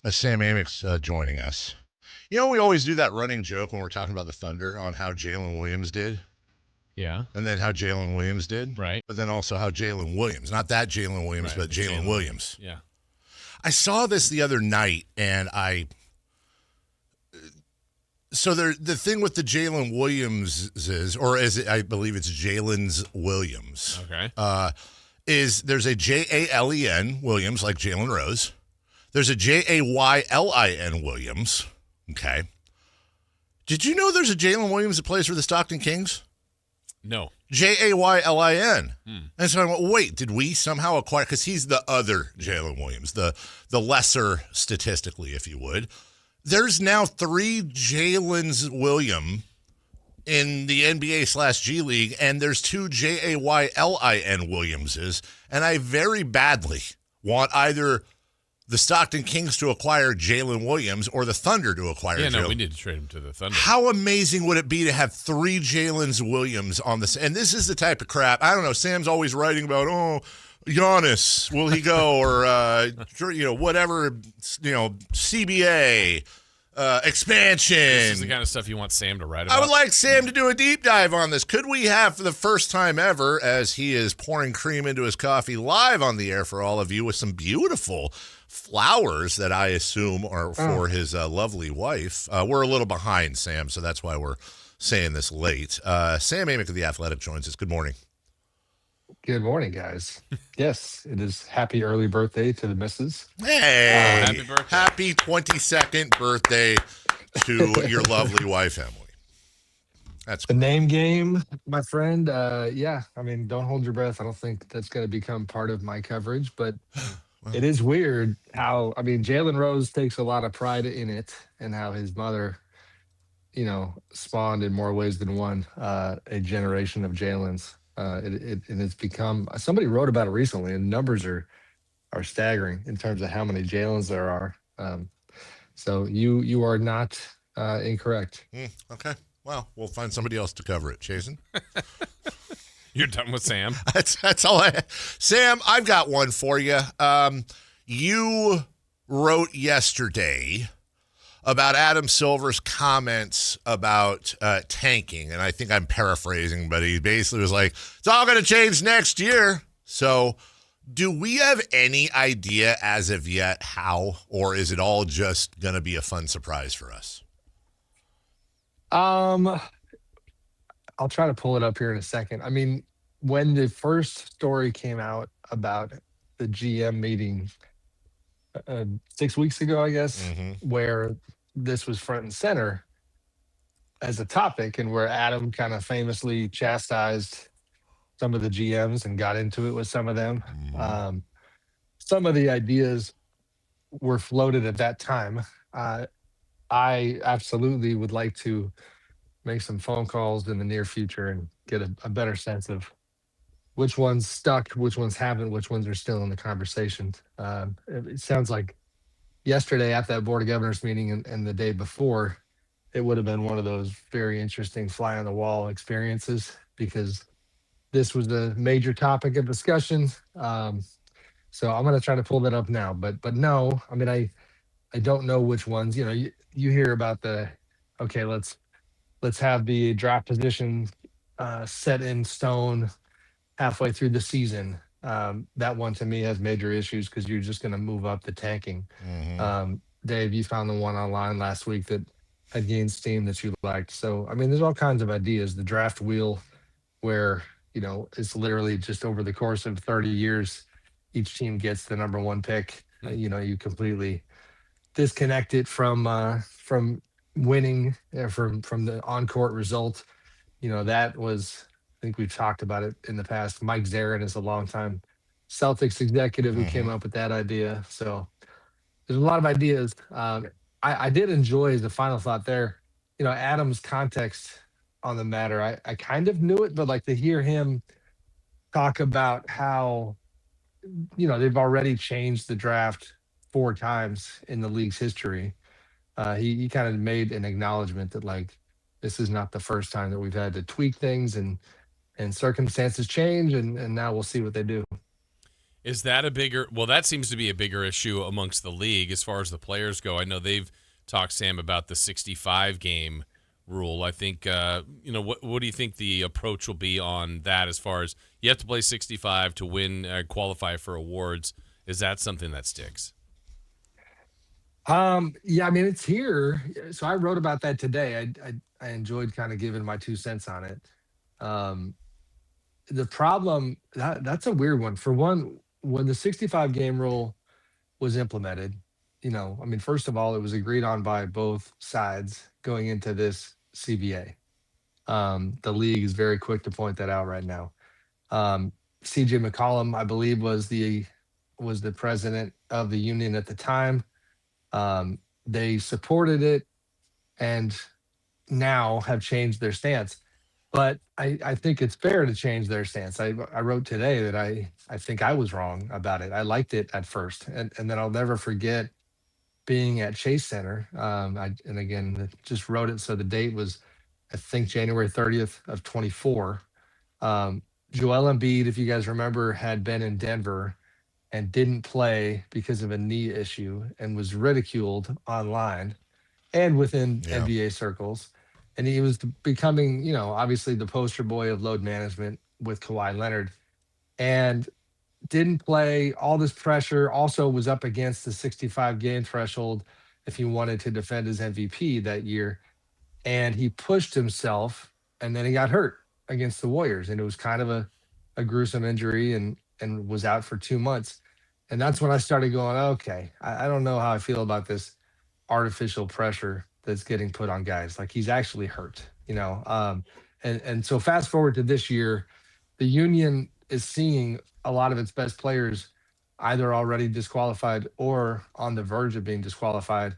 Sam Amick's joining us. You know, we always do that running joke when we're talking about the Thunder on how Jaylen Williams did. Yeah. And then how Jaylen Williams did. Right. But then also how Jaylen Williams, not that Jaylen Williams, right, but Jaylen Williams. Yeah. I saw this the other night, and so the thing with the Jaylen Williams is, or is it, I believe it's Jalen's Williams. Okay. Is there's a Jalen Williams, like Jalen Rose. There's a Jaylin Williams. Okay. Did you know there's a Jaylen Williams that plays for the Stockton Kings? No. Jaylin. And so I went, wait, did we somehow acquire, because he's the other Jaylen Williams, the lesser statistically, if you would. There's now 3 Jaylen Williams in the NBA/G League, and there's 2 Jaylin Williamses, and I very badly want either the Stockton Kings to acquire Jaylen Williams or the Thunder to acquire Jaylen. We need to trade him to the Thunder. How amazing would it be to have 3 Jaylen Williams on this? And this is the type of crap. I don't know. Sam's always writing about, Giannis, will he go? Or, whatever, CBA, expansion. This is the kind of stuff you want Sam to write about. I would like Sam to do a deep dive on this. Could we have, for the first time ever, as he is pouring cream into his coffee live on the air for all of you with some beautiful flowers that I assume are for his lovely wife. We're a little behind, Sam, so that's why we're saying this late. Sam Amick of The Athletic joins us. Good morning. Good morning, guys. Yes, it is happy early birthday to the missus. Hey, happy birthday. Happy 22nd birthday to your lovely wife, Emily. That's the name game, my friend. Don't hold your breath. I don't think that's going to become part of my coverage, but it is weird how, Jalen Rose takes a lot of pride in it, and how his mother, spawned in more ways than one, a generation of Jalen's. And it's become, somebody wrote about it recently, and numbers are staggering in terms of how many Jalen's there are. So you are not incorrect. Okay. Well, we'll find somebody else to cover it. Jason? You're done with Sam? That's all I have. Sam, I've got one for you. You wrote yesterday about Adam Silver's comments about tanking, and I think I'm paraphrasing, but he basically was like, it's all going to change next year. So do we have any idea as of yet how, or is it all just going to be a fun surprise for us? I'll try to pull it up here in a second. When the first story came out about the GM meeting 6 weeks ago, I guess, where this was front and center as a topic, and where Adam kind of famously chastised some of the GMs and got into it with some of them. Some of the ideas were floated at that time. I absolutely would like to make some phone calls in the near future and get a better sense of which ones stuck, which ones haven't, which ones are still in the conversation. It sounds like yesterday at that Board of Governors meeting and the day before, it would have been one of those very interesting fly on the wall experiences, because this was a major topic of discussion. So I'm going to try to pull that up now, but no, I don't know which ones. You hear about let's have the draft position set in stone halfway through the season. That one to me has major issues, because you're just going to move up the tanking. Dave, you found the one online last week that had gained steam that you liked. So, there's all kinds of ideas. The draft wheel, where, it's literally just over the course of 30 years, each team gets the number 1 pick. You completely disconnect it from winning, from the on-court result. That was, I think we've talked about it in the past. Mike Zarin is a longtime Celtics executive who came up with that idea. So there's a lot of ideas. I did enjoy, as the final thought there, Adam's context on the matter. I kind of knew it, but to hear him talk about how, they've already changed the draft 4 times in the league's history. He kind of made an acknowledgement that this is not the first time that we've had to tweak things, and circumstances change, and now we'll see what they do. Is that that seems to be a bigger issue amongst the league as far as the players go. I know they've talked, Sam, about the 65 game rule. I think, what do you think the approach will be on that, as far as you have to play 65 to win, qualify for awards? Is that something that sticks? It's here. So I wrote about that today. I enjoyed kind of giving my 2 cents on it. The problem, that's a weird one. For one, when the 65 game rule was implemented, first of all, it was agreed on by both sides going into this CBA. The league is very quick to point that out right now. CJ McCollum, I believe, was the president of the union at the time. They supported it and now have changed their stance. But I think it's fair to change their stance. I wrote today that I think I was wrong about it. I liked it at first. And then I'll never forget being at Chase Center. And again, just wrote it. So the date was, I think, January 30th of 24. Joel Embiid, if you guys remember, had been in Denver and didn't play because of a knee issue and was ridiculed online and within NBA circles. And he was becoming, obviously the poster boy of load management with Kawhi Leonard, and didn't play. All this pressure, also was up against the 65 game threshold if he wanted to defend his MVP that year. And he pushed himself, and then he got hurt against the Warriors. And it was kind of a gruesome injury and was out for 2 months. And that's when I started going, okay, I don't know how I feel about this artificial pressure that's getting put on guys. Like, he's actually hurt, and so fast forward to this year, the union is seeing a lot of its best players either already disqualified or on the verge of being disqualified.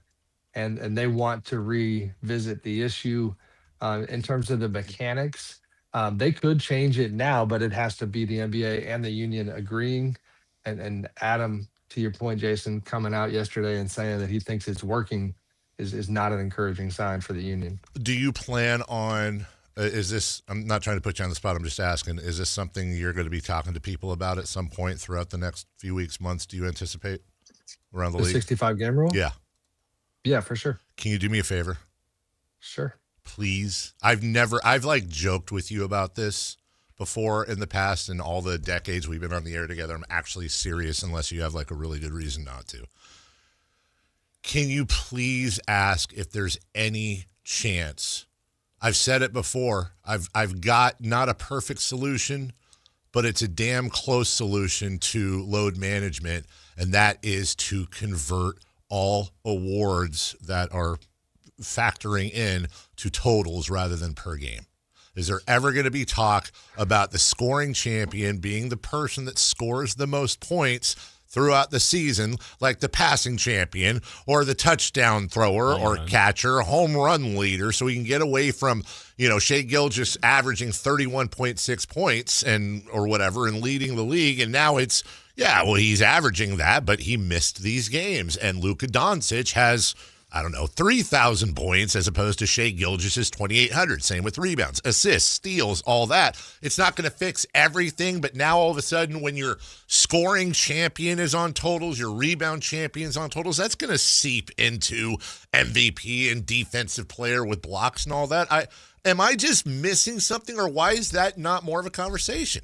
And they want to revisit the issue in terms of the mechanics. They could change it now, but it has to be the NBA and the union agreeing. And Adam, to your point, Jason, coming out yesterday and saying that he thinks it's working is not an encouraging sign for the union. Do you plan on, is this, I'm not trying to put you on the spot, I'm just asking, is this something you're going to be talking to people about at some point throughout the next few weeks, months, do you anticipate, around the league? 65 game rule? Yeah. Yeah, for sure. Can you do me a favor? Sure. Please. I've like joked with you about this before in the past, in all the decades we've been on the air together. I'm actually serious unless you have like a really good reason not to. Can you please ask if there's any chance? I've said it before. I've got not a perfect solution, but it's a damn close solution to load management, and that is to convert all awards that are factoring in to totals rather than per game. Is there ever going to be talk about the scoring champion being the person that scores the most points throughout the season, like the passing champion or the touchdown thrower or catcher, home run leader, so we can get away from, Shai Gilgeous averaging 31.6 points or whatever and leading the league, and now it's, he's averaging that, but he missed these games, and Luka Doncic has 3,000 points as opposed to Shai Gilgeous's 2,800. Same with rebounds, assists, steals, all that. It's not going to fix everything, but now all of a sudden when your scoring champion is on totals, your rebound champion's on totals, that's going to seep into MVP and defensive player with blocks and all that. Am I just missing something, or why is that not more of a conversation?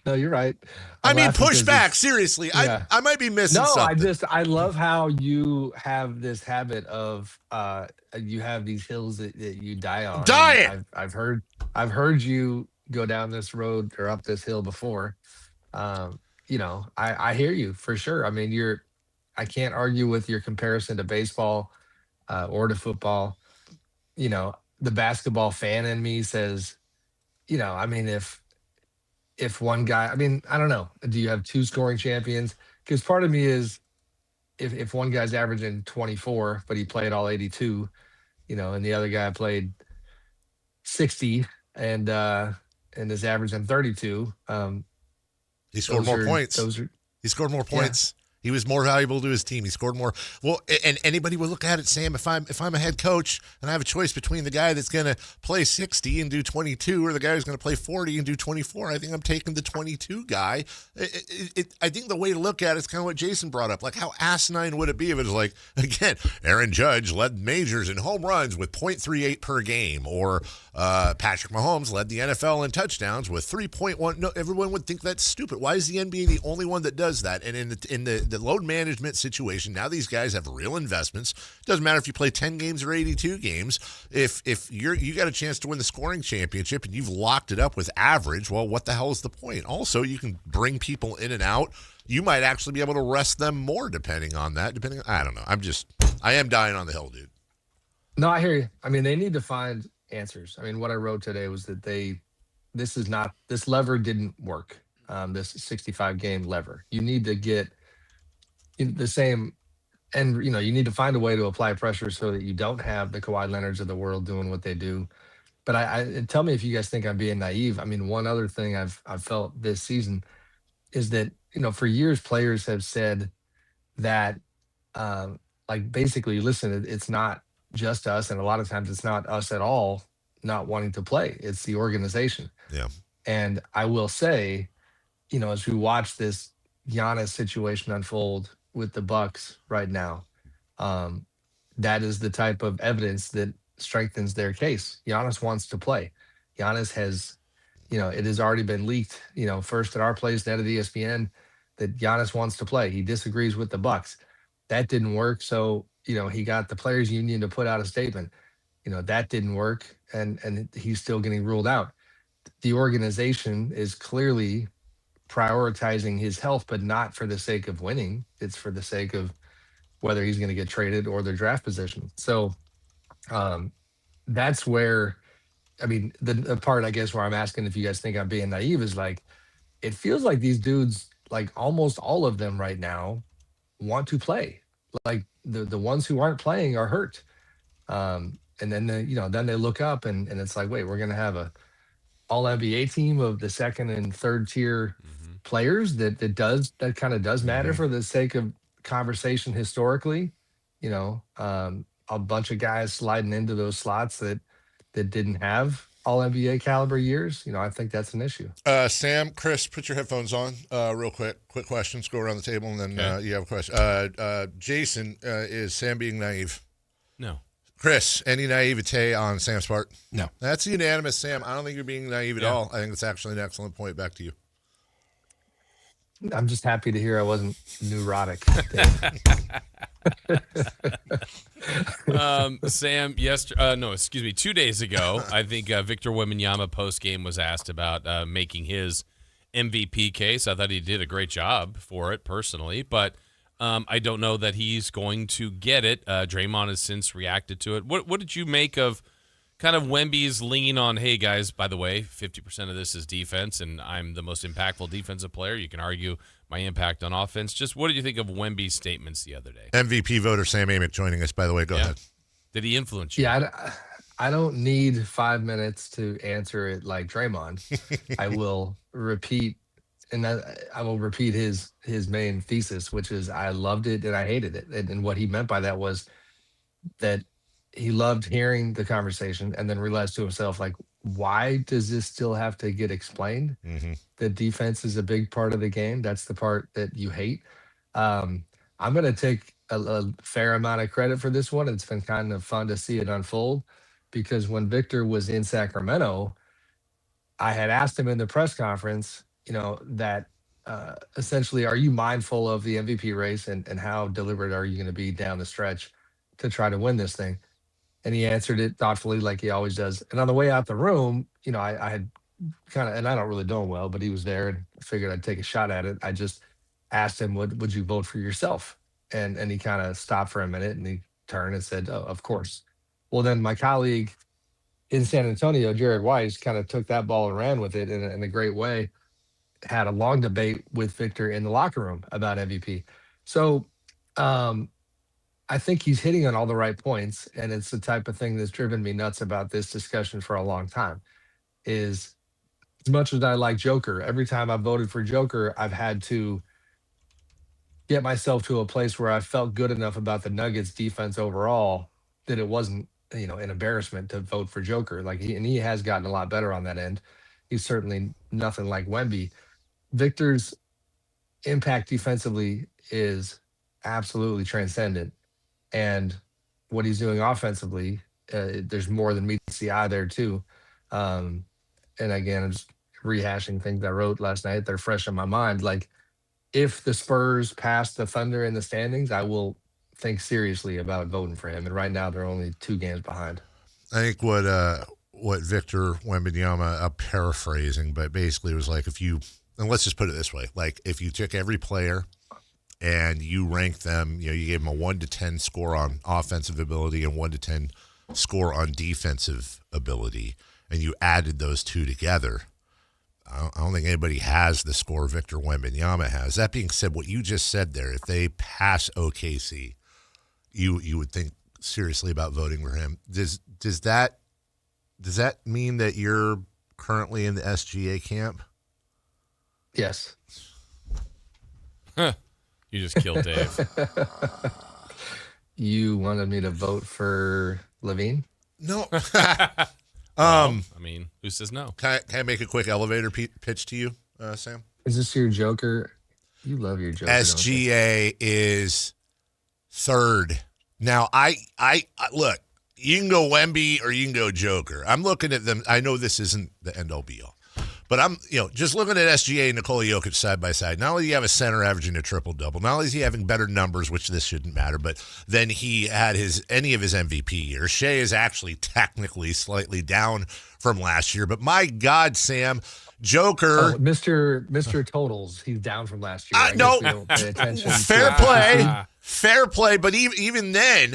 No, you're right. I mean, push back. Seriously, yeah. I might be missing something. I love how you have this habit of you have these hills that you die on. I've heard you go down this road or up this hill before. I hear you for sure. I mean, I can't argue with your comparison to baseball or to football. The basketball fan in me says, if one guy, I don't know, do you have two scoring champions? Because part of me is if one guy's averaging 24, but he played all 82, and the other guy played 60 and is averaging 32. He scored more points. He scored more points. He was more valuable to his team. He scored more. Well, and anybody would look at it, Sam, if I'm a head coach and I have a choice between the guy that's going to play 60 and do 22 or the guy who's going to play 40 and do 24, I think I'm taking the 22 guy. I think the way to look at it is kind of what Jason brought up. Like, how asinine would it be if it was like, again, Aaron Judge led majors in home runs with 0.38 per game, or Patrick Mahomes led the NFL in touchdowns with 3.1. No, everyone would think that's stupid. Why is the NBA the only one that does that? And in the load management situation, now these guys have real investments. Doesn't matter if you play 10 games or 82 games. If you got a chance to win the scoring championship and you've locked it up with average, well, what the hell is the point? Also, you can bring people in and out. You might actually be able to rest them more depending on that. I don't know. I am dying on the hill, dude. No, I hear you. I mean, they need to find, answers. I mean, what I wrote today was that this lever didn't work. This 65 game lever. You need to get the same, and you need to find a way to apply pressure so that you don't have the Kawhi Leonards of the world doing what they do. But I tell me if you guys think I'm being naive. I mean, one other thing I've felt this season is that for years players have said that like basically, listen, it's not just us, and a lot of times it's not us at all not wanting to play. It's the organization. Yeah. And I will say, as we watch this Giannis situation unfold with the Bucks right now, that is the type of evidence that strengthens their case. Giannis wants to play. Giannis has, it has already been leaked, first at our place, then at ESPN, that Giannis wants to play. He disagrees with the Bucks. That didn't work. So, he got the players union to put out a statement. That didn't work. And he's still getting ruled out. The organization is clearly prioritizing his health, but not for the sake of winning. It's for the sake of whether he's going to get traded or their draft position. So that's where, I mean, the part, I guess, where I'm asking if you guys think I'm being naive is like, it feels like these dudes, like almost all of them right now, want to play. Like the ones who aren't playing are hurt. And then they look up and it's like, wait, we're going to have a all NBA team of the second and third tier players that kind of does matter for the sake of conversation historically. A bunch of guys sliding into those slots that didn't have all NBA caliber years. I think that's an issue. Sam, Chris, put your headphones on real quick. Quick questions. Go around the table and then you have a question. Jason, is Sam being naive? No. Chris, any naivete on Sam's part? No. That's unanimous, Sam. I don't think you're being naive at all. I think it's actually an excellent point. Back to you. I'm just happy to hear I wasn't neurotic. Sam, 2 days ago, I think Victor Wembanyama post-game was asked about making his MVP case. I thought he did a great job for it personally, but I don't know that he's going to get it. Draymond has since reacted to it. What did you make of kind of Wemby's lean on, hey, guys, by the way, 50% of this is defense, and I'm the most impactful defensive player. You can argue my impact on offense. Just what did you think of Wemby's statements the other day? MVP voter Sam Amick joining us, by the way. Go ahead. Did he influence you? Yeah, I don't need 5 minutes to answer it like Draymond. I will repeat, his main thesis, which is I loved it and I hated it. And what he meant by that was that he loved hearing the conversation and then realized to himself, like, why does this still have to get explained? The defense is a big part of the game. That's the part that you hate. I'm going to take a fair amount of credit for this one. It's been kind of fun to see it unfold because when Victor was in Sacramento, I had asked him in the press conference, that essentially, are you mindful of the MVP race and how deliberate are you going to be down the stretch to try to win this thing? And he answered it thoughtfully, like he always does. And on the way out the room, I had kind of, and I don't really know him well, but he was there and I figured I'd take a shot at it. I just asked him, would you vote for yourself? And he kind of stopped for a minute and he turned and said, oh, of course. Well, then my colleague in San Antonio, Jared Weiss, kind of took that ball and ran with it in a great way, had a long debate with Victor in the locker room about MVP. So, I think he's hitting on all the right points, and it's the type of thing that's driven me nuts about this discussion for a long time. Is as much as I like Joker, every time I've voted for Joker, I've had to get myself to a place where I felt good enough about the Nuggets defense overall that it wasn't, an embarrassment to vote for Joker. Like he has gotten a lot better on that end. He's certainly nothing like Wemby. Victor's impact defensively is absolutely transcendent. And what he's doing offensively, there's more than meets the eye there too. And again, I'm just rehashing things I wrote last night. They're fresh in my mind. Like if the Spurs pass the Thunder in the standings, I will think seriously about voting for him. And right now they're only 2 games behind. I think what Victor Wembanyama, I'm paraphrasing, but basically it was like and let's just put it this way, like if you took every player and you rank them, you gave them a 1 to 10 score on offensive ability and 1 to 10 score on defensive ability, and you added those two together, I don't think anybody has the score Victor Wembanyama has. That being said, what you just said there, if they pass OKC, you would think seriously about voting for him. Does that mean that you're currently in the SGA camp? Yes. You just killed Dave. You wanted me to vote for Levine? No. I mean, who says no? Can I make a quick elevator pitch to you, Sam? Is this your Joker? You love your Joker. SGA is third. Now, I look, you can go Wemby or you can go Joker. I'm looking at them. I know this isn't the end-all be-all. But I'm, just looking at SGA and Nikola Jokic side by side. Not only do you have a center averaging a triple-double, not only is he having better numbers, which this shouldn't matter, but then he had any of his MVP years. Shea is actually technically slightly down from last year. But my God, Sam, Joker. Mr. Totals, he's down from last year. No, we don't pay attention fair play. Fair play. But even then,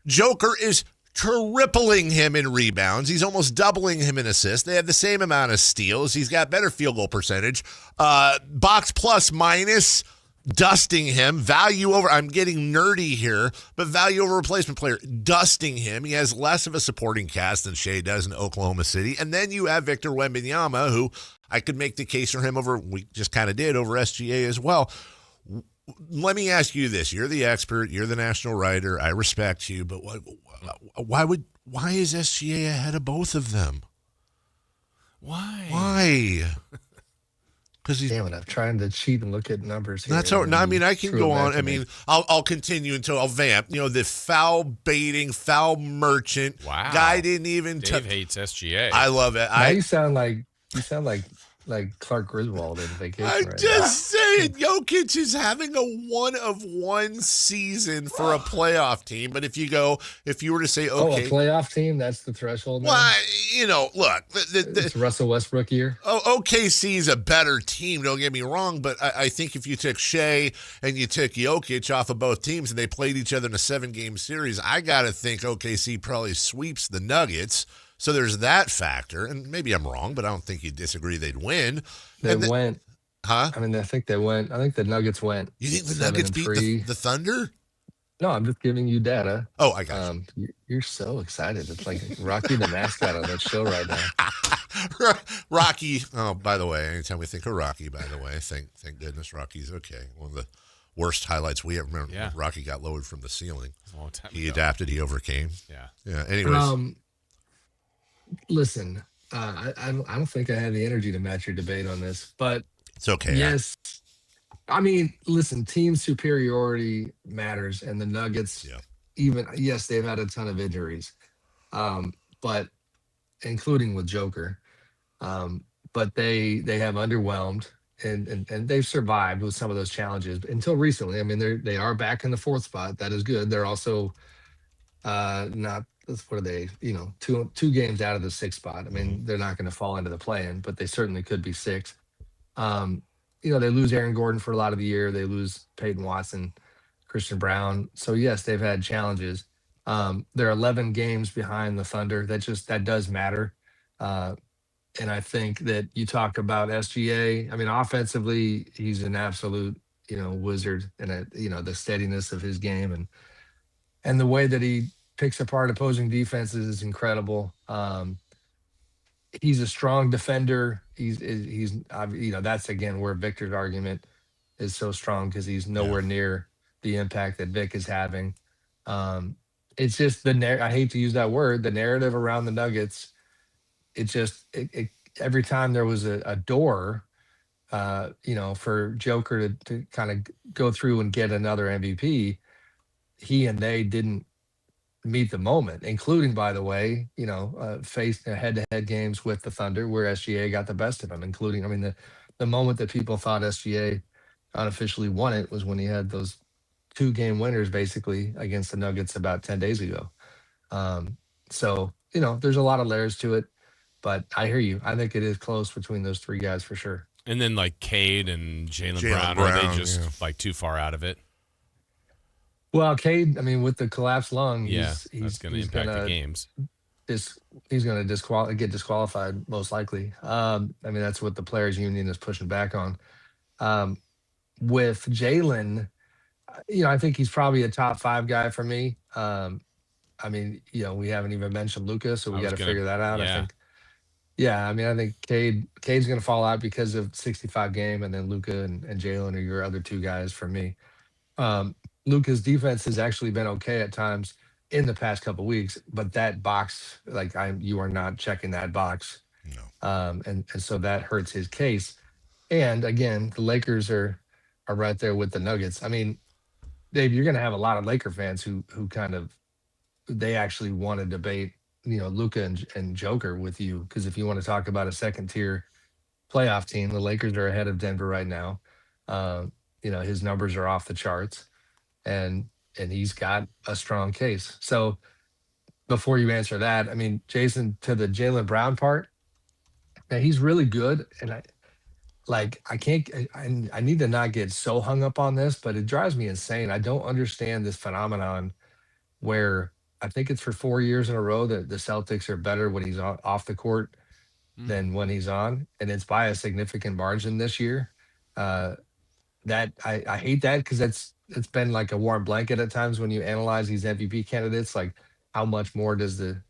Joker is tripling him in rebounds. He's almost doubling him in assists. They have the same amount of steals. He's got better field goal percentage. Box plus minus, dusting him. Value over, I'm getting nerdy here, but value over replacement player, dusting him. He has less of a supporting cast than Shea does in Oklahoma City. And then you have Victor Wembanyama, who I could make the case for him we just kind of did over SGA as well. Let me ask you this. You're the expert. You're the national writer. I respect you, but why is SGA ahead of both of them? Why? Because he's. Damn it! I'm trying to cheat and look at numbers here. That's all. No, I mean, I can go on. I mean, I'll continue until I'll vamp. The foul baiting, foul merchant. Wow. Guy didn't even. Dave hates SGA. I love it. Now you sound like Clark Griswold in Vacation. I'm just saying, Jokic is having a 1-of-1 season for a playoff team. But if you were to say, okay, a playoff team, that's the threshold. Now? Well, look, it's Russell Westbrook year. OKC is a better team. Don't get me wrong, but I think if you took Shea and you took Jokic off of both teams and they played each other in a 7-game series, I gotta think OKC probably sweeps the Nuggets. So there's that factor, and maybe I'm wrong, but I don't think you'd disagree they'd win. They went. Huh? I mean, I think they went. I think the Nuggets went. You think the Nuggets beat the Thunder? No, I'm just giving you data. Oh, I got you. You're so excited. It's like Rocky the mascot on that show right now. Rocky. Oh, by the way, anytime we think of Rocky, by the way, thank goodness Rocky's okay. One of the worst highlights we ever remember. Yeah. Rocky got lowered from the ceiling. A long time he ago. adapted. He overcame. Yeah. Anyways. Listen, I don't think I have the energy to match your debate on this, but it's okay. Yes, I mean, listen, team superiority matters, and the Nuggets, yes, they've had a ton of injuries, but including with Joker, but they have underwhelmed and they've survived with some of those challenges until recently. I mean, they are back in the 4th spot. That is good. They're also not. What are they? Two games out of the 6th spot. I mean, they're not going to fall into the play-in, but they certainly could be 6th. They lose Aaron Gordon for a lot of the year. They lose Peyton Watson, Christian Brown. So yes, they've had challenges. They're 11 games behind the Thunder. That does matter. And I think that you talk about SGA. I mean, offensively, he's an absolute wizard, and the steadiness of his game and the way that he picks apart opposing defenses is incredible. He's a strong defender. He's that's again where Victor's argument is so strong, because he's nowhere near the impact that Vic is having. It's just I hate to use that word, the narrative around the Nuggets. Every time there was a door, for Joker to kind of go through and get another MVP, he and they didn't meet the moment, including, by the way, faced head-to-head games with the Thunder where SGA got the best of him, including, I mean, the moment that people thought SGA unofficially won it was when he had those 2-game winners basically against the Nuggets about 10 days ago. So, there's a lot of layers to it, but I hear you. I think it is close between those 3 guys for sure. And then like Cade and Jaylen Brown, are they just like too far out of it? Well, Cade, I mean, with the collapsed lung, Yeah, he's going to he's impact the gonna games. he's gonna get disqualified most likely. I mean, that's what the players' union is pushing back on. Um, with Jaylen, I think he's probably a top 5 guy for me. I mean, we haven't even mentioned Lucas, so we got to figure that out. I Yeah. think. Yeah, I mean, I think Cade's going to fall out because of 65 game, and then Luca and Jalen are your other 2 guys for me. Luca's defense has actually been okay at times in the past couple weeks, but that box, like you are not checking that box, and so that hurts his case. And again, the Lakers are right there with the Nuggets. I mean, Dave, you're going to have a lot of Laker fans who kind of they actually want to debate, Luca and Joker with you, because if you want to talk about a second tier playoff team, the Lakers are ahead of Denver right now. His numbers are off the charts, and he's got a strong case. So before you answer that, I mean, Jason, to the Jaylen Brown part, man, he's really good, and I need to not get so hung up on this, but it drives me insane. I don't understand this phenomenon where I think it's for 4 years in a row that the Celtics are better when he's off the court than when he's on, and it's by a significant margin this year. That I hate that, because it's been like a warm blanket at times when you analyze these MVP candidates. Like, how much more does the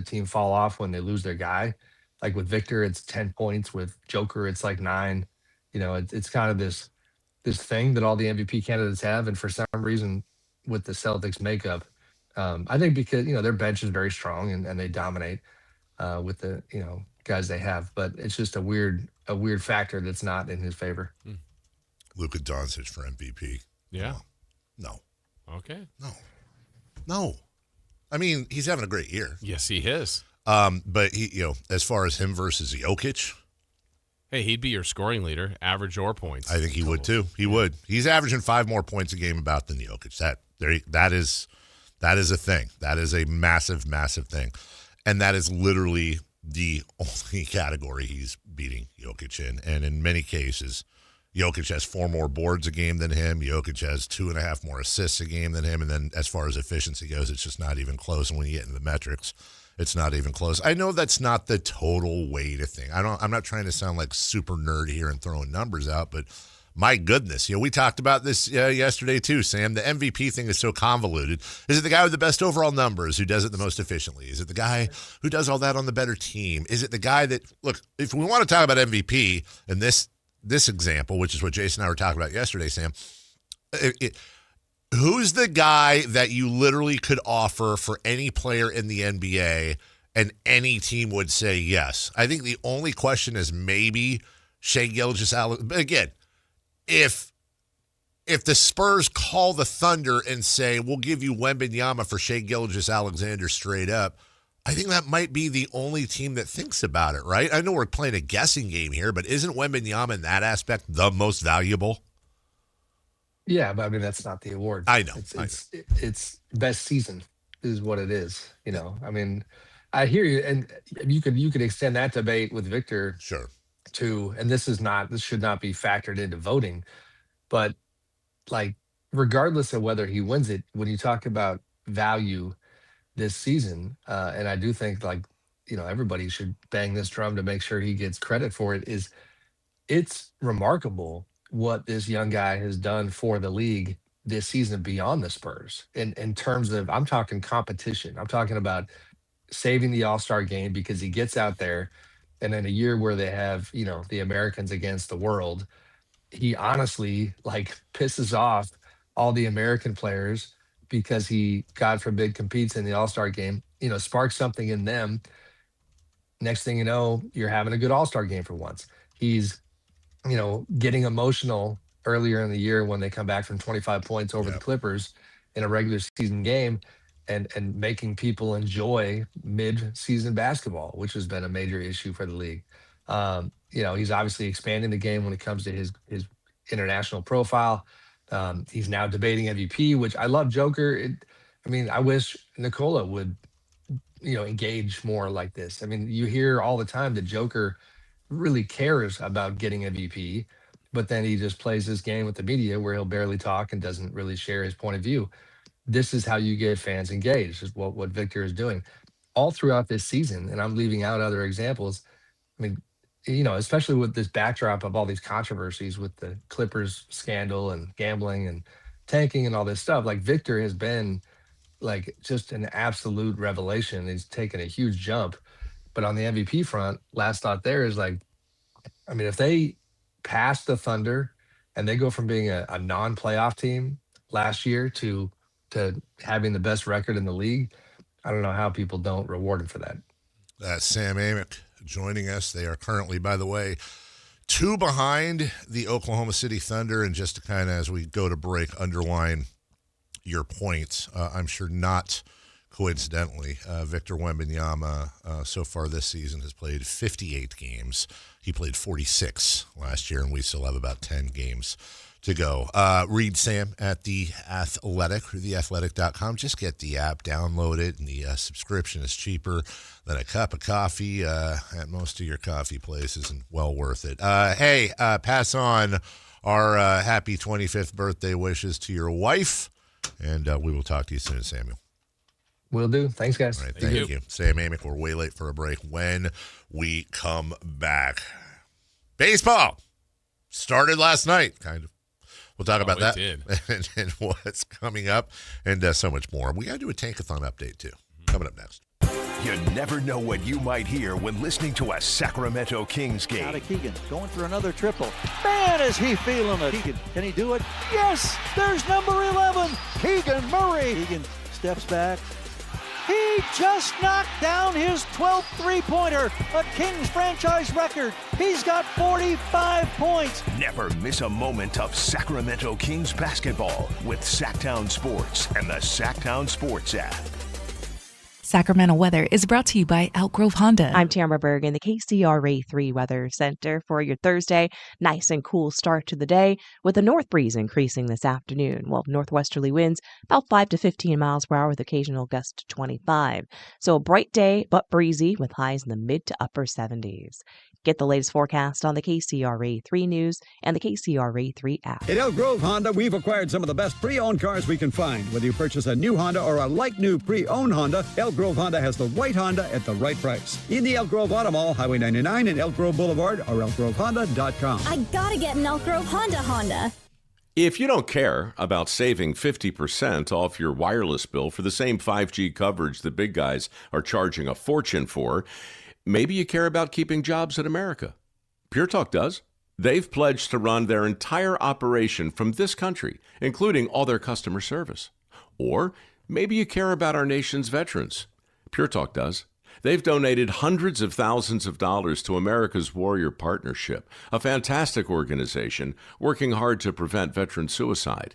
team fall off when they lose their guy? Like with Victor, it's 10 points. With Joker, it's like 9. It's kind of this thing that all the MVP candidates have, and for some reason, with the Celtics makeup, I think because their bench is very strong and they dominate with the guys they have, but it's just a weird factor that's not in his favor. Luka Doncic for MVP. Yeah. No. Okay. No. I mean, he's having a great year. Yes, he is. But he, as far as him versus Jokic, hey, he'd be your scoring leader, average or points. I think he would too. He would. He's averaging 5 more points a game about than Jokic. That is a thing. That is a massive, massive thing, and that is literally the only category he's beating Jokic in. And in many cases, Jokic has 4 more boards a game than him. Jokic has 2.5 more assists a game than him. And then as far as efficiency goes, it's just not even close. And when you get into the metrics, it's not even close. I know that's not the total weight of thing. I'm not trying to sound like super nerd here and throwing numbers out, but my goodness, we talked about this yesterday too, Sam. The MVP thing is so convoluted. Is it the guy with the best overall numbers who does it the most efficiently? Is it the guy who does all that on the better team? Is it the guy that, look, if we want to talk about MVP in this example, which is what Jason and I were talking about yesterday, Sam, who's the guy that you literally could offer for any player in the NBA and any team would say yes? I think the only question is maybe Shai Gilgeous-Alexander. But again, if the Spurs call the Thunder and say, we'll give you Wembanyama for Shai Gilgeous-Alexander straight up, I think that might be the only team that thinks about it, right? I know we're playing a guessing game here, but isn't Wembanyama in that aspect the most valuable? Yeah, but I mean, that's not the award. I know. It's best season is what it is. I mean, I hear you, and you could extend that debate with Victor. Sure. Too, and this should not be factored into voting, but like, regardless of whether he wins it, when you talk about value this season, and I do think everybody should bang this drum to make sure he gets credit for it, it's remarkable what this young guy has done for the league this season beyond the Spurs in terms of, I'm talking competition. I'm talking about saving the All-Star game because he gets out there, and in a year where they have, the Americans against the world, he honestly pisses off all the American players because he, God forbid, competes in the All-Star game, sparks something in them. Next thing you know, you're having a good All-Star game for once. He's, getting emotional earlier in the year when they come back from 25 points over the Clippers in a regular season game, and making people enjoy mid-season basketball, which has been a major issue for the league. He's obviously expanding the game when it comes to his international profile. He's now debating MVP, which I love. Joker. I wish Nikola would, engage more like this. I mean, you hear all the time that Joker really cares about getting MVP, but then he just plays this game with the media where he'll barely talk and doesn't really share his point of view. This is how you get fans engaged, is what Victor is doing all throughout this season. And I'm leaving out other examples. I mean, especially with this backdrop of all these controversies with the Clippers scandal and gambling and tanking and all this stuff, like Victor has been like just an absolute revelation. He's taken a huge jump. But on the MVP front, last thought there is like, I mean, if they pass the Thunder and they go from being a non-playoff team last year to having the best record in the league, I don't know how people don't reward him for that. That's Sam Amick joining us. They are currently, by the way, 2 behind the Oklahoma City Thunder. And just to kind of, as we go to break, underline your points, I'm sure not coincidentally, Victor Wembanyama so far this season has played 58 games. He played 46 last year, and we still have about 10 games to go. Read Sam at The Athletic or theathletic.com. Just get the app, download it, and the subscription is cheaper than a cup of coffee at most of your coffee places, and well worth it. Hey, pass on our happy 25th birthday wishes to your wife, and we will talk to you soon, Samuel. Will do. Thanks, guys. All right, thank you. Sam Amick, we're way late for a break. When we come back, baseball started last night, kind of. We'll talk about that and what's coming up and so much more. We got to do a Tankathon update, too. Coming up next. You never know what you might hear when listening to a Sacramento Kings game. Out of Keegan, going for another triple. Man, is he feeling it. Keegan, can he do it? Yes, there's number 11, Keegan Murray. Keegan steps back. He just knocked down his 12th three-pointer, a Kings franchise record. He's got 45 points. Never miss a moment of Sacramento Kings basketball with Sactown Sports and the Sactown Sports app. Sacramento weather is brought to you by Elk Grove Honda. I'm Tamara Berg in the KCRA 3 Weather Center for your Thursday. Nice and cool start to the day with a north breeze increasing this afternoon. Well, northwesterly winds about 5 to 15 miles per hour with occasional gusts to 25. So a bright day, but breezy with highs in the mid to upper 70s. Get the latest forecast on the KCRA 3 News and the KCRA 3 app. At Elk Grove Honda, we've acquired some of the best pre-owned cars we can find. Whether you purchase a new Honda or a like-new pre-owned Honda, Elk Grove Honda has the right Honda at the right price. In the Elk Grove Auto Mall, Highway 99 and Elk Grove Boulevard, or elkgrovehonda.com. I gotta get an Elk Grove Honda. If you don't care about saving 50% off your wireless bill for the same 5G coverage the big guys are charging a fortune for, maybe you care about keeping jobs in America. Pure Talk does. They've pledged to run their entire operation from this country, including all their customer service. Or maybe you care about our nation's veterans. Pure Talk does. They've donated hundreds of thousands of dollars to America's Warrior Partnership, a fantastic organization working hard to prevent veteran suicide.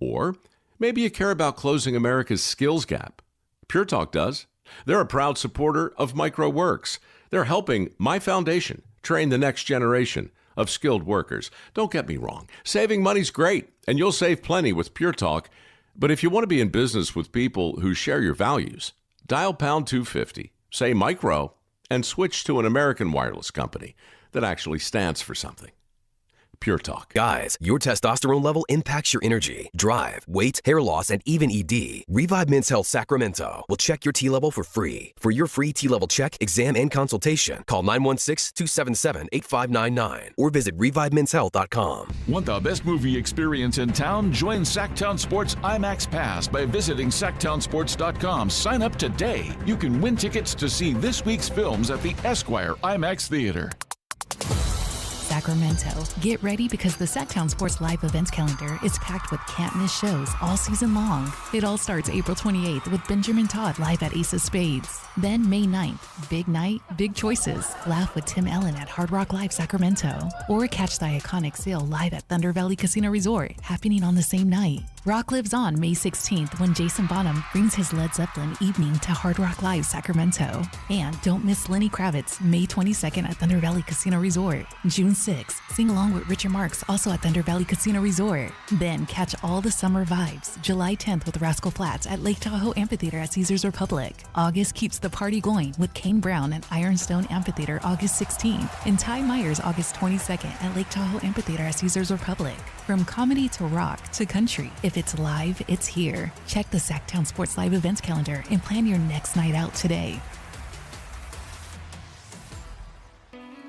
Or maybe you care about closing America's skills gap. Pure Talk does. They're a proud supporter of MicroWorks. They're helping my foundation train the next generation of skilled workers. Don't get me wrong. Saving money's great, and you'll save plenty with Pure Talk. But if you want to be in business with people who share your values, dial pound 250, say micro, and switch to an American wireless company that actually stands for something. Pure Talk. Guys, your testosterone level impacts your energy, drive, weight, hair loss, and even ED. Revive Men's Health Sacramento will check your T level for free. For your free T level check, exam, and consultation, call 916-277-8599 or visit revivemenshealth.com. Want the best movie experience in town? Join Sactown Sports IMAX Pass by visiting SactownSports.com. Sign up today. You can win tickets to see this week's films at the Esquire IMAX Theater. Sacramento. Get ready because the Sactown Sports Live events calendar is packed with can't-miss shows all season long. It all starts April 28th with Benjamin Todd live at Ace of Spades. Then May 9th, Big Night, Big Choices. Laugh with Tim Ellen at Hard Rock Live Sacramento. Or catch the iconic sale live at Thunder Valley Casino Resort, happening on the same night. Rock lives on May 16th when Jason Bonham brings his Led Zeppelin evening to Hard Rock Live Sacramento. And don't miss Lenny Kravitz May 22nd at Thunder Valley Casino Resort. June 6th, sing along with Richard Marx also at Thunder Valley Casino Resort. Then catch all the summer vibes July 10th with Rascal Flatts at Lake Tahoe Amphitheater at Caesars Republic. August keeps the party going with Kane Brown at Ironstone Amphitheater August 16th and Ty Myers August 22nd at Lake Tahoe Amphitheater at Caesars Republic. From comedy to rock to country, if it's live, it's here. Check the Sactown Sports Live events calendar and plan your next night out today.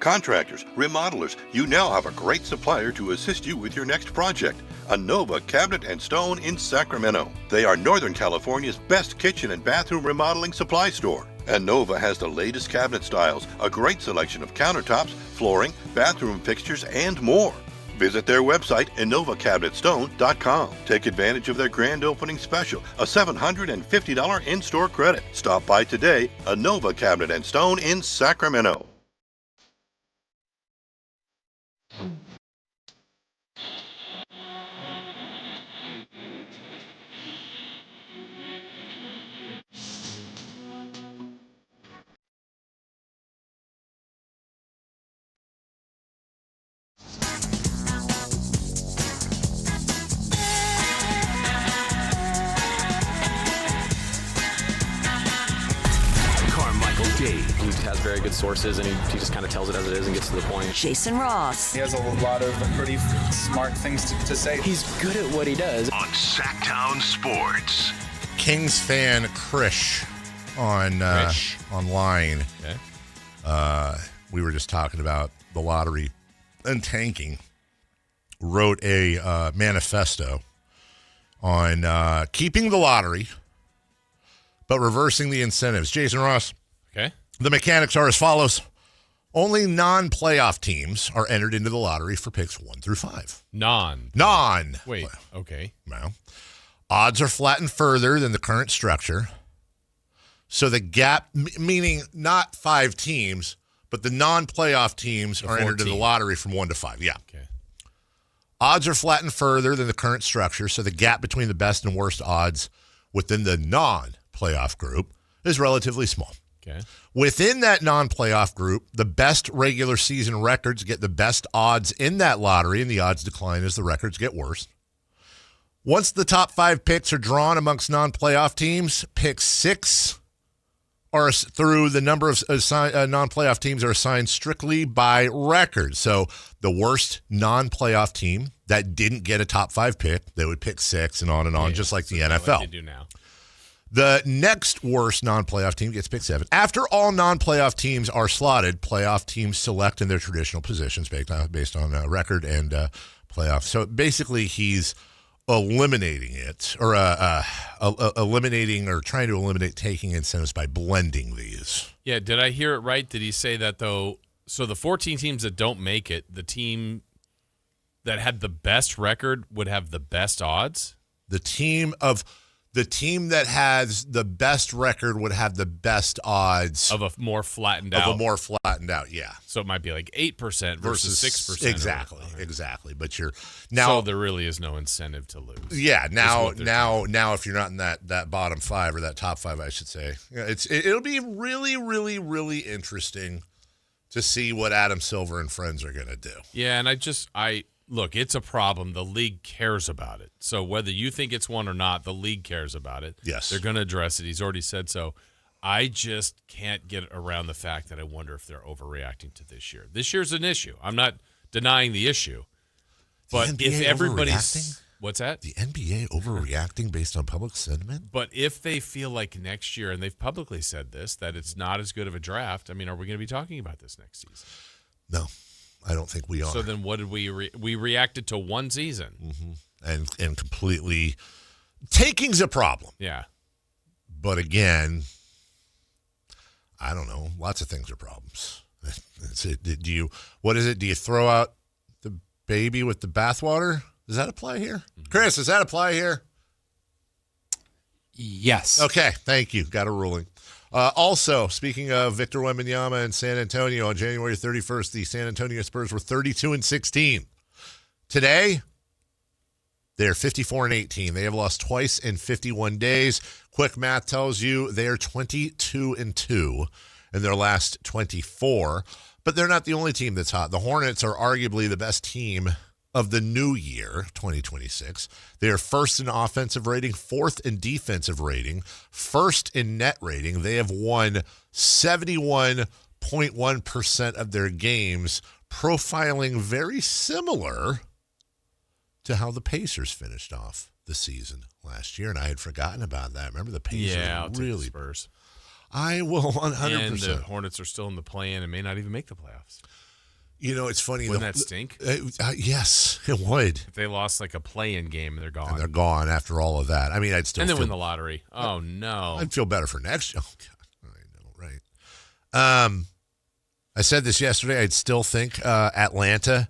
Contractors, remodelers, you now have a great supplier to assist you with your next project. Anova Cabinet and Stone in Sacramento. They are Northern California's best kitchen and bathroom remodeling supply store. Anova has the latest cabinet styles, a great selection of countertops, flooring, bathroom fixtures, and more. Visit their website, InnovaCabinetStone.com. Take advantage of their grand opening special, a $750 in-store credit. Stop by today, Anova Cabinet and Stone in Sacramento. Carmichael Dave. He has very good sources, and he just kind of tells it as it is and gets to the point. Jason Ross. He has a lot of pretty smart things to say. He's good at what he does. On Sactown Sports. Kings fan Krish online. Okay. We were just talking about the lottery and tanking. Wrote a manifesto on keeping the lottery, but reversing the incentives. Jason Ross. Okay. The mechanics are as follows. Only non-playoff teams are entered into the lottery for picks 1 through 5. Non. Wait, okay. Well, odds are flattened further than the current structure. So the gap, meaning not 5 teams, but the non-playoff teams are entered into the lottery from 1 to 5. Yeah. Okay. Odds are flattened further than the current structure, so the gap between the best and worst odds within the non-playoff group is relatively small. Okay. Within that non-playoff group, the best regular season records get the best odds in that lottery, and the odds decline as the records get worse. Once the top 5 picks are drawn amongst non-playoff teams, pick 6 are through the number of non-playoff teams are assigned strictly by record. So the worst non-playoff team that didn't get a top 5 pick, they would pick 6 and on, just like the NFL. Like they do now. The next worst non-playoff team gets picked 7. After all non-playoff teams are slotted, playoff teams select in their traditional positions based on record and playoff. So basically, he's eliminating it, or eliminating or trying to eliminate taking incentives by blending these. Yeah, did I hear it right? Did he say that, though? So the 14 teams that don't make it, the team that had the best record would have the best odds? The team that has the best record would have the best odds of a more flattened out. Yeah. So it might be like 8% versus 6%. Exactly. But you're so there really is no incentive to lose. Yeah. Now, if you're not in that bottom 5 or that top 5, I should say, it'll be really, really, really interesting to see what Adam Silver and friends are going to do. Yeah, and look, it's a problem. The league cares about it. So whether you think it's one or not, the league cares about it. Yes. They're going to address it. He's already said so. I just can't get around the fact that I wonder if they're overreacting to this year. This year's an issue. I'm not denying the issue. But if everybody's... What's that? The NBA overreacting based on public sentiment? But if they feel like next year, and they've publicly said this, that it's not as good of a draft, I mean, are we going to be talking about this next season? No. I don't think we are. So then what did we reacted to one season. Mm-hmm. And completely taking's a problem. Yeah. But again, I don't know. Lots of things are problems. Do you throw out the baby with the bathwater? Does that apply here? Mm-hmm. Chris, does that apply here? Yes. Okay. Thank you. Got a ruling. Also, speaking of Victor Wembanyama and San Antonio, on January 31st, the San Antonio Spurs were 32-16. Today, They're 54-18. They have lost twice in 51 days. Quick math tells you they are 22-2 in their last 24. But they're not the only team that's hot. The Hornets are arguably the best team of the new year, 2026. They are first in offensive rating, fourth in defensive rating, first in net rating. They have won 71.1% of their games, profiling very similar to how the Pacers finished off the season last year. And I had forgotten about that. Remember the Pacers? Yeah, I'll really take the Spurs. I will 100%. And the Hornets are still in the play-in and may not even make the playoffs. You know, it's funny. Wouldn't that stink? Yes, it would. If they lost like a play-in game and they're gone. And they're gone after all of that. I mean, I'd still And then win the lottery. Oh, no. I'd feel better for next year. Oh, God. I know, right? I said this yesterday. I'd still think Atlanta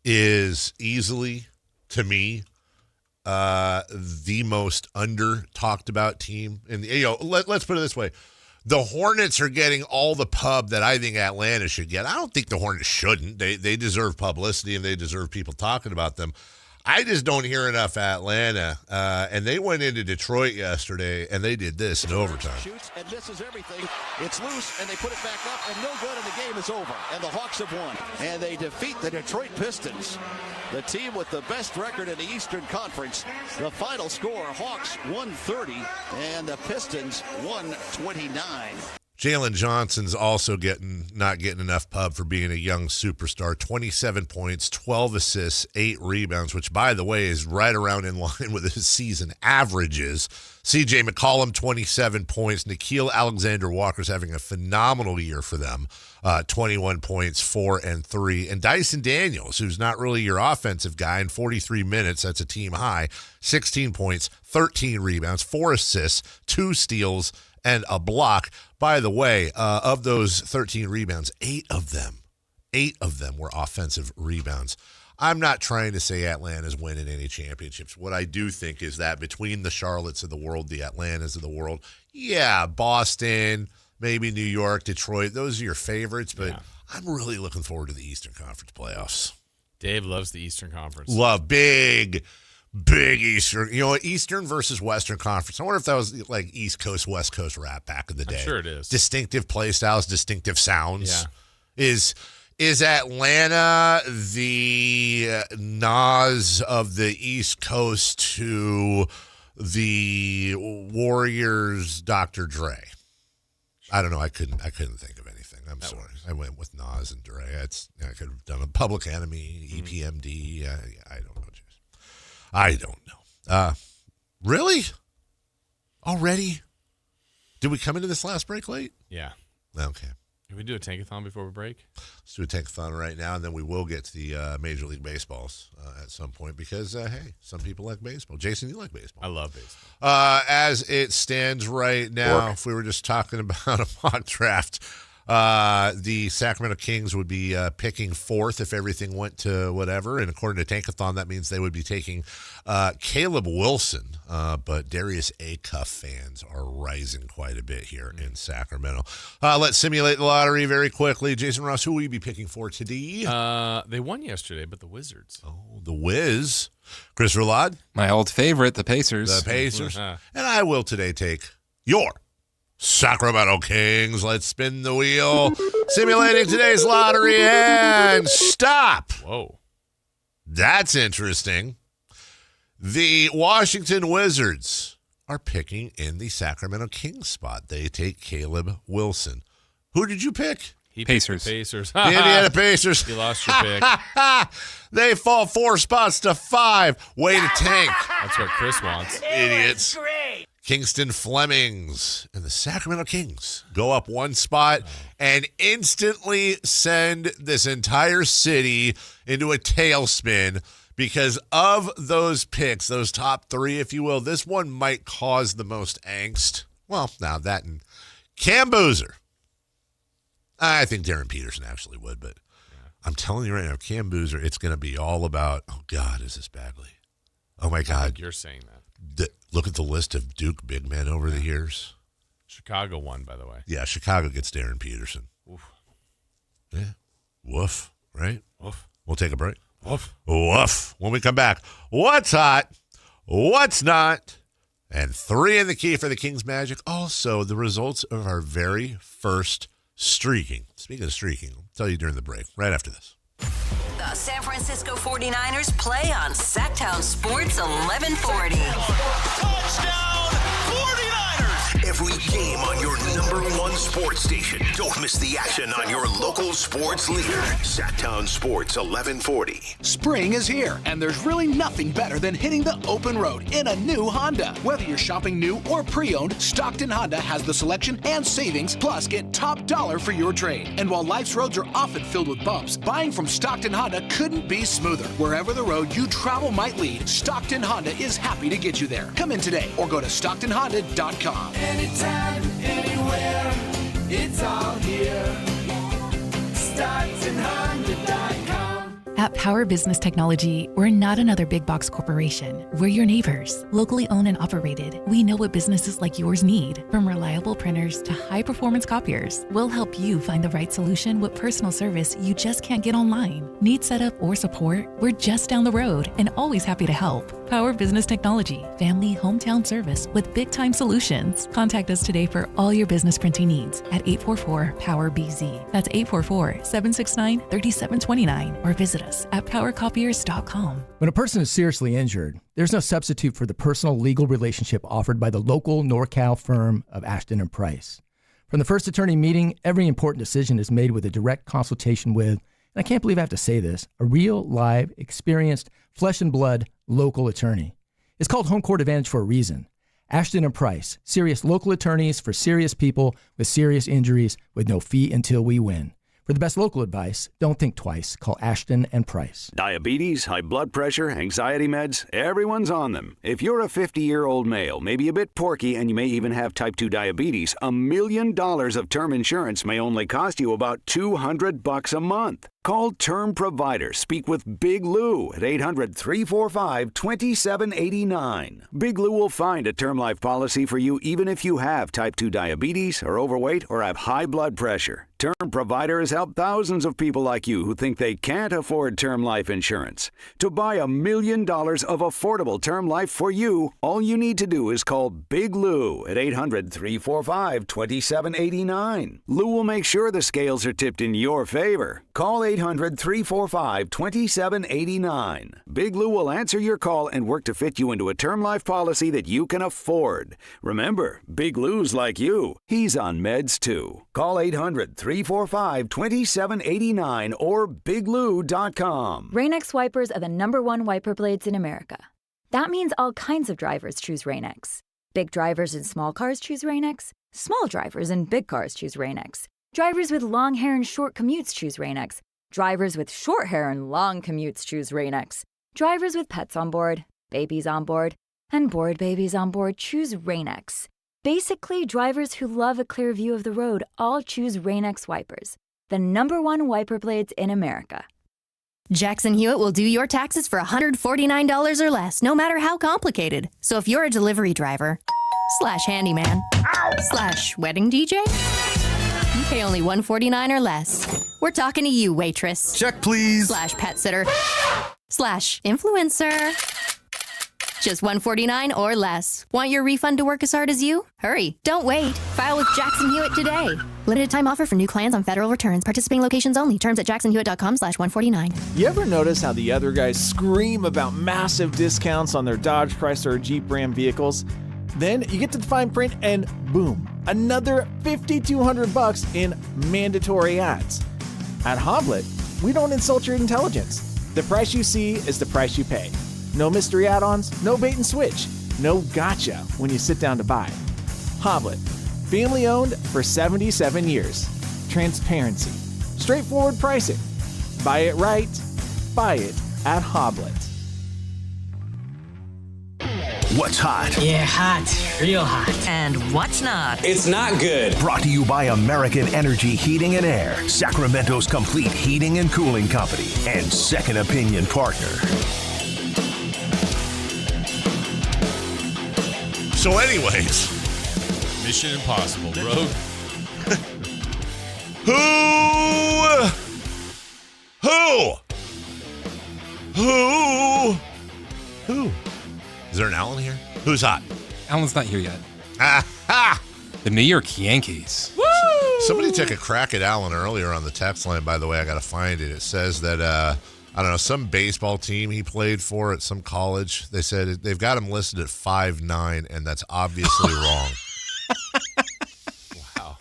is easily, to me, the most under-talked about team. Let's put it this way. The Hornets are getting all the pub that I think Atlanta should get. I don't think the Hornets shouldn't. They deserve publicity and they deserve people talking about them. I just don't hear enough Atlanta. And they went into Detroit yesterday and they did this in overtime. Shoots and misses everything. It's loose and they put it back up and no good and the game is over. And the Hawks have won. And they defeat the Detroit Pistons, the team with the best record in the Eastern Conference. The final score, Hawks 130 and the Pistons 129. Jalen Johnson's also not getting enough pub for being a young superstar. 27 points, 12 assists, 8 rebounds, which, by the way, is right around in line with his season averages. C.J. McCollum, 27 points. Nickeil Alexander-Walker's having a phenomenal year for them. 21 points, 4 and 3. And Dyson Daniels, who's not really your offensive guy, in 43 minutes, that's a team high, 16 points, 13 rebounds, 4 assists, 2 steals, and a block. By the way, of those 13 rebounds, 8 of them were offensive rebounds. I'm not trying to say Atlanta's winning any championships. What I do think is that between the Charlottes of the world, the Atlantas of the world, yeah, Boston, maybe New York, Detroit, those are your favorites, but yeah. I'm really looking forward to the Eastern Conference playoffs. Dave loves the Eastern Conference. Love big Eastern. You know, Eastern versus Western Conference. I wonder if that was like East Coast, West Coast rap back in the day. I'm sure it is. Distinctive play styles, distinctive sounds. Yeah. Is Atlanta the Nas of the East Coast to the Warriors, Dr. Dre? I don't know. I couldn't think of anything. I'm sorry. I went with Nas and Dre. I could have done a Public Enemy, EPMD. I don't know. I don't know. Really? Already? Did we come into this last break late? Yeah. Okay. Can we do a tankathon before we break? Let's do a tankathon right now, and then we will get to the Major League Baseballs at some point because, hey, some people like baseball. Jason, you like baseball. I love baseball. As it stands right now, if we were just talking about a mock draft, the Sacramento Kings would be picking 4th if everything went to whatever. And according to Tankathon, that means they would be taking Caleb Wilson. But Darius Acuff fans are rising quite a bit here in Sacramento. Let's simulate the lottery very quickly. Jason Ross, who will you be picking for today? They won yesterday, but the Wizards. Oh, the Wiz. Chris Roulade? My old favorite, the Pacers. The Pacers. And I will today take your Sacramento Kings. Let's spin the wheel. Simulating today's lottery and stop. Whoa. That's interesting. The Washington Wizards are picking in the Sacramento Kings spot. They take Caleb Wilson. Who did you pick? Pacers. The Pacers. The Indiana Pacers. You lost your pick. They fall 4 spots to 5. Way to tank. That's what Chris wants. Idiots. Great. Kingston Flemings and the Sacramento Kings go up 1 spot and instantly send this entire city into a tailspin because of those picks, those top 3, if you will. This one might cause the most angst. Well, now that and Cam Boozer. I think Darren Peterson actually would, but I'm telling you right now, Cam Boozer, it's going to be all about, oh, God, is this Bagley? Oh, my God. I think you're saying that. Look at the list of Duke big men over the years. Chicago won, by the way. Yeah, Chicago gets Darren Peterson. Oof. Yeah. Woof, right? Woof. We'll take a break. Woof. Woof. When we come back, what's hot, what's not, and 3 in the key for the Kings Magic. Also, the results of our very first streaking. Speaking of streaking, I'll tell you during the break, right after this. The San Francisco 49ers play on Sactown Sports 1140. Touchdown 49ers! Every game on your #1 sports station. Don't miss the action on your local sports leader. Sactown Sports 1140. Spring is here, and there's really nothing better than hitting the open road in a new Honda. Whether you're shopping new or pre-owned, Stockton Honda has the selection and savings, plus get top dollar for your trade. And while life's roads are often filled with bumps, buying from Stockton Honda couldn't be smoother. Wherever the road you travel might lead, Stockton Honda is happy to get you there. Come in today or go to StocktonHonda.com. Anytime, anywhere, it's all here. StocktonHonda.com. At Power Business Technology, we're not another big box corporation. We're your neighbors, locally owned and operated. We know what businesses like yours need, from reliable printers to high-performance copiers. We'll help you find the right solution with personal service you just can't get online. Need setup or support? We're just down the road and always happy to help. Power Business Technology, family hometown service with big-time solutions. Contact us today for all your business printing needs at 844-POWER-BZ. That's 844-769-3729, or visit us at powercopiers.com. When a person is seriously injured, there's no substitute for the personal legal relationship offered by the local NorCal firm of Ashton and Price. From the first attorney meeting, every important decision is made with a direct consultation with, and I can't believe I have to say this, a real, live, experienced, flesh and blood local attorney. It's called Home Court Advantage for a reason. Ashton and Price, serious local attorneys for serious people with serious injuries with no fee until we win. For the best local advice, don't think twice. Call Ashton and Price. Diabetes, high blood pressure, anxiety meds, everyone's on them. If you're a 50-year-old male, maybe a bit porky, and you may even have type 2 diabetes, $1 million of term insurance may only cost you about $200 a month. Call Term Provider. Speak with Big Lou at 800-345-2789. Big Lou will find a term life policy for you even if you have type 2 diabetes, are overweight, or have high blood pressure. Term Provider has helped thousands of people like you who think they can't afford term life insurance. To buy $1 million of affordable term life for you, all you need to do is call Big Lou at 800-345-2789. Lou will make sure the scales are tipped in your favor. Call 800-345-2789. Big Lou will answer your call and work to fit you into a term life policy that you can afford. Remember, Big Lou's like you. He's on meds too. Call 800-345-2789 or biglou.com. Rain-X wipers are the #1 wiper blades in America. That means all kinds of drivers choose Rain-X. Big drivers in small cars choose Rain-X. Small drivers in big cars choose Rain-X. Drivers with long hair and short commutes choose Rain-X. Drivers with short hair and long commutes choose Rain-X. Drivers with pets on board, babies on board, and bored babies on board choose Rain-X. Basically, drivers who love a clear view of the road all choose Rain-X wipers, the #1 wiper blades in America. Jackson Hewitt will do your taxes for $149 or less, no matter how complicated. So if you're a delivery driver, /handyman, /wedding DJ, you pay only $149 or less. We're talking to you, waitress. Check, please. /pet sitter, /influencer. Just $149 or less. Want your refund to work as hard as you? Hurry, don't wait. File with Jackson Hewitt today. Limited time offer for new clients on federal returns. Participating locations only. Terms at jacksonhewitt.com/149. You ever notice how the other guys scream about massive discounts on their Dodge, Chrysler, or Jeep Ram vehicles? Then you get to the fine print and boom, another $5,200 in mandatory ads. At Hoblet, we don't insult your intelligence. The price you see is the price you pay. No mystery add-ons, no bait and switch, no gotcha when you sit down to buy. Hoblet, family owned for 77 years. Transparency, straightforward pricing. Buy it right, buy it at Hoblet. What's hot? Yeah, hot. Real hot. And what's not? It's not good. Brought to you by American Energy Heating and Air, Sacramento's complete heating and cooling company, and second opinion partner. So anyways. Mission Impossible, Rogue. Who? Is there an Allen here? Who's hot? Allen's not here yet. Ha! The New York Yankees. Woo! Somebody took a crack at Allen earlier on the text line, by the way. I got to find it. It says that, I don't know, some baseball team he played for at some college. They said they've got him listed at 5'9", and that's obviously wrong. Wow.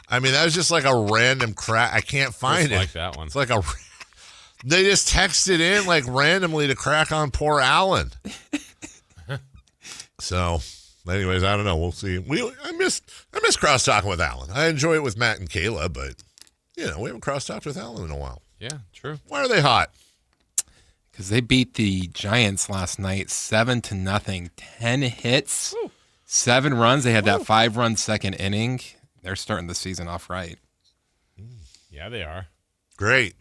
I mean, that was just like a random crack. I can't find it. Like that one. It's like they just texted in like randomly to crack on poor Allen. So, anyways, I don't know. We'll see. I miss cross talking with Allen. I enjoy it with Matt and Kayla, but we haven't cross talked with Allen in a while. Yeah, true. Why are they hot? Because they beat the Giants last night 7-0. 10 hits, 7 runs. They had that 5-run second inning. They're starting the season off right. Yeah, they are. Great.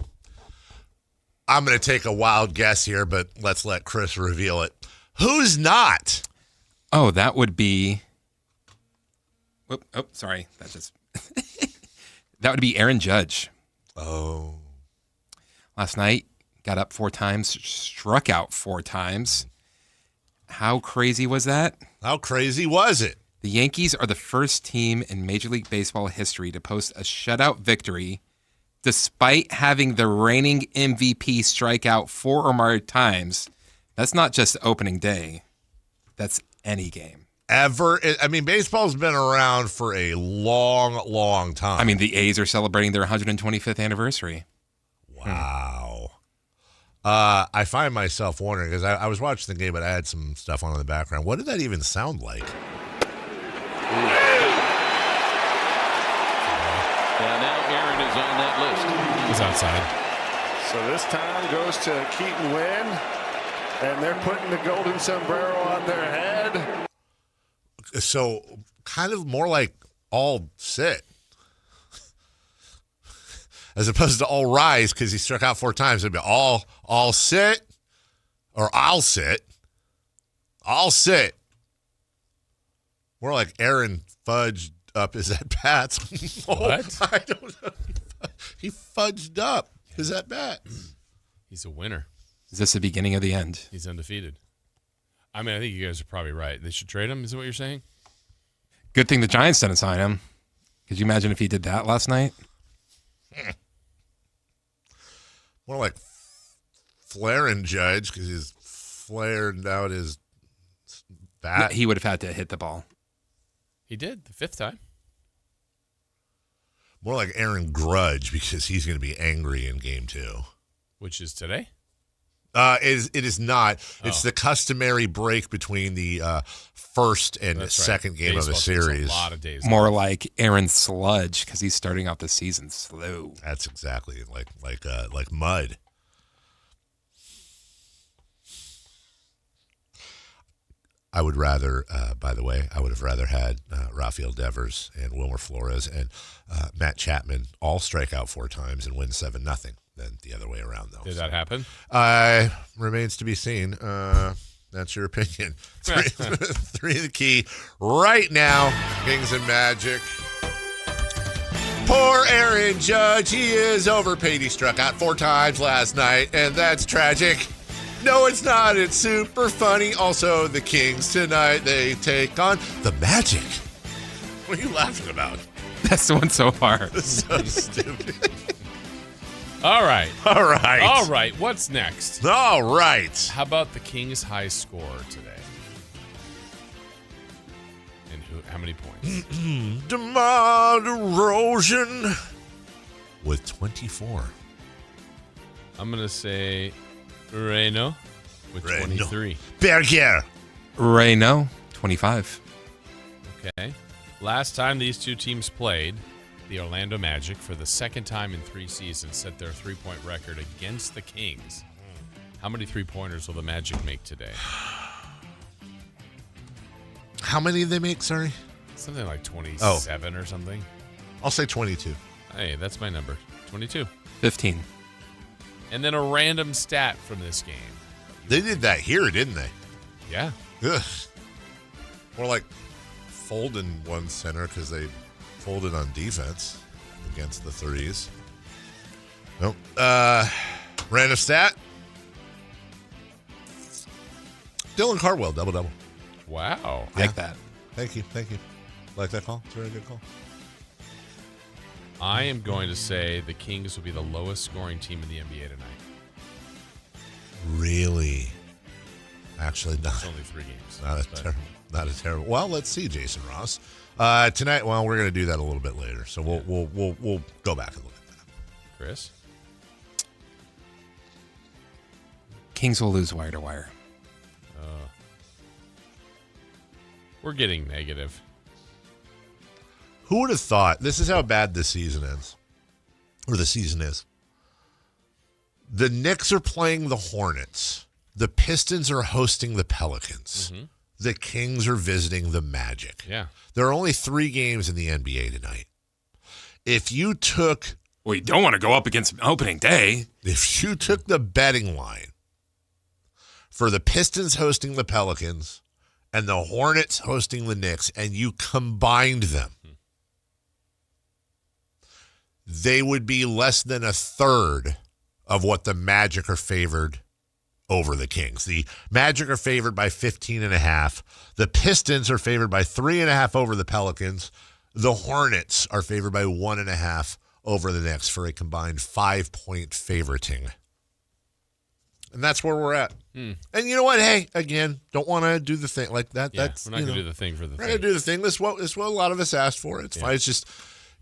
I'm going to take a wild guess here, but let's let Chris reveal it. Who's not? Oh, that would be. Sorry. That would be Aaron Judge. Oh. Last night, got up 4 times, struck out 4 times. How crazy was that? How crazy was it? The Yankees are the first team in Major League Baseball history to post a shutout victory despite having the reigning MVP strike out 4 or more times. That's not just opening day. That's any game. Ever. I mean, baseball's been around for a long, long time. I mean, the A's are celebrating their 125th anniversary. Wow. I find myself wondering, because I was watching the game, but I had some stuff on in the background. What did that even sound like? Now Aaron is on that list. He's outside. So this time goes to Keaton Wynn, and they're putting the golden sombrero on their head. So kind of more like all sit. As opposed to all rise, because he struck out 4 times. It'd be all sit, or I'll sit. I'll sit. More like Aaron fudged up his at-bats. What? I don't know. He fudged up his at-bat. He's a winner. Is this the beginning of the end? He's undefeated. I mean, I think you guys are probably right. They should trade him. Is that what you're saying? Good thing the Giants didn't sign him. Could you imagine if he did that last night? More like flaring Judge, because he's flared out his bat. Yeah, he would have had to hit the ball. He did the 5th time. More like Aaron Grudge, because he's going to be angry in game 2. Which is today? It is not. It's the customary break between the first and second game of the series. A lot of days. More like Aaron Sludge, because he's starting off the season slow. That's exactly like mud. I would rather, by the way, I would have rather had Rafael Devers and Wilmer Flores and Matt Chapman all strike out 4 times and win 7-0 than the other way around, though. Did that happen? Remains to be seen. That's your opinion. 3 the key right now. Kings and Magic. Poor Aaron Judge. He is overpaid. He struck out 4 times last night, and that's tragic. No, it's not. It's super funny. Also, the Kings tonight, they take on the Magic. What are you laughing about? That's the one so far. So stupid. All right. All right. All right. What's next? All right. How about the Kings' high score today? And how many points? DeMar DeRozan with 24. I'm going to say Reno with 23. Berger. Reno, 25. Okay. Last time these two teams played, the Orlando Magic, for the second time in 3 seasons, set their 3-point record against the Kings. How many 3-pointers will the Magic make today? How many did they make, sorry? Something like 27 or something. I'll say 22. Hey, that's my number. 22. 15. And then a random stat from this game. They did that here, didn't they? Yeah. Ugh. More like folding one center because they folded on defense against the threes. Nope. Random stat? Dylan Cardwell, double-double. Wow. Yeah. Like that. Thank you. Like that call? It's a very good call. I am going to say the Kings will be the lowest scoring team in the NBA tonight. Really? Actually, not. It's only 3 games. Not a terrible. Well, let's see, Jason Ross. Tonight, well, we're going to do that a little bit later, so we'll go back and look at that. Chris? Kings will lose wire to wire. We're getting negative. Who would have thought? This is how bad this season ends, or the season is. The Knicks are playing the Hornets. The Pistons are hosting the Pelicans. Mm-hmm. The Kings are visiting the Magic. Yeah. There are only 3 games in the NBA tonight. If you took... Well, you don't want to go up against opening day. If you took the betting line for the Pistons hosting the Pelicans and the Hornets hosting the Knicks, and you combined them, they would be less than a third of what the Magic are favored over the Kings. The Magic are favored by 15.5. The Pistons are favored by 3.5 over the Pelicans. The Hornets are favored by 1.5 over the Knicks for a combined 5-point favoriting. And that's where we're at. And you know what? Hey, again, don't want to do the thing like that. Yeah, That's we're not going to do the thing for the we're thing. going to do the thing. This is what a lot of us asked for. It's fine. It's just,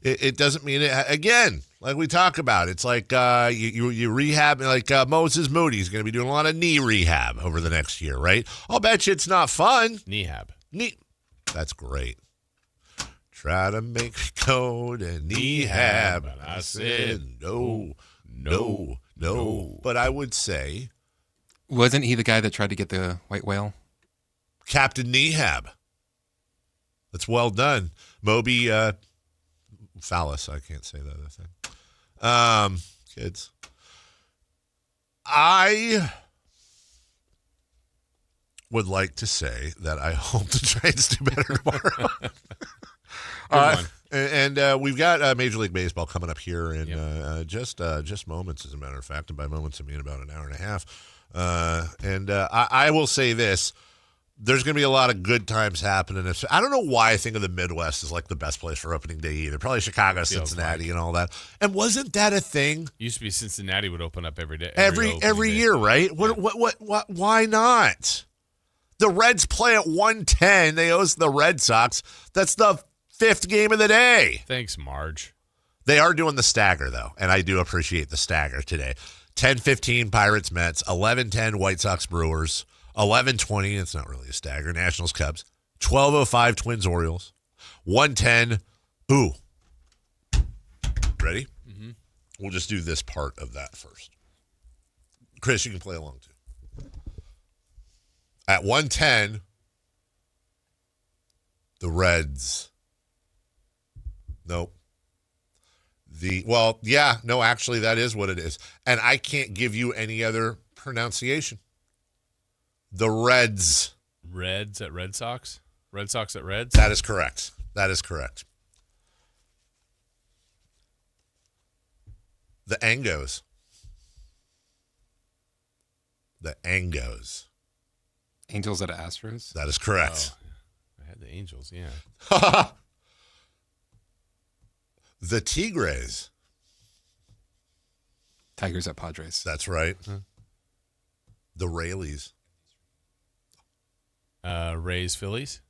it doesn't mean it. Again, like we talk about, it's like you rehab, like Moses Moody's going to be doing a lot of knee rehab over the next year, right? I'll bet you it's not fun. Kneehab. That's great. Try to make me go to kneehab. But I said no. But I would say... Wasn't he the guy that tried to get the white whale? Captain Kneehab. That's well done. Moby Phallus. I can't say that other thing. Kids. I would like to say that I hope the Giants do better tomorrow. And we've got Major League Baseball coming up here in just moments, as a matter of fact. And by moments, I mean about an hour and a half. I will say this. There's going to be a lot of good times happening. I don't know why I think of the Midwest as like the best place for opening day either. Probably Chicago, Cincinnati, and all that. And wasn't that a thing? Used to be Cincinnati would open up every day. Every year, right? What? Why not? The Reds play at 1:10. They host the Red Sox. That's the 5th game of the day. Thanks, Marge. They are doing the stagger, though, and I do appreciate the stagger today. 10:15 Pirates Mets, 11:10 White Sox Brewers, 11:20, it's not really a stagger, Nationals Cubs, 12:05 Twins Orioles, 1:10. Ooh. Ready? Mm-hmm. We'll just do this part of that first. Chris, you can play along too. At 1:10, the Reds. Nope. Actually, that is what it is. And I can't give you any other pronunciation. The Reds. Reds at Red Sox? Red Sox at Reds? That is correct. The Angos. Angels at Astros? That is correct. Oh, I had the Angels, yeah. The Tigres. Tigers at Padres. That's right. The Rayleys. Rays, Phillies?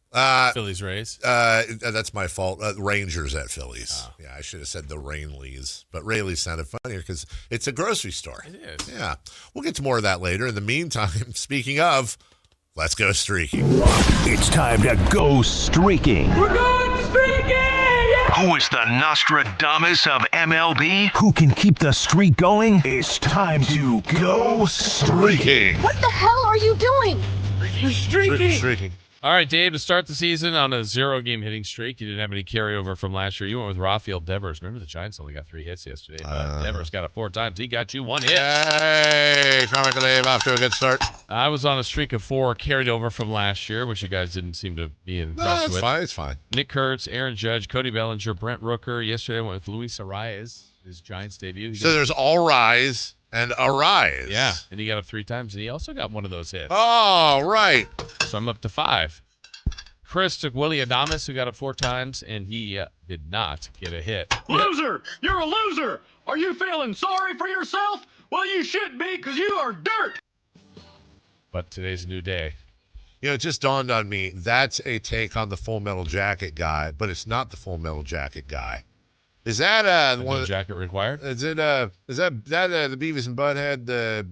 Phillies, Rays? That's my fault. Rangers at Phillies. Oh. Yeah, I should have said the Rainleys. But Rayleys sounded funnier because it's a grocery store. It is. Yeah. We'll get to more of that later. In the meantime, speaking of, let's go streaking. It's time to go streaking. We're going streaking! Who is the Nostradamus of MLB? Who can keep the streak going? It's time to go streaking. What the hell are you doing? Streaking. All right, Dave, to start the season on a 0-game hitting streak, you didn't have any carryover from last year. You went with Rafael Devers. Remember, the Giants only got 3 hits yesterday. Devers got it 4 times. He got you 1 hit. Hey, Carmichael Dave, off to a good start. I was on a streak of 4 carried over from last year, which you guys didn't seem to be impressed with. It's fine. Nick Kurtz, Aaron Judge, Cody Bellinger, Brent Rooker. Yesterday I went with Luis Arias, his Giants debut. So there's all rise And Arise. Yeah, and he got up 3 times, and he also got one of those hits. Oh, right. So I'm up to 5. Chris took Willie Adames, who got up 4 times, and he did not get a hit. Loser! You're a loser! Are you feeling sorry for yourself? Well, you should be, because you are dirt! But today's a new day. It just dawned on me, that's a take on the Full Metal Jacket guy, but it's not the Full Metal Jacket guy. Is that one jacket required? Is it the Beavis and Butthead, the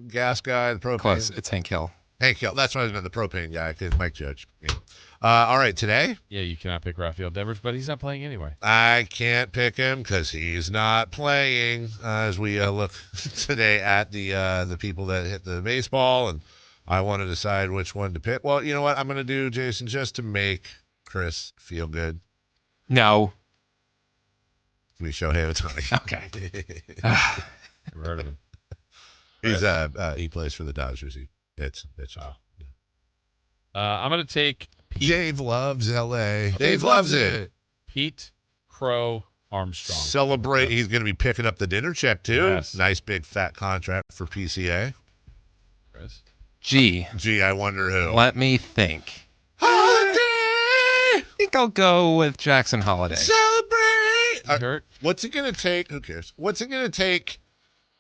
gas guy, the propane? Close. It's Hank Hill. Hank Hill. That's why I was the propane guy, because Mike Judge. Yeah. All right, today? Yeah, you cannot pick Rafael Devers, but he's not playing anyway. I can't pick him because he's not playing. As we look today at the people that hit the baseball, and I want to decide which one to pick. Well, you know what I'm going to do, Jason, just to make Chris feel good. No. We show him Ohtani. Okay. Never heard of him. He's he plays for the Dodgers. It's I'm gonna take Pete. Dave loves L.A. Dave loves it. Pete Crow Armstrong. Celebrate. He's gonna be picking up the dinner check too. Yes. Nice big fat contract for PCA. Chris. Gee, I wonder who. Let me think. Holiday. I think I'll go with Jackson Holiday. Celebrate. Hurt. What's it gonna take? Who cares? What's it gonna take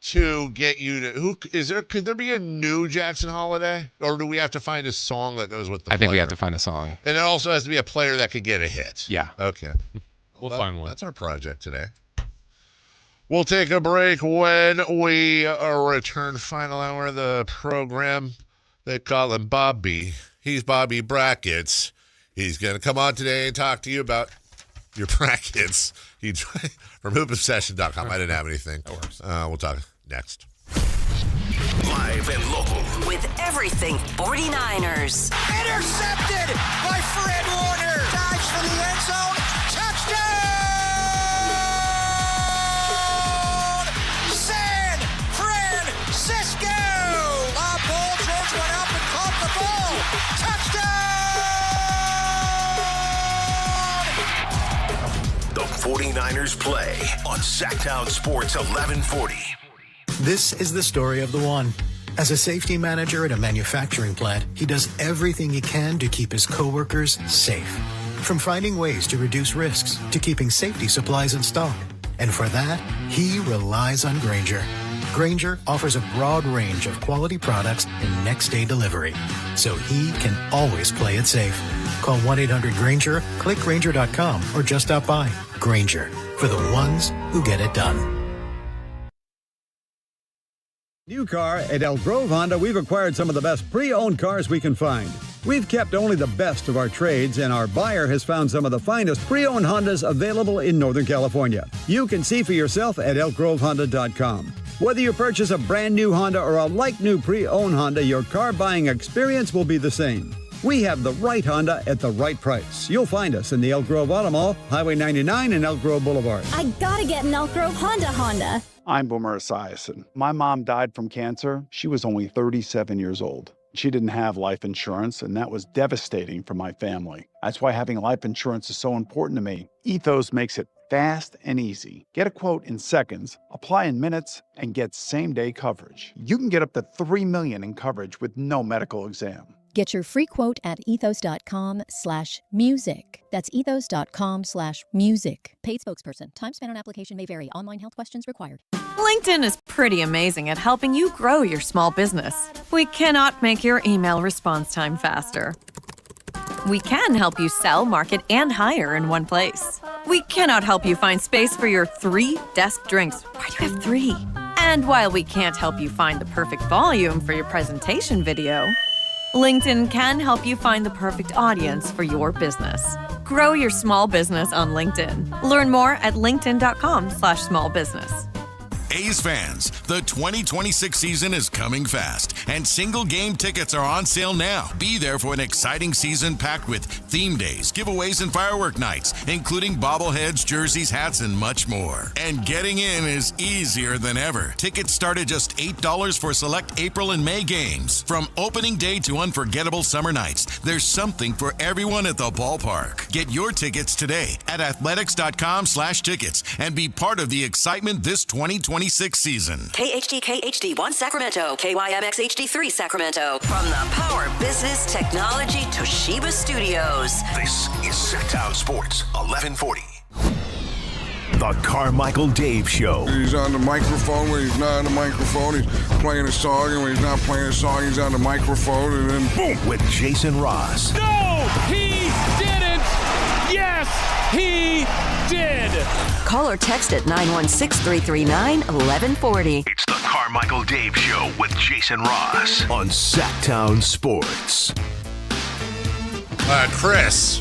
to get you to could there be a new Jackson Holiday, or do we have to find a song that goes with the I think we player? have to find a song. And it also has to be a player that could get a hit. Yeah. Okay. We'll find one. That's our project today. We'll take a break. When we return, final hour of the program. They call him Bobby. He's Bobby Brackets. He's going to come on today and talk to you about your brackets. From hoopobsession.com. I didn't have anything. That works. We'll talk next. Live and local. With everything 49ers. Intercepted by Fred Warner. Dives for the end zone. Touchdown! San Francisco! Bob Paul George went up and caught the ball. Touchdown! The 49ers play on Sactown Sports 1140. This is the story of the one. As a safety manager at a manufacturing plant, he does everything he can to keep his coworkers safe. From finding ways to reduce risks to keeping safety supplies in stock. And for that, he relies on Grainger. Grainger offers a broad range of quality products and next-day delivery, so he can always play it safe. Call 1-800-GRAINGER, click Grainger.com, or just stop by. Grainger, for the ones who get it done. New car at El Grove Honda, we've acquired some of the best pre-owned cars we can find. We've kept only the best of our trades, and our buyer has found some of the finest pre-owned Hondas available in Northern California. You can see for yourself at elgrovehonda.com. Whether you purchase a brand new Honda or a like-new pre-owned Honda, your car buying experience will be the same. We have the right Honda at the right price. You'll find us in the Elk Grove Auto Mall, Highway 99 and Elk Grove Boulevard. I gotta get an Elk Grove Honda. I'm Boomer Esiason. My mom died from cancer. She was only 37 years old. She didn't have life insurance, and that was devastating for my family. That's why having life insurance is so important to me. Ethos makes it fast and easy. Get a quote in seconds, apply in minutes, and get same-day coverage. You can get up to $3 million in coverage with no medical exam. Get your free quote at ethos.com/music. That's ethos.com/music. Paid spokesperson. Time spent on application may vary. Online health questions required. LinkedIn is pretty amazing at helping you grow your small business. We cannot make your email response time faster. We can help you sell, market, and hire in one place. We cannot help you find space for your 3 desk drinks. Why do you have 3? And while we can't help you find the perfect volume for your presentation video, LinkedIn can help you find the perfect audience for your business. Grow your small business on LinkedIn. Learn more at linkedin.com/smallbusiness. A's fans, the 2026 season is coming fast, and single game tickets are on sale now. Be there for an exciting season packed with theme days, giveaways, and firework nights, including bobbleheads, jerseys, hats, and much more. And getting in is easier than ever. Tickets start at just $8 for select April and May games. From opening day to unforgettable summer nights, there's something for everyone at the ballpark. Get your tickets today at athletics.com/tickets and be part of the excitement this 2026 season. KHD HD1 Sacramento, KYMX HD3 Sacramento. From the Power Business Technology Toshiba Studios. This is Sactown Sports 1140. The Carmichael Dave Show. He's on the microphone when he's not on the microphone. He's playing a song, and when he's not playing a song, he's on the microphone, and then boom. With Jason Ross. No, he didn't. Yes, he did. Call or text at 916-339-1140. It's the Carmichael Dave Show with Jason Ross on Sactown Sports. Chris,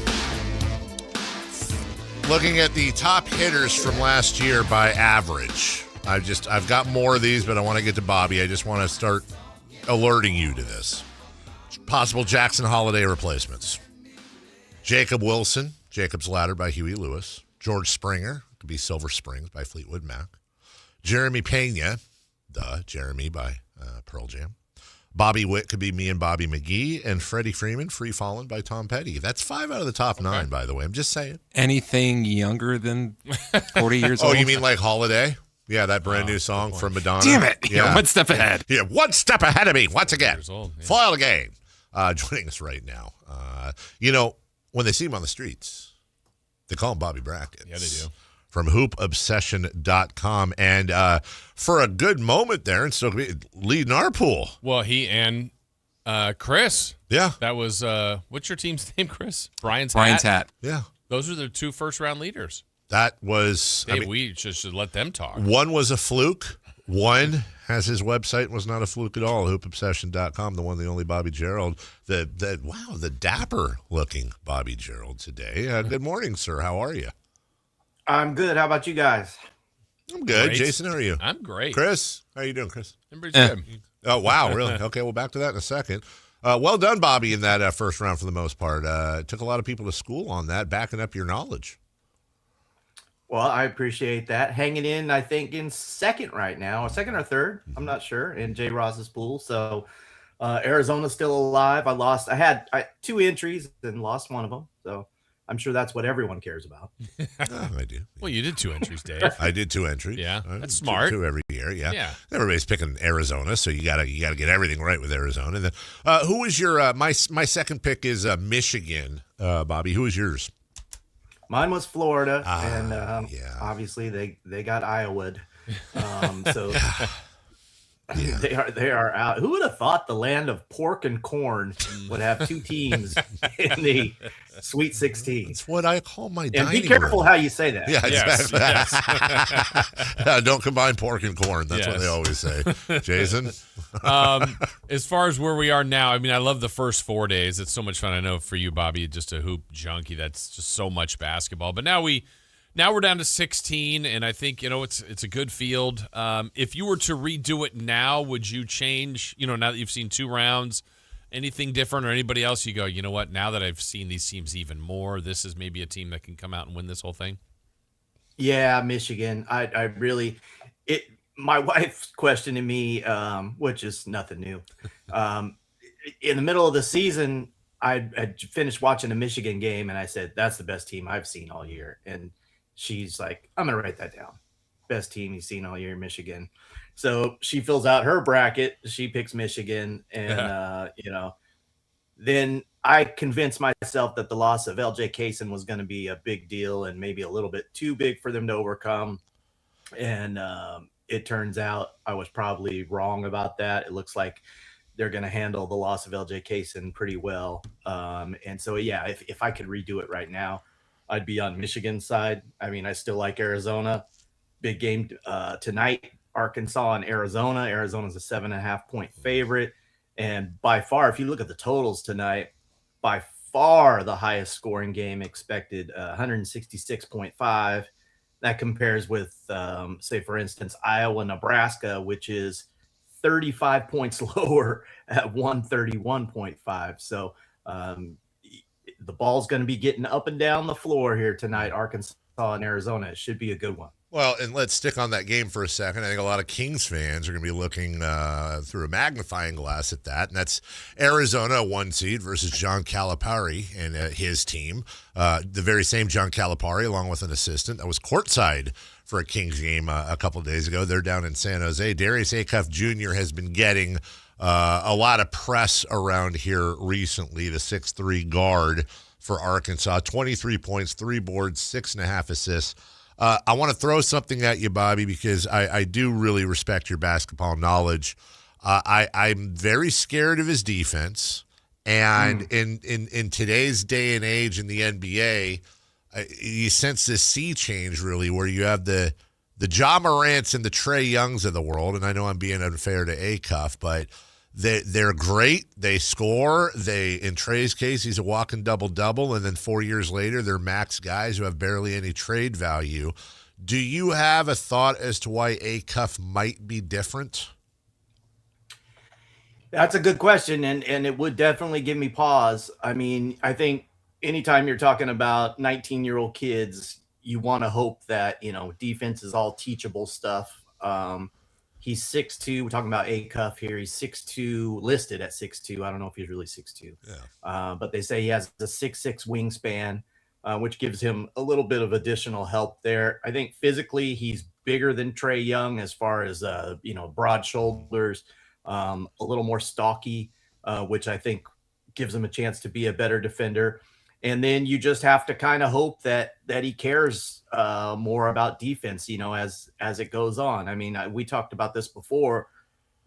looking at the top hitters from last year by average. I've got more of these, but I want to get to Bobby. I just want to start alerting you to this. Possible Jackson Holiday replacements. Jacob Wilson, Jacob's Ladder by Huey Lewis. George Springer, could be Silver Springs by Fleetwood Mac. Jeremy Pena, Jeremy by Pearl Jam. Bobby Witt could be Me and Bobby McGee. And Freddie Freeman, Free Fallin' by Tom Petty. That's 5 out of the top 9, by the way. I'm just saying. Anything younger than 40 years old? Oh, you mean like Holiday? Yeah, that brand new song from Madonna. Damn it. Yeah. One step ahead. Yeah, one step ahead of me once again. Old, yeah. Foil game. Joining us right now. When they see him on the streets, they call him Bobby Brackett. Yeah, they do. From hoopobsession.com. And for a good moment there, and still leading our pool. Well, he and Chris. Yeah. That was, what's your team's name, Chris? Brian's Hat. Yeah. Those are the 2 first-round leaders. That was... Hey, we should let them talk. One was a fluke. One has his website and was not a fluke at all. Hoopobsession.com, the one, the only Bobby Gerald. The dapper-looking Bobby Gerald today. Good morning, sir. How are you? I'm good. How about you guys? I'm good. Great. Jason, how are you? I'm great. Chris, how are you doing, Chris? Everybody's good. Oh, wow, really? Okay, we'll back to that in a second. Well done, Bobby, in that first round for the most part. Took a lot of people to school on that, backing up your knowledge. Well, I appreciate that. Hanging in, I think, in second right now, second or third, I'm not sure, in J. Ross's pool. So Arizona's still alive. I had 2 entries and lost one of them. So I'm sure that's what everyone cares about. I do. Well, you did 2 entries, Dave. I did 2 entries. Yeah, that's smart. 2 every year. Yeah. Yeah. Everybody's picking Arizona, so you gotta get everything right with Arizona. And then, who was your my second pick is Michigan, Bobby. Who was yours? Mine was Florida, and obviously they got Iowa'd. So they are out. Who would have thought the land of pork and corn would have 2 teams in the Sweet 16? That's what I call my dining room. And be careful how you say that. Yeah, exactly. Yes. Don't combine pork and corn. That's what they always say. Jason? As far as where we are now, I mean, I love the first 4 days. It's so much fun. I know for you, Bobby, just a hoop junkie. That's just so much basketball. But now we're down to 16, and I think, it's a good field. If you were to redo it now, would you change, now that you've seen 2 rounds, anything different or anybody else you go, you know what, now that I've seen these teams even more, this is maybe a team that can come out and win this whole thing? Yeah, Michigan. I really my wife's questioning me, which is nothing new. In the middle of the season, I finished watching a Michigan game, and I said, that's the best team I've seen all year. And she's like, I'm going to write that down. Best team you've seen all year, Michigan. So she fills out her bracket. She picks Michigan. And, then I convinced myself that the loss of LJ Kaysen was going to be a big deal and maybe a little bit too big for them to overcome. And it turns out I was probably wrong about that. It looks like they're going to handle the loss of LJ Kaysen pretty well. And so, yeah, if I could redo it right now, I'd be on Michigan's side. I mean, I still like Arizona. Big game tonight, Arkansas and Arizona. Arizona's a 7.5-point favorite. And by far, if you look at the totals tonight, by far the highest scoring game expected, 166.5. That compares with, say, for instance, Iowa, Nebraska, which is 35 points lower at 131.5. So the ball's going to be getting up and down the floor here tonight, Arkansas and Arizona. It should be a good one. Well, and let's stick on that game for a second. I think a lot of Kings fans are going to be looking through a magnifying glass at that, and that's Arizona, 1 seed, versus John Calipari and his team. The very same John Calipari, along with an assistant, that was courtside for a Kings game a couple of days ago. They're down in San Jose. Darius Acuff Jr. has been getting a lot of press around here recently, the 6'3" guard for Arkansas. 23 points, 3 boards, 6.5 assists. I want to throw something at you, Bobby, because I do really respect your basketball knowledge. I'm very scared of his defense. And in today's day and age in the NBA, you sense this sea change, really, where you have the Ja Morants and the Trae Youngs of the world. And I know I'm being unfair to Acuff, but they're great. They score. In Trae's case, he's a walking double-double, and then 4 years later, they're max guys who have barely any trade value. Do you have a thought as to why Acuff might be different? That's a good question, and it would definitely give me pause. I mean, I think anytime you're talking about 19-year-old kids, you want to hope that, defense is all teachable stuff. He's 6'2". We're talking about Acuff here. He's 6'2", listed at 6'2". I don't know if he's really 6'2". Yeah. But they say he has a 6'6" wingspan, which gives him a little bit of additional help there. I think physically he's bigger than Trae Young as far as, broad shoulders, a little more stocky, which I think gives him a chance to be a better defender. And then you just have to kind of hope that he cares more about defense, as it goes on. I mean, we talked about this before.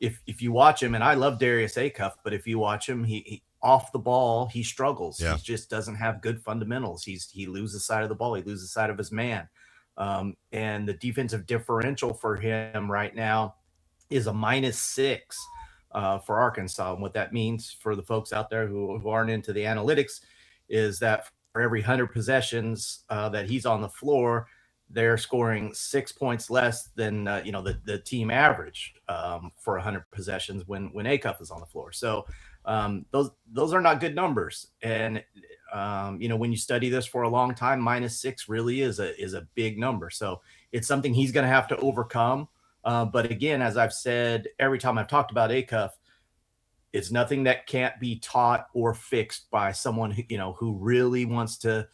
If you watch him, and I love Darius Acuff, but if you watch him, he off the ball, he struggles. Yeah. He just doesn't have good fundamentals. He loses sight of the ball. He loses sight of his man. And the defensive differential for him right now is a -6 for Arkansas. And what that means for the folks out there who aren't into the analytics is that for every 100 possessions that he's on the floor, they're scoring 6 points less than the team average for 100 possessions when Acuff is on the floor. So those are not good numbers. And when you study this for a long time, -6 really is a big number. So it's something he's going to have to overcome. But again, as I've said every time I've talked about Acuff, it's nothing that can't be taught or fixed by someone who really wants to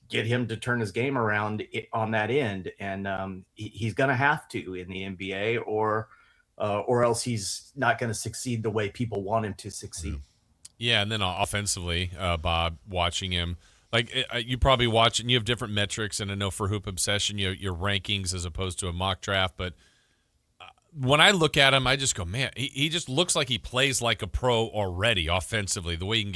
get him to turn his game around on that end. And he's going to have to in the NBA, or else he's not going to succeed the way people want him to succeed. Yeah, and then offensively, Bob, watching him, like you probably watch and you have different metrics, and I know for Hoop Obsession, your rankings as opposed to a mock draft, but when I look at him, I just go, man, he just looks like he plays like a pro already offensively. The way he can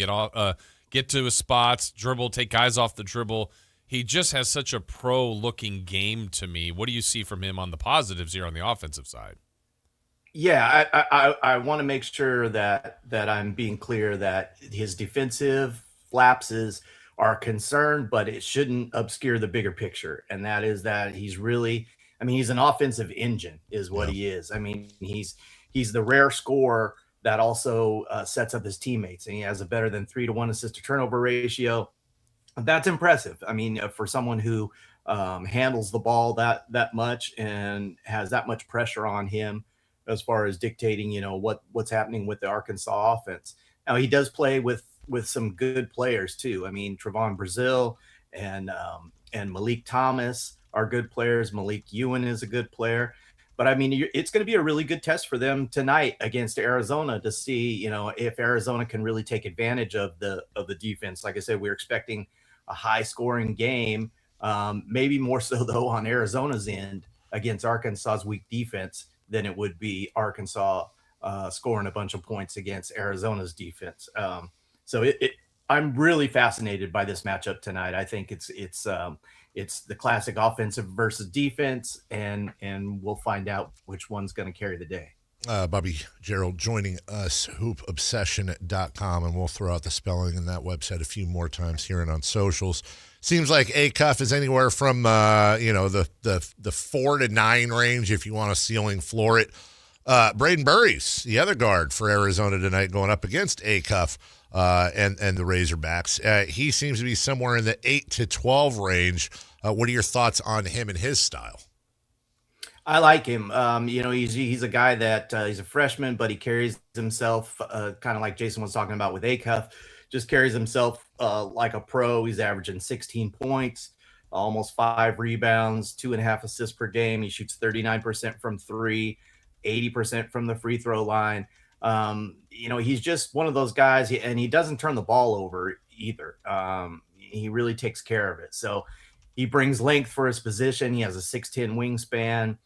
get to his spots, dribble, take guys off the dribble. He just has such a pro-looking game to me. What do you see from him on the positives here on the offensive side? Yeah, I want to make sure that I'm being clear that his defensive lapses are concerned, but it shouldn't obscure the bigger picture. And that is that he's really – he's an offensive engine is what he is. I mean, he's the rare scorer that also sets up his teammates, and he has a better than 3-to-1 assist to turnover ratio. That's impressive. I mean, for someone who handles the ball that much and has that much pressure on him as far as dictating, what's happening with the Arkansas offense. Now, he does play with some good players too. I mean, Trevon Brazile and Malik Thomas are good players. Malik Ewan is a good player. But, it's going to be a really good test for them tonight against Arizona to see, if Arizona can really take advantage of the defense. Like I said, we're expecting a high-scoring game, maybe more so, though, on Arizona's end against Arkansas's weak defense than it would be Arkansas scoring a bunch of points against Arizona's defense. So I'm really fascinated by this matchup tonight. I think it's the classic offensive versus defense, and we'll find out which one's going to carry the day. Bobby Gerald joining us, hoopobsession.com, and we'll throw out the spelling in that website a few more times here and on socials. Seems like Acuff is anywhere from the 4 to 9 range if you want to ceiling floor it. Braden Burries, the other guard for Arizona tonight, going up against Acuff and the Razorbacks. He seems to be somewhere in the 8 to 12 range. What are your thoughts on him and his style? I like him. He's a guy that he's a freshman, but he carries himself kind of like Jason was talking about with Acuff, just carries himself like a pro. He's averaging 16 points, almost 5 rebounds, 2.5 assists per game. He shoots 39% from 3, 80% from the free throw line. He's just one of those guys, and he doesn't turn the ball over either. He really takes care of it. So he brings length for his position. He has a 6'10" wingspan.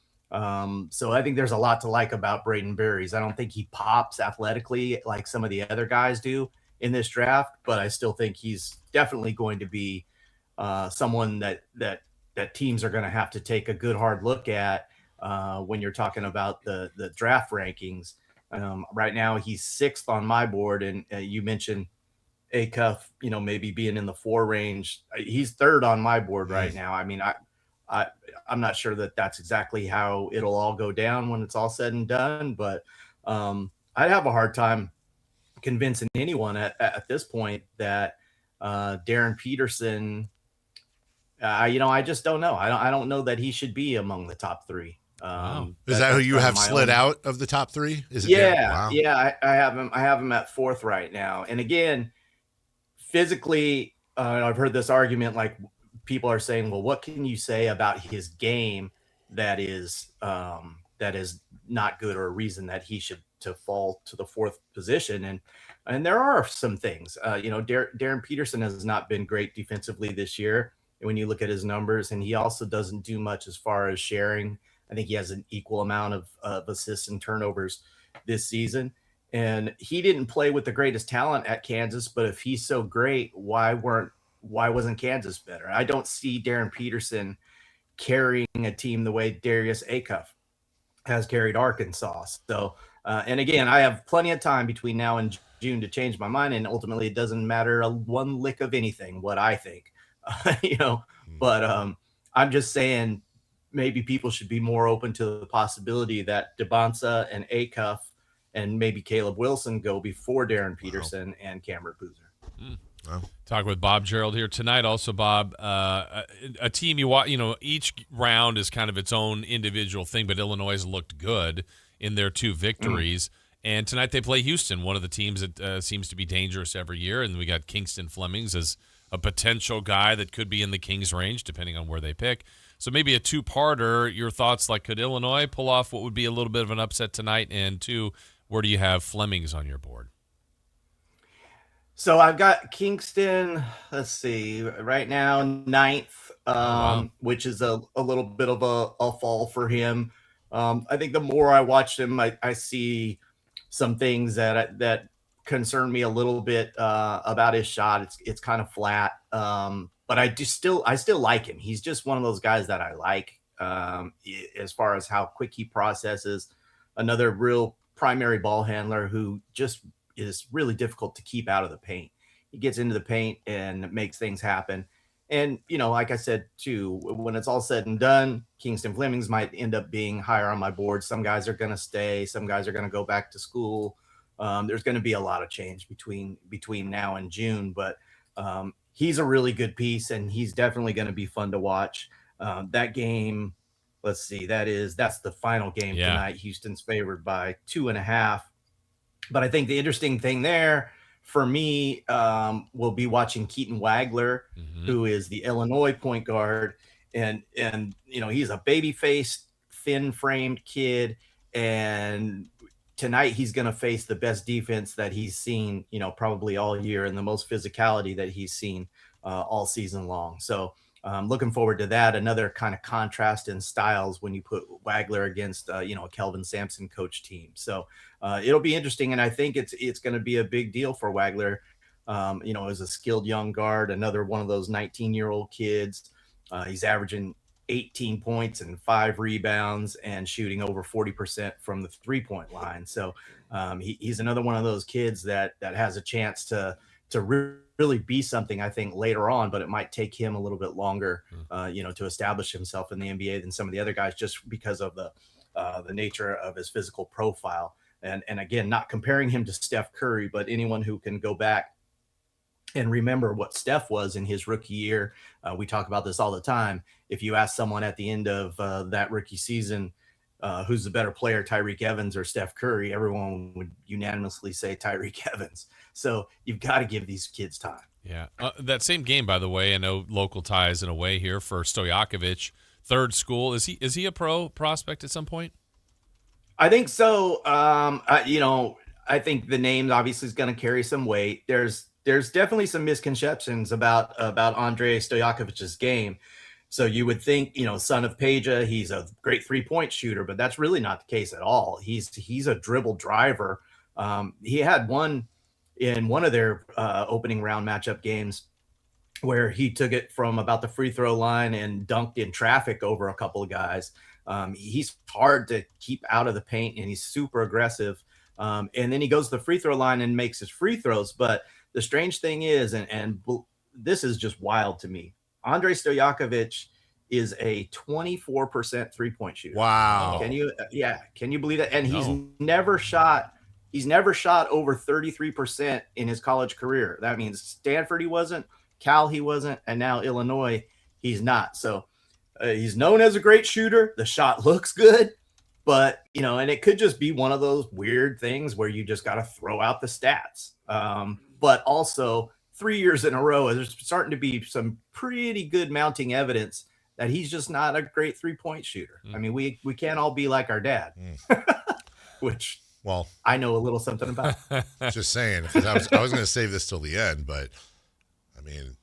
So I think there's a lot to like about Braden Burries. I don't think he pops athletically like some of the other guys do in this draft, but I still think he's definitely going to be someone that teams are going to have to take a good hard look at when you're talking about the draft rankings. Right now he's 6th on my board, and you mentioned Acuff, maybe being in the 4 range. He's 3rd on my board right now. I mean, I'm not sure that that's exactly how it'll all go down when it's all said and done, but I'd have a hard time convincing anyone at this point that Darren Peterson, I just don't know. I don't know that he should be among the top 3. Is that who you have slid out of the top 3? Is it yeah, yeah. I have him at 4th right now. And again, physically, I've heard this argument, like people are saying, well, what can you say about his game that is not good, or a reason that he should to fall to the 4th position? And there are some things. Darren Peterson has not been great defensively this year when you look at his numbers, and he also doesn't do much as far as sharing. I think he has an equal amount of assists and turnovers this season. And he didn't play with the greatest talent at Kansas, but if he's so great, why wasn't Kansas better? I don't see Darren Peterson carrying a team the way Darius Acuff has carried Arkansas. So, and again, I have plenty of time between now and June to change my mind, and ultimately it doesn't matter one lick of anything what I think, but I'm just saying maybe people should be more open to the possibility that DeBonsa and Acuff and maybe Caleb Wilson go before Darren Peterson and Cameron Boozer. Talk with Bob Gerald here tonight. Also, Bob, a team you watch, each round is kind of its own individual thing, but Illinois has looked good in their 2 victories. And tonight they play Houston, one of the teams that seems to be dangerous every year. And we got Kingston Flemings as a potential guy that could be in the Kings range, depending on where they pick. So maybe a 2-parter. Your thoughts, like, could Illinois pull off what would be a little bit of an upset tonight? And 2, where do you have Flemings on your board? So I've got Kingston, let's see, right now 9th, which is a little bit of a fall for him. I think the more I watch him, I see some things that concern me a little bit about his shot. It's kind of flat, but I still like him. He's just one of those guys that I like as far as how quick he processes. Another real primary ball handler who just is really difficult to keep out of the paint. He gets into the paint and makes things happen. And, like I said, too, when it's all said and done, Kingston Flemings might end up being higher on my board. Some guys are going to stay. Some guys are going to go back to school. There's going to be a lot of change between now and June, but he's a really good piece, and he's definitely going to be fun to watch. That game, let's see, that's the final game tonight. Houston's favored by 2.5. But I think the interesting thing there for me will be watching Keaton Wagler, who is the Illinois point guard. And he's a baby-faced, thin-framed kid. And tonight he's going to face the best defense that he's seen, probably all year, and the most physicality that he's seen all season long. So looking forward to that. Another kind of contrast in styles when you put Wagler against, a Kelvin Sampson coach team. So it'll be interesting. And I think it's going to be a big deal for Wagler, as a skilled young guard, another one of those 19-year-old kids. He's averaging 18 points and 5 rebounds and shooting over 40% from the 3-point line. So he's another one of those kids that has a chance to really be something, I think, later on, but it might take him a little bit longer, to establish himself in the NBA than some of the other guys, just because of the the nature of his physical profile. And again, not comparing him to Steph Curry, but anyone who can go back and remember what Steph was in his rookie year. We talk about this all the time. If you ask someone at the end of that rookie season, who's the better player, Tyreek Evans or Steph Curry, everyone would unanimously say Tyreek Evans. So you've got to give these kids time. Yeah. That same game, by the way, I know local ties in a way here for Stoyakovich, third school. Is he a pro prospect at some point? I think so. I think the name obviously is going to carry some weight. There's definitely some misconceptions about Andrei Stoyakovich's game. So you would think, son of Peja, he's a great 3-point shooter, but that's really not the case at all. He's a dribble driver. He had one in one of their opening round matchup games where he took it from about the free throw line and dunked in traffic over a couple of guys. He's hard to keep out of the paint, and he's super aggressive. And then he goes to the free throw line and makes his free throws. But the strange thing is, and this is just wild to me, Andrei Stoyakovich is a 24% 3-point shooter. Wow. Can you believe that? And he's never shot over 33% in his college career. That means Stanford he wasn't, Cal he wasn't, and now Illinois he's not. So he's known as a great shooter. The shot looks good, but and it could just be one of those weird things where you just got to throw out the stats. But also 3 years in a row, there's starting to be some pretty good mounting evidence that he's just not a great 3-point shooter. I mean, we can't all be like our dad, which I know a little something about. Just saying, because I was going to save this till the end, but I mean,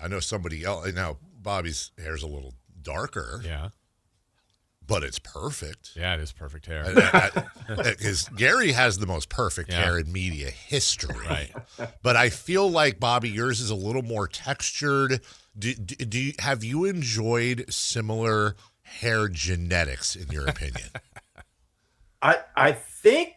I know somebody else. Now, Bobby's hair's a little darker. Yeah. But it's perfect. Yeah, it is perfect hair. Because Gary has the most perfect hair in media history. Right. But I feel like, Bobby, yours is a little more textured. Have you enjoyed similar hair genetics, in your opinion? I think,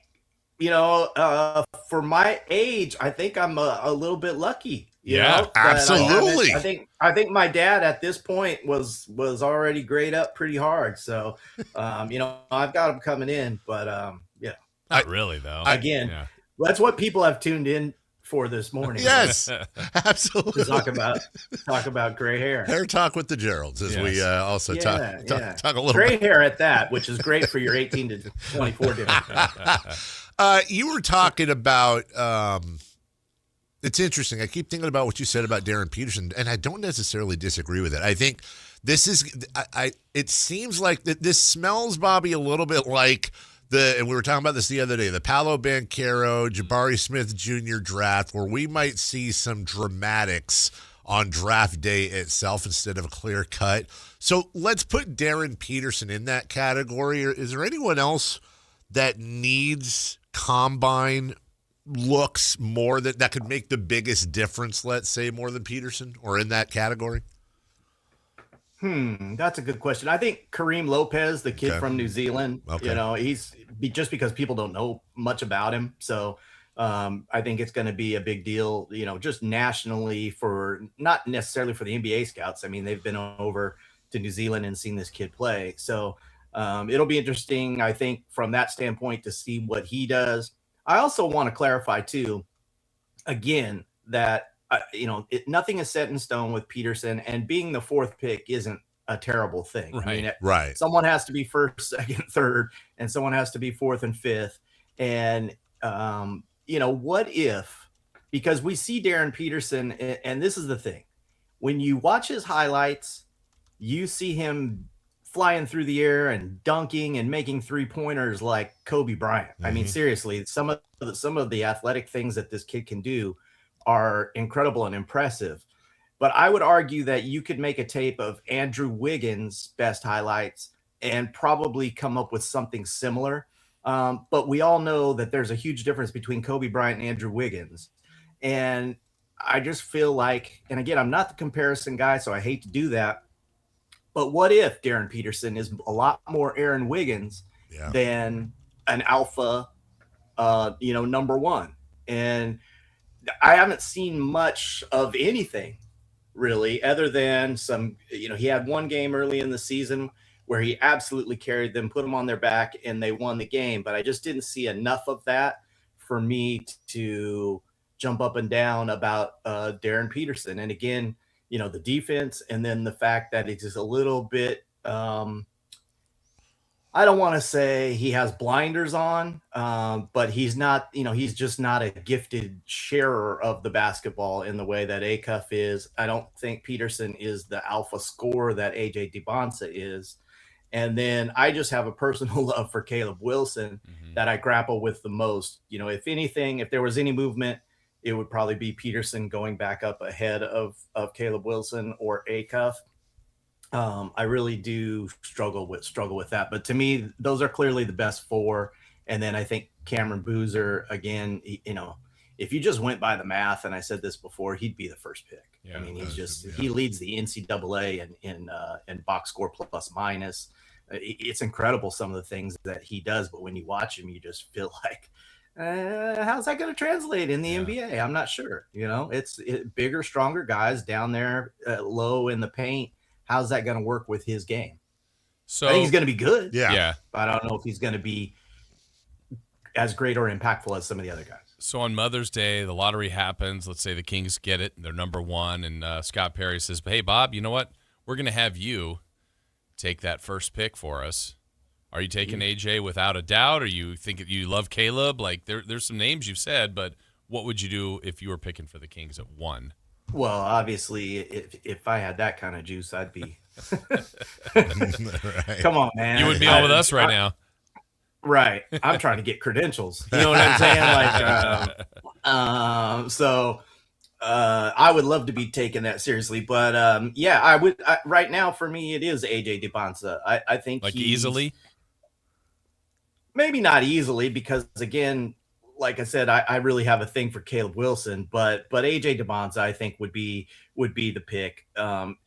for my age, I think I'm a little bit lucky. You know, absolutely. I think my dad at this point was already grayed up pretty hard. So, I've got him coming in, but not really though. Again, that's what people have tuned in for this morning. Yes, absolutely. To talk about gray hair. Hair talk with the Geralds, as we also talk a little gray bit. hair at that, which is great for your 18 to 24 dinner. You were talking about. It's interesting. I keep thinking about what you said about Darren Peterson, and I don't necessarily disagree with it. I think this is. It seems like this smells, Bobby, a little bit like and we were talking about this the other day, the Paolo Banchero, Jabari Smith Jr. draft, where we might see some dramatics on draft day itself instead of a clear cut. So let's put Darren Peterson in that category. Is there anyone else that needs combine looks more that could make the biggest difference, let's say, more than Peterson, or in that category? That's a good question. I think Kareem Lopez, the kid from New Zealand, he's just because people don't know much about him. So I think it's going to be a big deal, just nationally, for not necessarily for the NBA scouts. I mean, they've been over to New Zealand and seen this kid play. So it'll be interesting, I think, from that standpoint, to see what he does. I also want to clarify too, again, that nothing is set in stone with Peterson, and being the fourth pick isn't a terrible thing. Right. I mean, right. Someone has to be first, second, third, and someone has to be fourth and fifth. And what if? Because we see Darren Peterson, and this is the thing: when you watch his highlights, you see him flying through the air and dunking and making 3-pointers like Kobe Bryant. I mean, seriously, some of the athletic things that this kid can do are incredible and impressive. But I would argue that you could make a tape of Andrew Wiggins' best highlights and probably come up with something similar. But we all know that there's a huge difference between Kobe Bryant and Andrew Wiggins. And I just feel like, and again, I'm not the comparison guy, so I hate to do that. But what if Darren Peterson is a lot more Aaron Wiggins than an alpha, number one? And I haven't seen much of anything really, other than some, he had one game early in the season where he absolutely carried them, put them on their back, and they won the game. But I just didn't see enough of that for me to jump up and down about Darren Peterson. And again, the defense, and then the fact that it's just a little bit, I don't want to say he has blinders on, but he's not, he's just not a gifted sharer of the basketball in the way that Acuff is. I don't think Peterson is the alpha scorer that AJ DeBonsa is. And then I just have a personal love for Caleb Wilson that I grapple with the most. If anything, if there was any movement, it would probably be Peterson going back up ahead of Caleb Wilson or Acuff. I really do struggle with that. But to me, those are clearly the best four. And then I think Cameron Boozer, again, if you just went by the math, and I said this before, he'd be the first pick. Yeah, I mean, he leads the NCAA in box score plus minus. It's incredible some of the things that he does, but when you watch him, you just feel like, how's that going to translate in the NBA? I'm not sure. It's bigger, stronger guys down there low in the paint. How's that going to work with his game? So I think he's going to be good. Yeah. But I don't know if he's going to be as great or impactful as some of the other guys. So on Mother's Day, the lottery happens. Let's say the Kings get it. They're number one. And Scott Perry says, hey, Bob, you know what? We're going to have you take that first pick for us. Are you taking AJ without a doubt? Or you think you love Caleb? Like there's some names you've said, but what would you do if you were picking for the Kings at 1? Well, obviously, if I had that kind of juice, I'd be. Right. Come on, man. You would be on with us right now. Right. I'm trying to get credentials. You know what I'm saying? So I would love to be taking that seriously. But, I would. Right now, for me, it is AJ DeBonsa. I think easily? Maybe not easily because, again, like I said, I really have a thing for Caleb Wilson, but AJ DeBonsa I think would be the pick,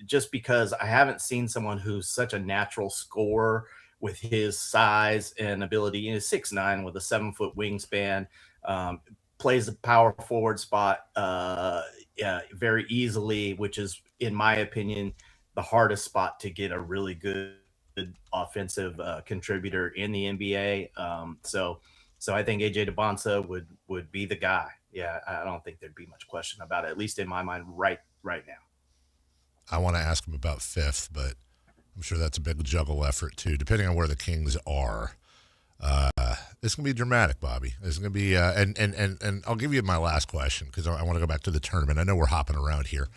just because I haven't seen someone who's such a natural scorer with his size and ability. He's 6'9" with a 7-foot wingspan, plays the power forward spot very easily, which is, in my opinion, the hardest spot to get a really good offensive contributor in the NBA. So I think AJ DeBonsa would be the guy. Yeah, I don't think there'd be much question about it, at least in my mind right now. I want to ask him about 5th, but I'm sure that's a big juggle effort too, depending on where the Kings are. It's going to be dramatic, Bobby. It's going to be, and I'll give you my last question because I want to go back to the tournament. I know we're hopping around here.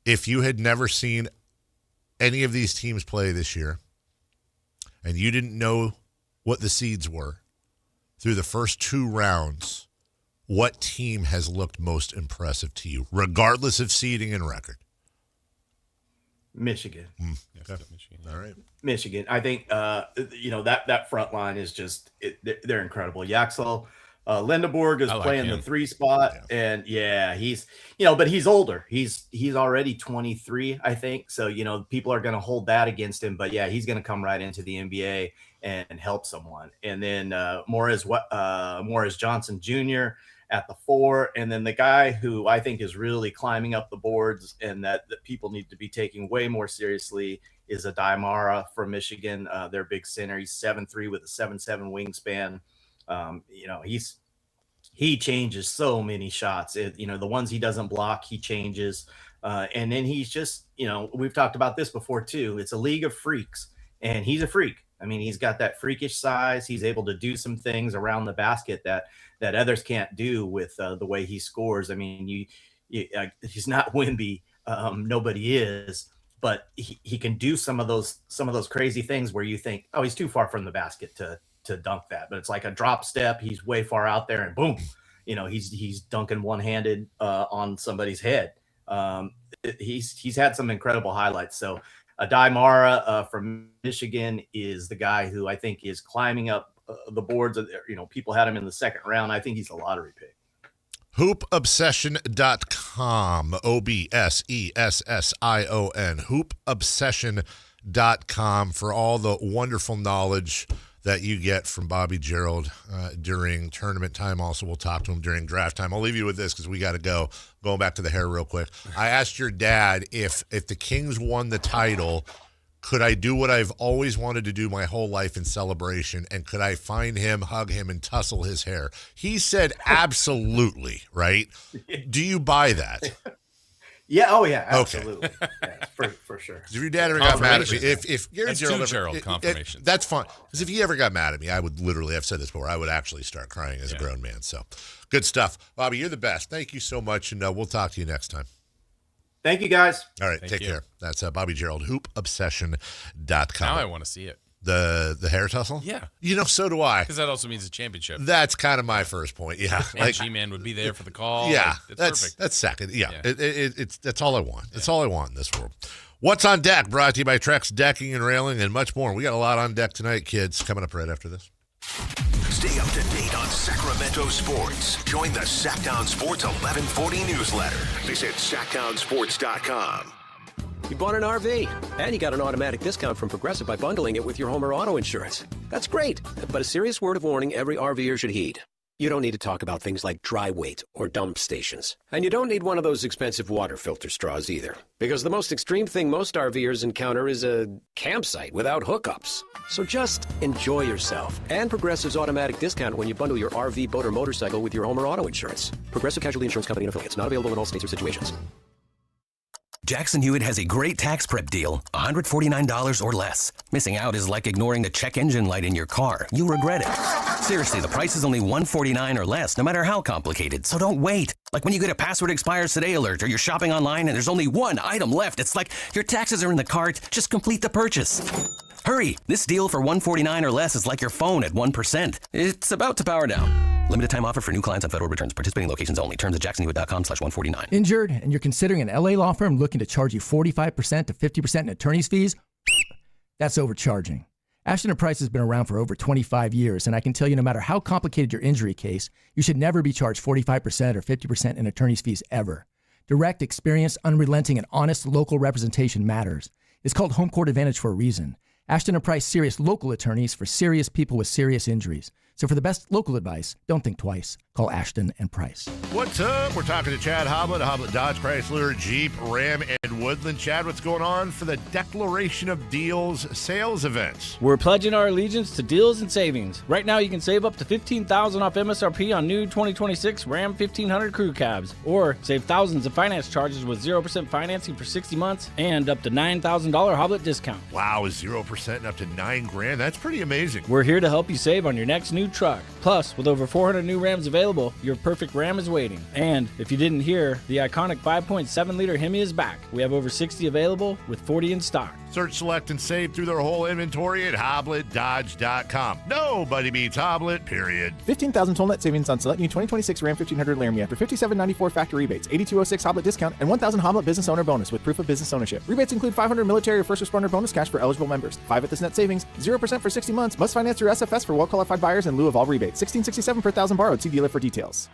If you had never seen any of these teams play this year and you didn't know what the seeds were through the first 2 rounds, what team has looked most impressive to you, regardless of seeding and record? Michigan. Okay. Michigan. All right. Michigan. I think, that front line is just, they're incredible. Yaxel Lindeborg is playing the 3 spot. Yeah. And he's, but he's older. He's already 23, I think. So, people are going to hold that against him, but he's going to come right into the NBA and help someone. And then Morris Johnson Jr. at the 4. And then the guy who I think is really climbing up the boards and that people need to be taking way more seriously is Adai from Michigan, their big center. He's 7'3" with a 7'7" wingspan. He changes so many shots. The ones he doesn't block, he changes. And then he's just, we've talked about this before too. It's a league of freaks, and he's a freak. I mean, he's got that freakish size. He's able to do some things around the basket that others can't do with the way he scores. I mean, he's not Wemby. Nobody is, but he can do some of those crazy things where you think, oh, he's too far from the basket to dunk that. But it's like a drop step. He's way far out there and boom, he's dunking one-handed on somebody's head. He's had some incredible highlights. So Adai Mara from Michigan is the guy who I think is climbing up the boards. People had him in the 2nd round. I think he's a lottery pick. Hoopobsession.com, OBSESSION, hoopobsession.com for all the wonderful knowledge that you get from Bobby Gerald during tournament time. Also, we'll talk to him during draft time. I'll leave you with this because we got to go. Going back to the hair real quick. I asked your dad if the Kings won the title, Could I do what I've always wanted to do my whole life in celebration? And could I find him, hug him, and tussle his hair? He said absolutely, right? Do you buy that? Yeah. Oh, yeah. Absolutely. Okay. Yeah, for sure. If your dad ever got mad at me, if Gary Gerald confirmation, that's fine. Because if he ever got mad at me, I would literally, I've said this before, I would actually start crying as a grown man. So good stuff. Bobby, you're the best. Thank you so much. And we'll talk to you next time. Thank you, guys. All right. Take care. That's Bobby Gerald, hoopobsession.com. Now I want to see it. The hair tussle? Yeah. So do I. Because that also means a championship. That's kind of my first point. Yeah. And G-Man would be there for the call. Yeah. It's that's perfect. That's second. Yeah. That's all I want. That's all I want in this world. What's on Deck? Brought to you by Trex Decking and Railing and much more. We got a lot on deck tonight, kids. Coming up right after this. Stay up to date on Sacramento sports. Join the Sactown Sports 1140 newsletter. Visit SactownSports.com. You bought an RV, and you got an automatic discount from Progressive by bundling it with your home or auto insurance. That's great, but a serious word of warning every RVer should heed. You don't need to talk about things like dry weight or dump stations. And you don't need one of those expensive water filter straws either. Because the most extreme thing most RVers encounter is a campsite without hookups. So just enjoy yourself. And Progressive's automatic discount when you bundle your RV, boat, or motorcycle with your home or auto insurance. Progressive Casualty Insurance Company and affiliates. Not available in all states or situations. Jackson Hewitt has a great tax prep deal, $149 or less. Missing out is like ignoring the check engine light in your car. You'll regret it. Seriously, the price is only $149 or less, no matter how complicated. So don't wait. Like when you get a password expires today alert or you're shopping online and there's only one item left. It's like your taxes are in the cart. Just complete the purchase. Hurry! This deal for $149 or less is like your phone at 1%. It's about to power down. Limited time offer for new clients on federal returns. Participating locations only. Terms at jacksonhewitt.com/149. Injured and you're considering an LA law firm looking to charge you 45% to 50% in attorney's fees? That's overcharging. Ashton & Price has been around for over 25 years, and I can tell you no matter how complicated your injury case, you should never be charged 45% or 50% in attorney's fees ever. Direct, experienced, unrelenting, and honest local representation matters. It's called Home Court Advantage for a reason. Ashton & Price, serious local attorneys for serious people with serious injuries. So for the best local advice, don't think twice. Call Ashton & Price. What's up? We're talking to Chad Hoblet, Hoblet Dodge, Chrysler, Jeep, Ram, and Woodland. Chad, what's going on for the Declaration of Deals sales events? We're pledging our allegiance to deals and savings. Right now, you can save up to $15,000 off MSRP on new 2026 Ram 1500 crew cabs, or save thousands of finance charges with 0% financing for 60 months and up to $9,000 Hoblet discount. Wow, 0% and up to $9,000. That's pretty amazing. We're here to help you save on your next new truck. Plus, with over 400 new Rams available, your perfect Ram is waiting. And if you didn't hear, the iconic 5.7-liter Hemi is back. We have over 60 available with 40 in stock. Search, select, and save through their whole inventory at HobletDodge.com. Nobody beats Hoblet, period. 15,000 total net savings on select new 2026 Ram 1500 Laramie after $57.94 factory rebates, $82.06 Hoblet discount, and $1,000 Hoblet business owner bonus with proof of business ownership. Rebates include $500 military or first responder bonus cash for eligible members. 5 at this net savings, 0% for 60 months. Must finance through SFS for well-qualified buyers in lieu of all rebates. $16.67 per thousand borrowed. See dealer for details.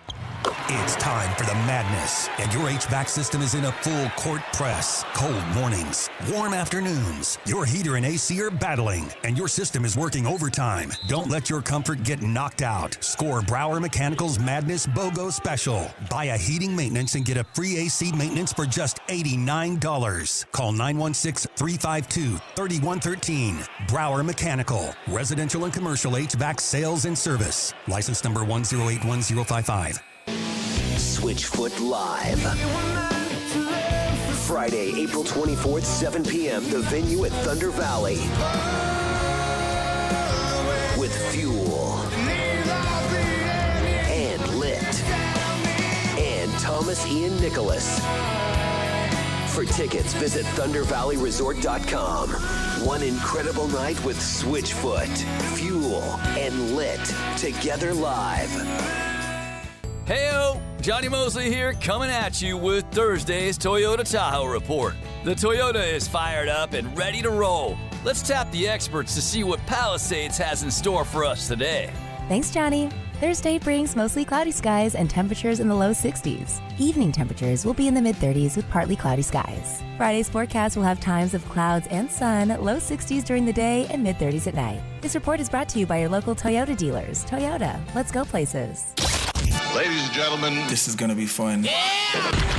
It's time for the madness, and your HVAC system is in a full court press. Cold mornings, warm afternoons, your heater and AC are battling, and your system is working overtime. Don't let your comfort get knocked out. Score Brower Mechanical's Madness BOGO special. Buy a heating maintenance and get a free AC maintenance for just $89. Call 916-352-3113. Brower Mechanical, residential and commercial HVAC sales and service. License number 1081055. Switchfoot Live. Friday, April 24th, 7 p.m., the venue at Thunder Valley. With Fuel. And Lit. And Thomas Ian Nicholas. For tickets, visit ThunderValleyResort.com. One incredible night with Switchfoot, Fuel, and Lit. Together live. Heyo, Johnny Mosley here, coming at you with Thursday's Toyota Tahoe Report. The Toyota is fired up and ready to roll. Let's tap the experts to see what Palisades has in store for us today. Thanks, Johnny. Thursday brings mostly cloudy skies and temperatures in the low 60s. Evening temperatures will be in the mid-30s with partly cloudy skies. Friday's forecast will have times of clouds and sun, low 60s during the day and mid-30s at night. This report is brought to you by your local Toyota dealers. Toyota, let's go places. Ladies and gentlemen, this is going to be fun. Yeah!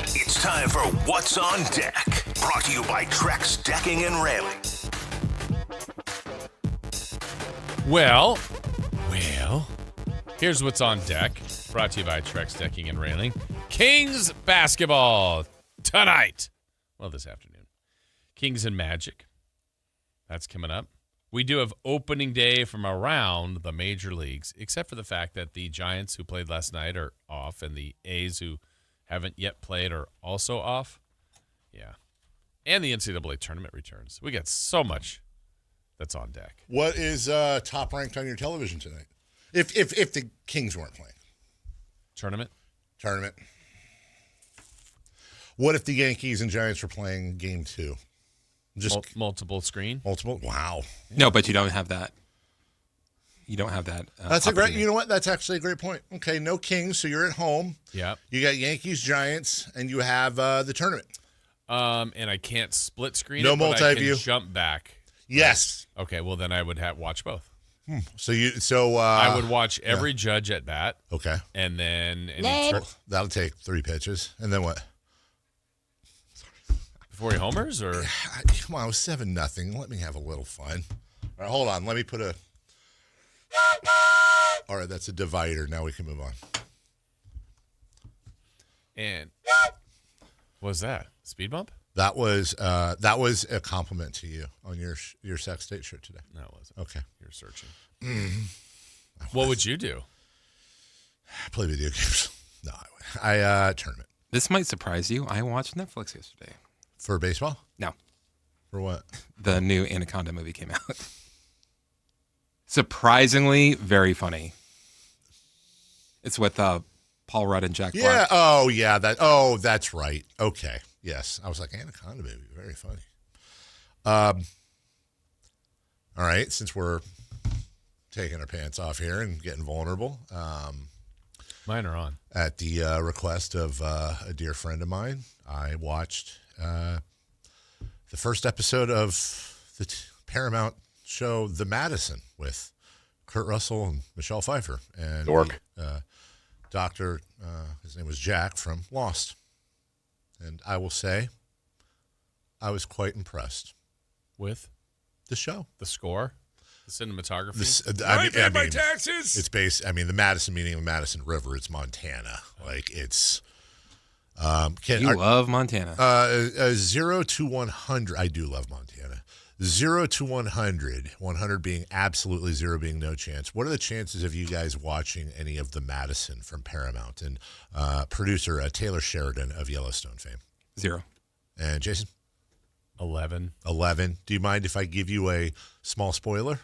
It's time for What's on Deck. Brought to you by Trex Decking and Railing. Well, here's what's on deck. Brought to you by Trex Decking and Railing. Kings basketball tonight. Well, this afternoon. Kings and Magic. That's coming up. We do have opening day from around the major leagues, except for the fact that the Giants who played last night are off, and the A's who haven't yet played are also off. Yeah. And the NCAA tournament returns. We got so much that's on deck. What is top ranked on your television tonight? If the Kings weren't playing. Tournament. What if the Yankees and Giants were playing game 2? Just multiple screen? Multiple? Wow. No, but you don't have that. You don't have that. That's a great, you know what? That's actually a great point. Okay, no Kings, so you're at home. Yeah. You got Yankees, Giants, and you have the tournament. And I can't split screen No it, but multi-view. I can jump back. Yes. Right? Okay, well then I would watch both. So I would watch every Judge at bat. Okay. And then that'll take 3 pitches. And then what? Before he homers, or come on, it was 7-0. Let me have a little fun. All right, hold on. Let me put a. All right, that's a divider. Now we can move on. And what was that? Speed bump? That was a compliment to you on your sex state shirt today. No, it wasn't. Okay, you're searching. What would you do? Play video games. No, I tournament. This might surprise you. I watched Netflix yesterday. For baseball? No. For what? The new Anaconda movie came out. Surprisingly, very funny. It's with Paul Rudd and Jack Black. Yeah. Oh, yeah. That's right. Okay. Yes. I was like, Anaconda movie. Very funny. All right. Since we're taking our pants off here and getting vulnerable. Mine are on. At the request of a dear friend of mine, I watched the first episode of the Paramount show The Madison with Kurt Russell and Michelle Pfeiffer and doctor. His name was Jack from Lost, and I will say, I was quite impressed with the show, the score, the cinematography. I mean, my taxes. It's based. I mean, the Madison meaning the Madison River. It's Montana. Like it's. Love Montana. 0 to 100. I do love Montana. 0 to 100. 100 being absolutely 0 being no chance. What are the chances of you guys watching any of the Madison from Paramount and producer Taylor Sheridan of Yellowstone fame? 0. And Jason? 11. 11. Do you mind if I give you a small spoiler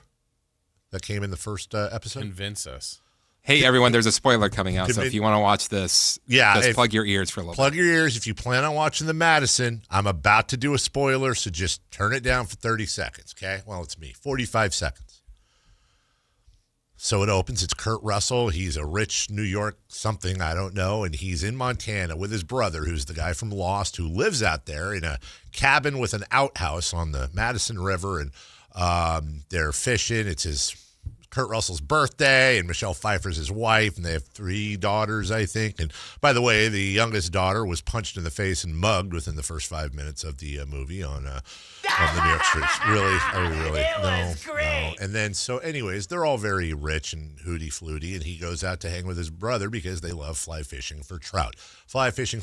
that came in the first episode? Convince us. Hey, everyone, there's a spoiler coming out, so if you want to watch this, just plug your ears for a little bit. Plug your ears. If you plan on watching the Madison, I'm about to do a spoiler, so just turn it down for 30 seconds, okay? Well, it's me. 45 seconds. So it opens. It's Kurt Russell. He's a rich New York something, I don't know, and he's in Montana with his brother, who's the guy from Lost, who lives out there in a cabin with an outhouse on the Madison River, and they're fishing. It's Kurt Russell's birthday, and Michelle Pfeiffer's his wife, and they have 3 daughters, I think. And by the way, the youngest daughter was punched in the face and mugged within the first 5 minutes of the movie on the New York streets. Really? No. And then, so anyways, they're all very rich and hooty-fluty, and he goes out to hang with his brother because they love fly fishing for trout. Fly fishing,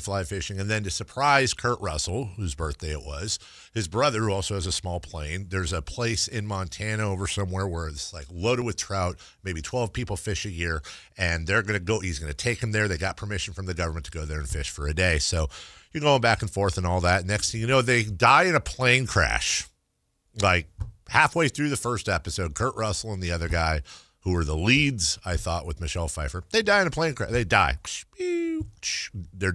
and then to surprise Kurt Russell, whose birthday it was, his brother, who also has a small plane, there's a place in Montana over somewhere where it's like loaded with trout, maybe 12 people fish a year, and they're going to go, he's going to take them there. They got permission from the government to go there and fish for a day. So you're going back and forth and all that. Next thing you know, they die in a plane crash. Like halfway through the first episode, Kurt Russell and the other guy, who were the leads, I thought, with Michelle Pfeiffer, they die in a plane crash. They die. They're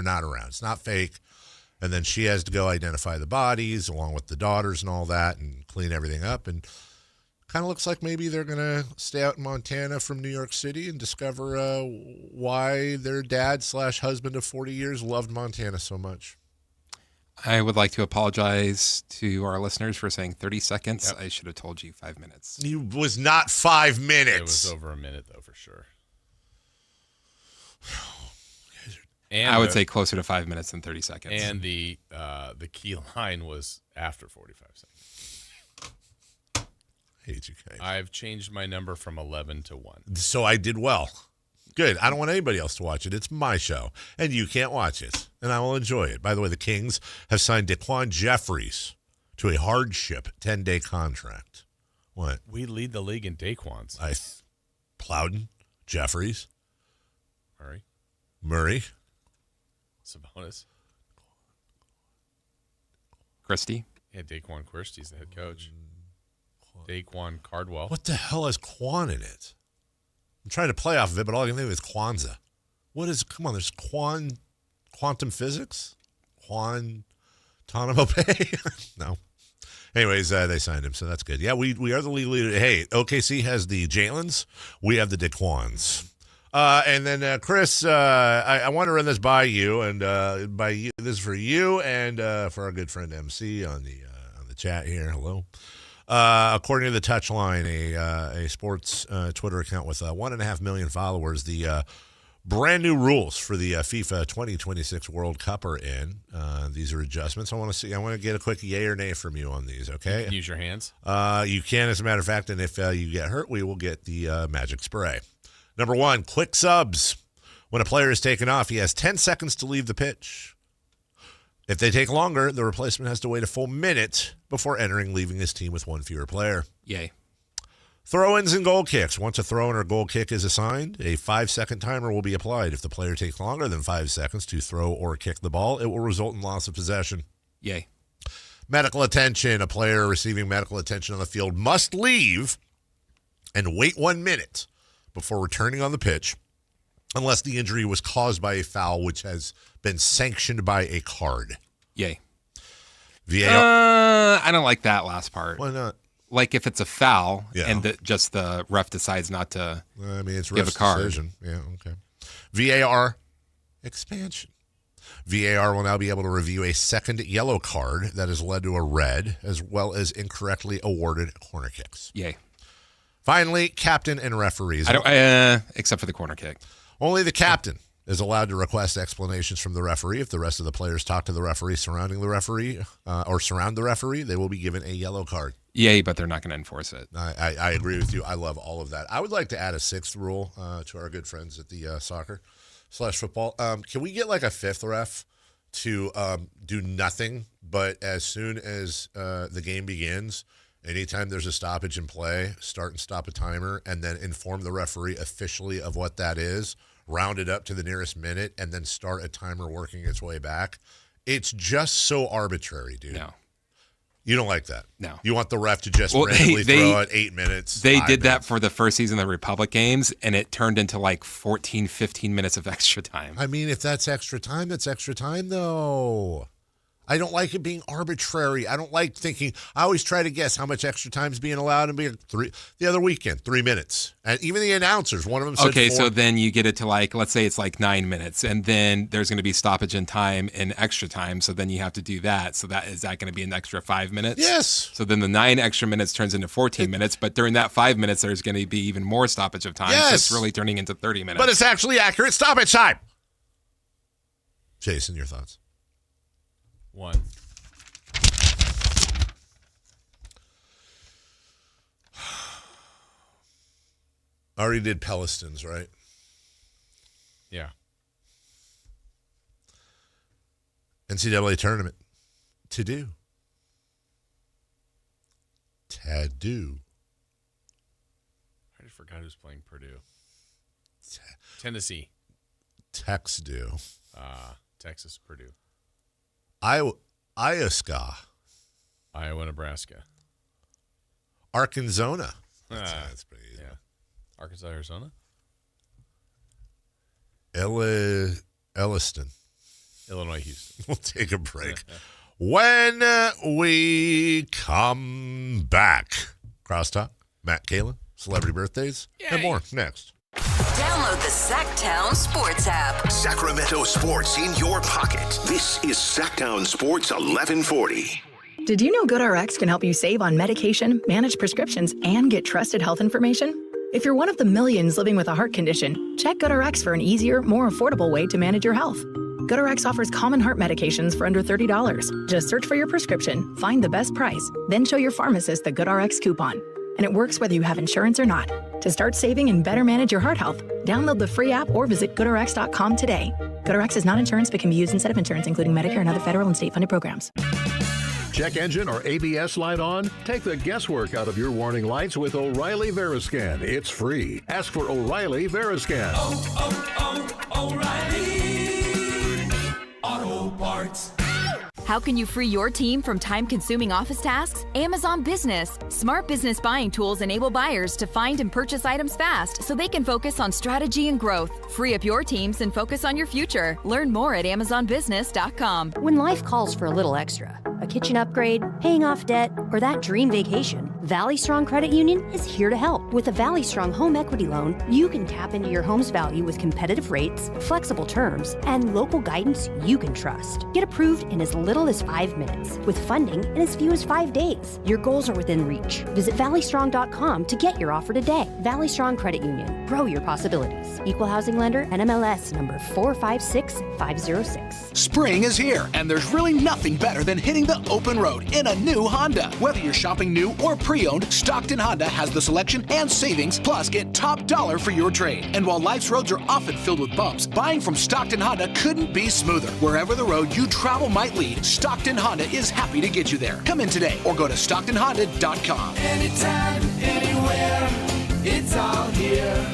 not around. It's not fake. And then she has to go identify the bodies along with the daughters and all that and clean everything up. And kind of looks like maybe they're going to stay out in Montana from New York City and discover why their dad/husband of 40 years loved Montana so much. I would like to apologize to our listeners for saying 30 seconds. Yep. I should have told you 5 minutes. It was not 5 minutes. It was over a minute, though, for sure. And I would say closer to 5 minutes than 30 seconds. And the key line was after 45 seconds. hate you guys. I've changed my number from 11 to 1. So I did well. Good. I don't want anybody else to watch it. It's my show, and you can't watch it, and I will enjoy it. By the way, the Kings have signed Daquan Jeffries to a hardship 10-day contract. What? We lead the league in Daquans. Plowden, Jeffries, Murray, Murray, Sabonis, Christie. Yeah, Daquan Christie's the head coach. Daquan Cardwell. What the hell has Quan in it? I'm trying to play off of it, but all I can think of is Kwanzaa. What is? Come on, there's quantum physics, Guantanamo Bay. No. Anyways, they signed him, so that's good. Yeah, we are the league leader. Hey, OKC has the Jaylens. We have the Daquans. And then, Chris, I want to run this by you, and by you, this is for you and for our good friend MC on the chat here. Hello. According to the Touchline, a sports Twitter account with 1.5 million followers, the brand new rules for the FIFA 2026 World Cup are in. These are adjustments. I want to get a quick yay or nay from you on these, okay? You can use your hands. You can, as a matter of fact, and if you get hurt, we will get the magic spray. Number 1, quick subs. When a player is taken off, he has 10 seconds to leave the pitch. If they take longer, the replacement has to wait a full minute before entering, leaving his team with one fewer player. Yay. Throw-ins and goal kicks. Once a throw-in or goal kick is assigned, a 5-second timer will be applied. If the player takes longer than 5 seconds to throw or kick the ball, it will result in loss of possession. Yay. Medical attention. A player receiving medical attention on the field must leave and wait 1 minute before returning on the pitch, unless the injury was caused by a foul which has been sanctioned by a card. Yay. VAR. I don't like that last part. Why not? Like if it's a foul and just the ref decides not to it's give a ref's card. Decision. Yeah, okay. VAR expansion. VAR will now be able to review a second yellow card that has led to a red, as well as incorrectly awarded corner kicks. Yay. Finally, captain and referees. Except for the corner kick. Only the captain is allowed to request explanations from the referee. If the rest of the players talk to the referee surrounding the referee or surround the referee, they will be given a yellow card. Yay, but they're not going to enforce it. I agree with you. I love all of that. I would like to add a 6th rule to our good friends at the soccer/football. Can we get like a 5th ref to do nothing, but as soon as the game begins, anytime there's a stoppage in play, start and stop a timer, and then inform the referee officially of what that is, round it up to the nearest minute, and then start a timer working its way back? It's just so arbitrary, dude. No. You don't like that? No. You want the ref to just randomly throw it 8 minutes? They did that for the first season of the Republic games, and it turned into like 14, 15 minutes of extra time. I mean, if that's extra time, that's extra time, though. I don't like it being arbitrary. I don't like thinking. I always try to guess how much extra time is being allowed, and the other weekend, 3 minutes. And even the announcers, one of them said okay, 4. so then you get it to like, let's say it's like 9 minutes, and then there's going to be stoppage in time and extra time, so then you have to do that. So is that going to be an extra 5 minutes? Yes. So then the 9 extra minutes turns into 14 minutes, but during that 5 minutes, there's going to be even more stoppage of time. Yes. So it's really turning into 30 minutes. But it's actually accurate stoppage time. Jason, your thoughts? 1. Already did Pelistons, right? Yeah. NCAA tournament. To do. Tattoo. I already forgot who's playing Purdue. Tennessee. Tex do. Texas, Purdue. Iowa. Iowa, Nebraska. Arkansas. That's pretty easy. Yeah. Arkansas, Arizona. Elliston. Illinois, Houston. We'll take a break. When we come back, Crosstalk, Matt Kalin, celebrity birthdays, and more next. Download the Sactown Sports app. Sacramento sports in your pocket. This is Sactown Sports 1140. Did you know GoodRx can help you save on medication, manage prescriptions, and get trusted health information? If you're one of the millions living with a heart condition, check GoodRx for an easier, more affordable way to manage your health. GoodRx offers common heart medications for under $30. Just search for your prescription, find the best price, then show your pharmacist the GoodRx coupon. and it works whether you have insurance or not. To start saving and better manage your heart health, download the free app or visit GoodRx.com today. GoodRx is not insurance but can be used instead of insurance, including Medicare and other federal and state-funded programs. Check engine or ABS light on? Take the guesswork out of your warning lights with O'Reilly Veriscan. It's free. Ask for O'Reilly Veriscan. O'Reilly Auto Parts. How can you free your team from time-consuming office tasks? Amazon Business. Smart business buying tools enable buyers to find and purchase items fast so they can focus on strategy and growth. Free up your teams and focus on your future. Learn more at amazonbusiness.com. When life calls for a little extra, a kitchen upgrade, paying off debt, or that dream vacation, Valley Strong Credit Union is here to help. With a Valley Strong home equity loan, you can tap into your home's value with competitive rates, flexible terms, and local guidance you can trust. Get approved in as little as 5 minutes, with funding in as few as 5 days. Your goals are within reach. Visit valleystrong.com to get your offer today. Valley Strong Credit Union. Grow your possibilities. Equal housing lender, NMLS number 456506. Spring is here, and there's really nothing better than hitting the open road in a new Honda. Whether you're shopping new or pre-owned, Stockton Honda has the selection and savings, plus get top dollar for your trade. And while life's roads are often filled with bumps, buying from Stockton Honda couldn't be smoother. Wherever the road you travel might lead, Stockton Honda is happy to get you there. Come in today or go to StocktonHonda.com. Anytime, anywhere, it's all here.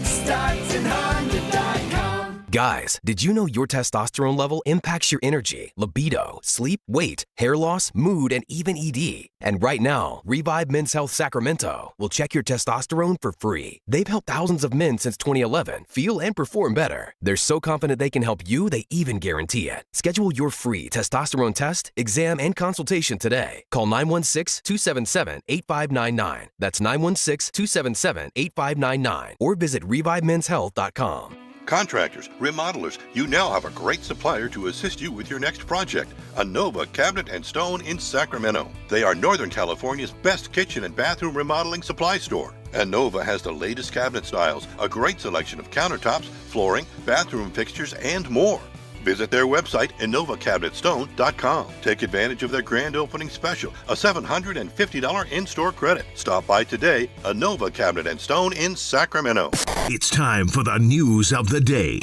StocktonHonda.com. Guys, did you know your testosterone level impacts your energy, libido, sleep, weight, hair loss, mood, and even ED? And right now, Revive Men's Health Sacramento will check your testosterone for free. They've helped thousands of men since 2011 feel and perform better. They're so confident they can help you, they even guarantee it. Schedule your free testosterone test, exam, and consultation today. Call 916-277-8599. That's 916-277-8599. Or visit ReviveMen'sHealth.com. Contractors, remodelers, you now have a great supplier to assist you with your next project. Anova Cabinet and Stone in Sacramento. They are Northern California's best kitchen and bathroom remodeling supply store. Anova has the latest cabinet styles, a great selection of countertops, flooring, bathroom fixtures, and more. Visit their website, InnovaCabinetStone.com. Take advantage of their grand opening special, a $750 in-store credit. Stop by today, Innova Cabinet and Stone in Sacramento. It's time for the news of the day.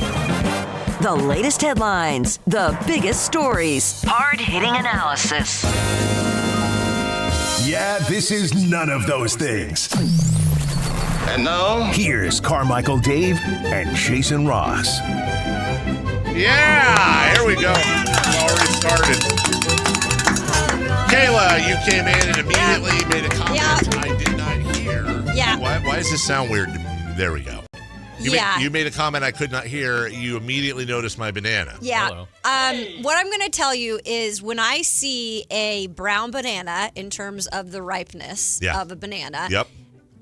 The latest headlines, the biggest stories, hard-hitting analysis. Yeah, this is none of those things. And now, here's Carmichael Dave and Jason Ross. Yeah, here we go. It's already started. Kayla, you came in and immediately made a comment I did not hear. Yeah. Why does this sound weird? There we go. You made a comment I could not hear. You immediately noticed my banana. Yeah. Hello. What I'm going to tell you is when I see a brown banana in terms of the ripeness of a banana,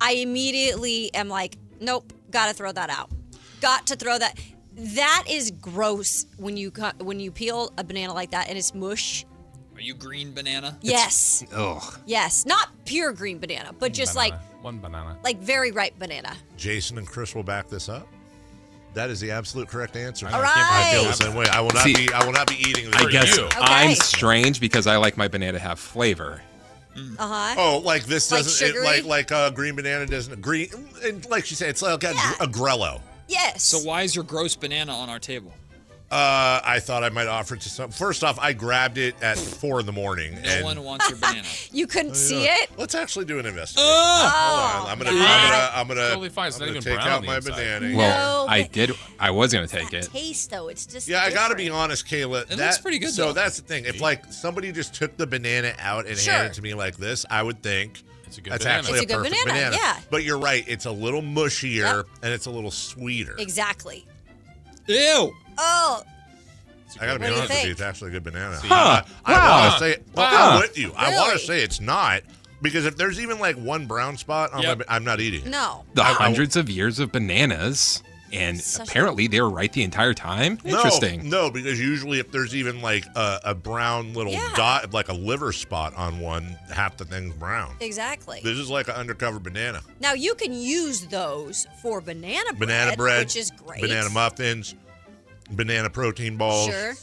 I immediately am like, nope, got to throw that out. Got to throw that. That is gross when you peel a banana like that and it's mush. Are you green banana? Yes. Ugh. Yes. Not pure green banana, but just like one banana. Like very ripe banana. Jason and Chris will back this up. That is the absolute correct answer. All right. I feel the same way. I will not be eating this. I guess you. I'm strange because I like my banana to have flavor. Uh-huh. Oh, like this doesn't like green banana doesn't green and like she said it's like a Grello. Yes. So why is your gross banana on our table? I thought I might offer it to some. First off, I grabbed it at 4 a.m. No one wants your banana. You couldn't see it? Let's actually do an investigation. Hold on. I'm gonna totally fine. It's not even take brown out on the my inside. banana. Well, I was gonna take it. Taste though, it's just Yeah, I gotta be honest, Kayla. It looks pretty good, So though. that's the thing. If like somebody just took the banana out and handed it to me like this, I would think it's a good that's banana. actually It's a good perfect banana, yeah. But you're right. It's a little mushier and it's a little sweeter. Exactly. Ew. Oh. I gotta be What do you honest with you. think? It's actually a good banana. Huh. I Wow. want to say, Wow. I'm with you. I want Really? to say it's not because if there's even like one brown spot on my, I'm not eating it. No. The hundreds of years of bananas, and apparently they were right the entire time. Interesting. No, because usually if there's even like a brown little dot, like a liver spot on one, half the thing's brown. Exactly. This is like an undercover banana. Now you can use those for banana bread, which is great. banana muffins, banana protein balls. Sure.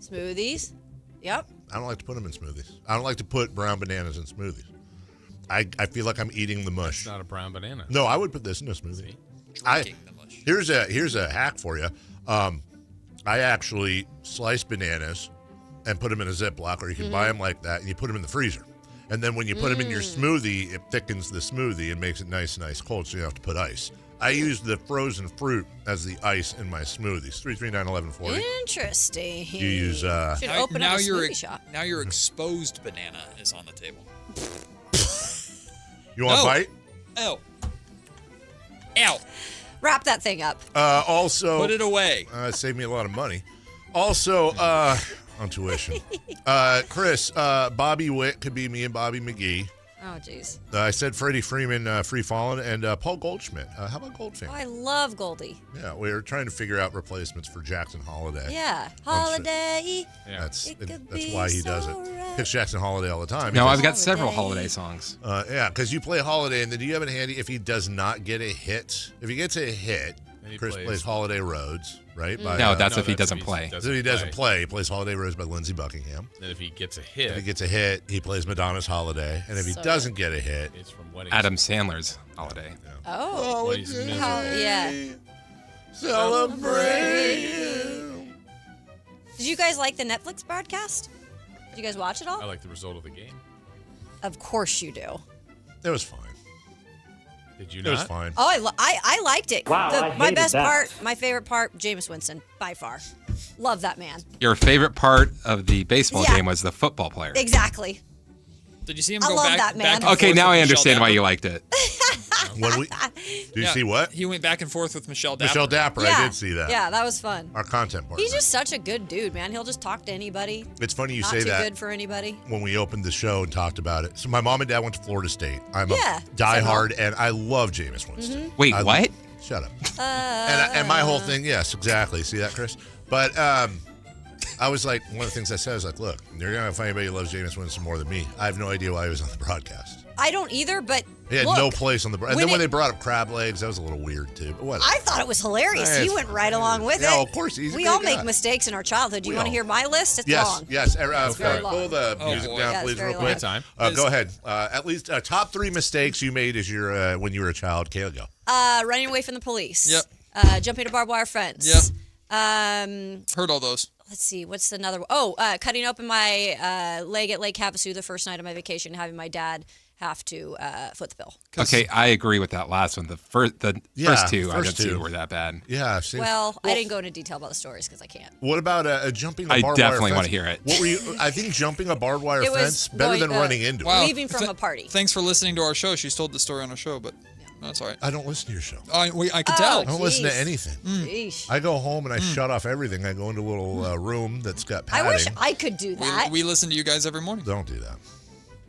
Smoothies. Yep. I don't like to put them in smoothies. I don't like to put brown bananas in smoothies. I feel like I'm eating the mush. It's not a brown banana. No, I would put this in a smoothie. Drinking the mush. Here's a hack for you. I actually slice bananas and put them in a Ziploc, or you can buy them like that, and you put them in the freezer. And then when you put them in your smoothie, it thickens the smoothie and makes it nice and ice cold, so you don't have to put ice. I use the frozen fruit as the ice in my smoothies. 339-1140. Interesting. You use Should open up a smoothie shop. Now your exposed banana is on the table. You want a bite? Oh. Ow. Wrap that thing up. Also, put it away. Save me a lot of money. Also, on tuition. Chris, Bobby Witt could be me and Bobby McGee. Oh, jeez. I said Freddie Freeman, Free Fallin', and Paul Goldschmidt. How about Goldfinger? Oh, I love Goldie. Yeah, we were trying to figure out replacements for Jackson Holiday. Yeah, Holiday. Yeah. That's why he does it. Picks Jackson Holiday all the time. No, I've got several Holiday songs. Yeah, because you play Holiday, and then do you have it handy if he does not get a hit? If he gets a hit, Chris plays Holiday Roads, right? No, that's if he doesn't play. If he doesn't play, he plays Holiday Roads by Lindsey Buckingham. Then if he gets a hit. If he gets a hit, he plays Madonna's Holiday. And if he doesn't get a hit, it's from Wedding. Adam Sandler's Holiday. Yeah. Oh, yeah. Celebrate. Did you guys like the Netflix broadcast? Did you guys watch it all? I like the result of the game. Of course you do. It was fine. Did you It not? was fine. Oh, I liked it. Wow, I my hated best that. part, my favorite part, Jameis Winston, by far. Love that man. Your favorite part of the baseball Yeah. game was the football player. Exactly. Did you see him I go love back? that, man. back and Okay, forth now with I Michelle understand why Dapper? you liked it. Did you see what? He went back and forth with Michelle Dapper. Michelle Dapper, Yeah. I did see that. Yeah, that was fun. Our content partner. He's just such a good dude, man. He'll just talk to anybody. It's funny you Not say too that. good for anybody. When we opened the show and talked about it. So my mom and dad went to Florida State. I'm Yeah, a diehard, and I love Jameis Winston. Wait, what? Shut up. And my whole thing, yes, exactly. See that, Chris? But I was like, one of the things I said was like, look, you're going to find anybody who loves Jameis Winston more than me. I have no idea why he was on the broadcast. I don't either, but He had look, no place on the broadcast. And when then when it- they brought up crab legs, that was a little weird, too. But whatever. I thought it was hilarious. Yeah, He it's went right along with Yeah, it. of course, he's a we great all guy. make mistakes in our childhood. Do you We want to all. hear my list? It's Yes, long. yes. very long. Pull the music boy. down, Yeah, it's please, very real long. quick. Time. Go ahead. At least top 3 mistakes you made as your when you were a child. Kayla, go. Running away from the police. Yep. Jumping a barbed wire fence. Yep. Um, Heard all those. let's see. What's another one? Oh, cutting open my leg at Lake Havasu the first night of my vacation, having my dad have to foot the bill. Okay, I agree with that last one. The first two I didn't see were that bad. Yeah. Well, I didn't go into detail about the stories because I can't. What about jumping a I barbed wire definitely fence? want to hear it. What were you? I think jumping a barbed wire It was fence better than going, running into it. Wow. Leaving from a party. Thanks for listening to our show. She's told the story on our show, but that's all right. I don't listen to your show. I can Oh, tell. I don't listen to jeez. anything. Sheesh. I go home and I shut off everything. I go into a little room that's got I padding. wish I could do that. We listen to you guys every morning. Don't do that.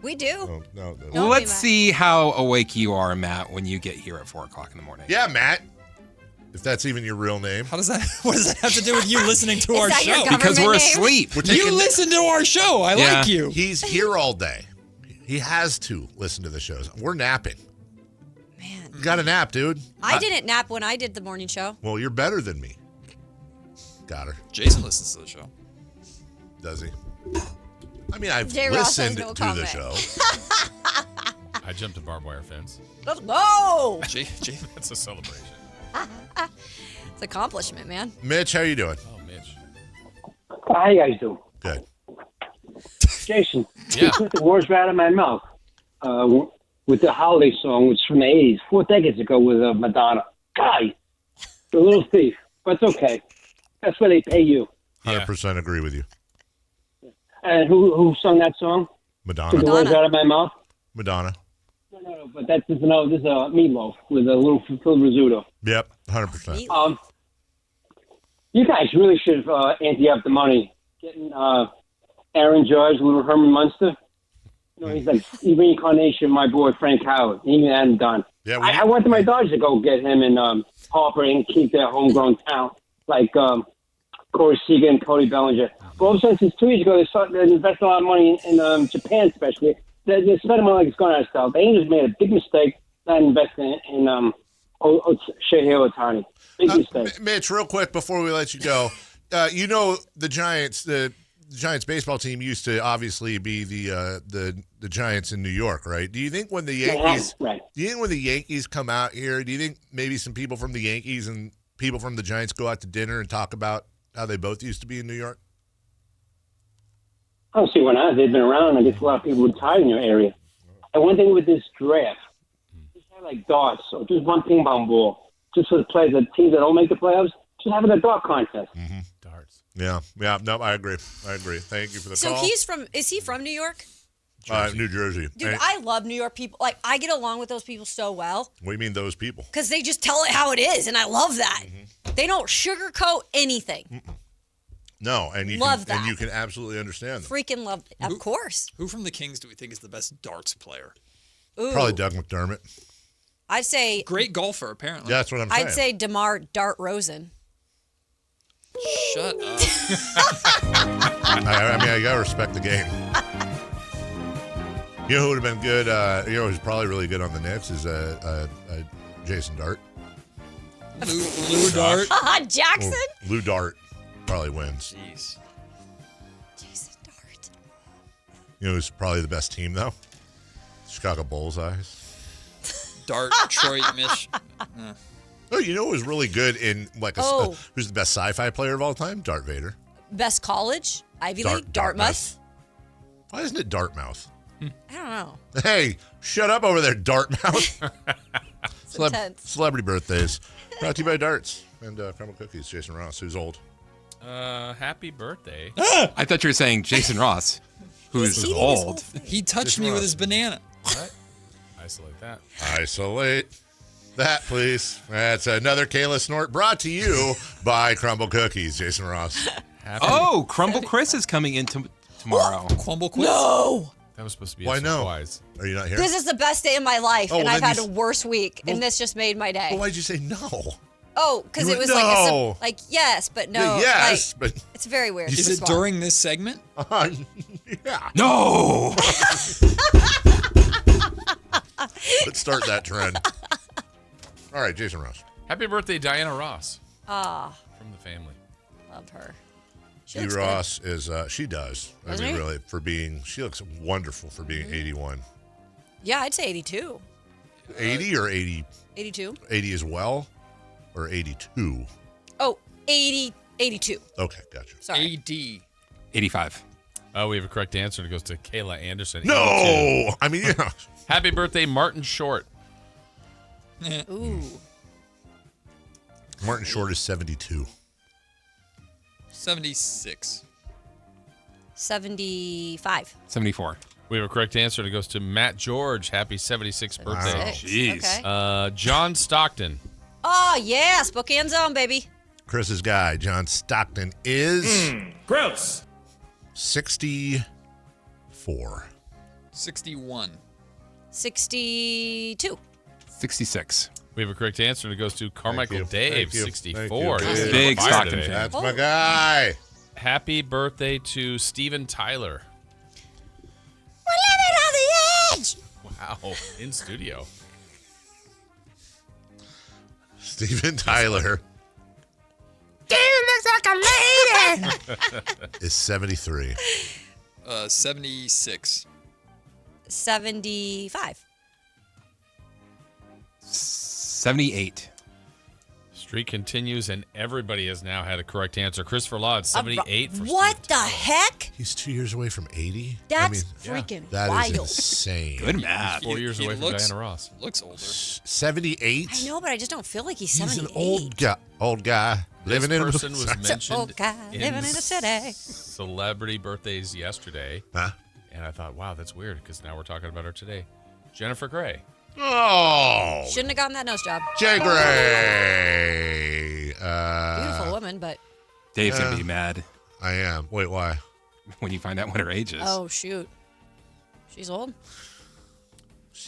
We do. No. Don't be Let's mad. see how awake you are, Matt, when you get here at 4 o'clock in the morning. Yeah, Matt. If that's even your real name. How does that? What does that have to do with you listening to Is our that your show? government Because we're name? asleep. We're You taking- listen to our show. I Yeah. like you. He's here all day. He has to listen to the shows. We're napping. Man, You got a nap, dude. I didn't nap when I did the morning show. Well, you're better than me. Got her. Jason listens to the show. Does he? I mean, I've J. Ross has listened no to the comment. show. I jumped a barbed wire fence. Let's go. That's a celebration. It's an accomplishment, man. Mitch, how you doing? Oh, Mitch. How you guys doing? Good. Jason, Yeah. you took the words right out of my mouth with the holiday song, which is from the 80s, 4 decades ago with Madonna. Guy, the little thief. But it's okay. That's where they pay you. 100% agree with you. And who sung that song? Madonna. Took the words Madonna. out of my mouth? Madonna. No, but this is Meatloaf with a little filled risotto. Yep, 100%. You guys really should ante up the money. Getting Aaron Judge, little Herman Munster. You know, he's like the reincarnation of my boy Frank Howard. He even hadn't done. Yeah, I went to my Dodgers to go get him and Harper and keep their homegrown talent like Corey Seager and Cody Bellinger. But all of a sudden, since 2 years ago, they invested a lot of money in Japan, especially. They're spending money like it's going out of style. The Angels made a big mistake not investing in Shohei Ohtani. Big mistake. Mitch, real quick before we let you go, you know the Giants, the Giants baseball team used to obviously be the Giants in New York, right? Do you think when the Yankees come out here, do you think maybe some people from the Yankees and people from the Giants go out to dinner and talk about how they both used to be in New York? I don't see why not. They've been around. I guess a lot of people retired in your area. And one thing with this draft, just have like darts or just one ping pong ball, just for the players, the teams that don't make the playoffs, just having a dart contest. Mm-hmm. Darts. Yeah. No, I agree. Thank you for the call. So is he from New York? New Jersey. Dude, I love New York people. Like, I get along with those people so well. What do you mean those people? Because they just tell it how it is, and I love that. Mm-hmm. They don't sugarcoat anything. Mm-mm. No, and you love that. And you can absolutely understand them. Freaking love it. Of course. Who from the Kings do we think is the best darts player? Ooh. Probably Doug McDermott. I'd say... Great golfer, apparently. Yeah, that's what I'm saying. I'd say DeMar Dart Rosen. Shut up. I mean, I got to respect the game. You know who would have been good? Who's probably really good on the Knicks is Jason Dart. Lou Dart. Jackson? Well, Lou Dart probably wins. Jeez. Jason Dart. You know who's probably the best team, though? Chicago Bullseyes. Dart, Detroit, Mich. Oh, you know who was really good in, like, who's the best sci-fi player of all time? Darth Vader. Best college? Ivy League? Dartmouth. Why isn't it Dartmouth? I don't know. Hey, shut up over there, Dartmouth. Celebrity birthdays. Brought to you by Darts and Crumble Cookies. Jason Ross, who's old. Happy birthday. I thought you were saying Jason Ross, who's old. He touched me with his banana. What? Isolate that. Isolate that, please. That's another Kayla Snort brought to you by Crumble Cookies. Jason Ross. Crumble Chris is coming in tomorrow. Crumble Chris? No. That was supposed to be Why a no? surprise. Are you not here? This is the best day of my life, Oh, and well, I've then had a worse week, and this just made my day. Well, why'd you say no? Oh, because You it was went, no. like yes, but no. Yeah, yes, like, but it's very weird. Is it during this segment? Yeah. No. Let's start that trend. All right, Jason Ross. Happy birthday, Diana Ross. Ah, from the family. love her. Dee Ross is, she does. Doesn't I mean, she? really, she looks wonderful for being 81. Yeah, I'd say 82. 80 or 80? 82. 80 as well? Or 82? Oh, 82. Okay, gotcha. Sorry. AD. 85. Oh, we have a correct answer, and it goes to Kayla Anderson. No! 82. I mean, yeah. Happy birthday, Martin Short. Ooh. Martin Short is 72. 76. 75. 74. We have a correct answer, and it goes to Matt George. Happy 76th birthday. Wow. Jeez. Okay. John Stockton. Oh, yeah. Spokane Zone, baby. Chris's guy, John Stockton, is Gross. 64. 61. 62. 66. We have a correct answer, and it goes to Carmichael you. Dave, Thank you. 64. Thank you. He's Big on fire Stockton today. fan. That's my guy. Happy birthday to Steven Tyler. We're living on the edge. Wow, in studio. Steven Tyler Dude looks like a lady. is 73. 76. 75. 78. Streak continues, and everybody has now had a correct answer. Christopher Law at 78 for What Steven the Tyler. heck? He's 2 years away from 80. That's I mean, freaking that wild. is insane. Good math. 4 years He away from looks- Diana Ross. Looks older. 78. I know, but I just don't feel like he's He's 78. an old guy living This in person was It's an mentioned old guy living in a city. celebrity birthdays yesterday, Huh? and I thought, wow, that's weird because now we're talking about her today. Jennifer Grey. Oh, Shouldn't have gotten that nose job. Jay Gray. Beautiful woman, but Dave's going to be mad I am. Wait, why? when you find out what her age is. oh shoot, she's old.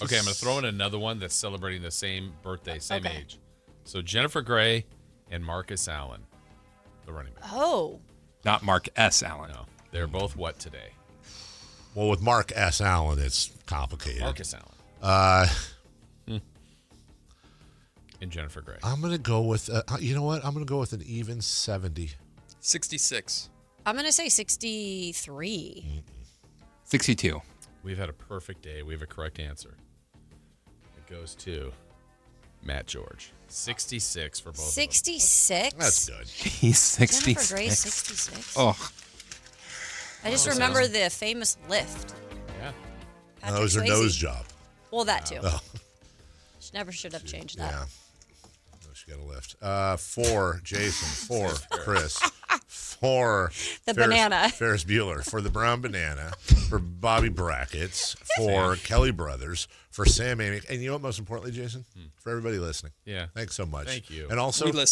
Okay, I'm going to throw in another one that's celebrating the same birthday, same Okay. age. So Jennifer Grey and Marcus Allen, the running back. Oh, Not Mark S. Allen. No, they're both what today? Well, with Mark S. Allen, it's complicated. Marcus Allen and Jennifer Grey. I'm going to go with, you know what? I'm going to go with an even 70. 66. I'm going to say 63. 62. We've had a perfect day. We have a correct answer. It goes to Matt George. 66 for both 66? That's good. He's 66. Jennifer Gray's 66. Oh. I just remember the famous lift. Yeah. That was her nose job. Well, that too. Oh. She never should have changed that. Yeah. No, she got a lift. 4, Jason. 4, Chris. 4, The banana. Ferris Bueller. For the brown banana. For Bobby Brackets. For Kelly Brothers. For Sam Amick. And you know what, most importantly, Jason? For everybody listening. Yeah. Thanks so much. Thank you. And also, We listened.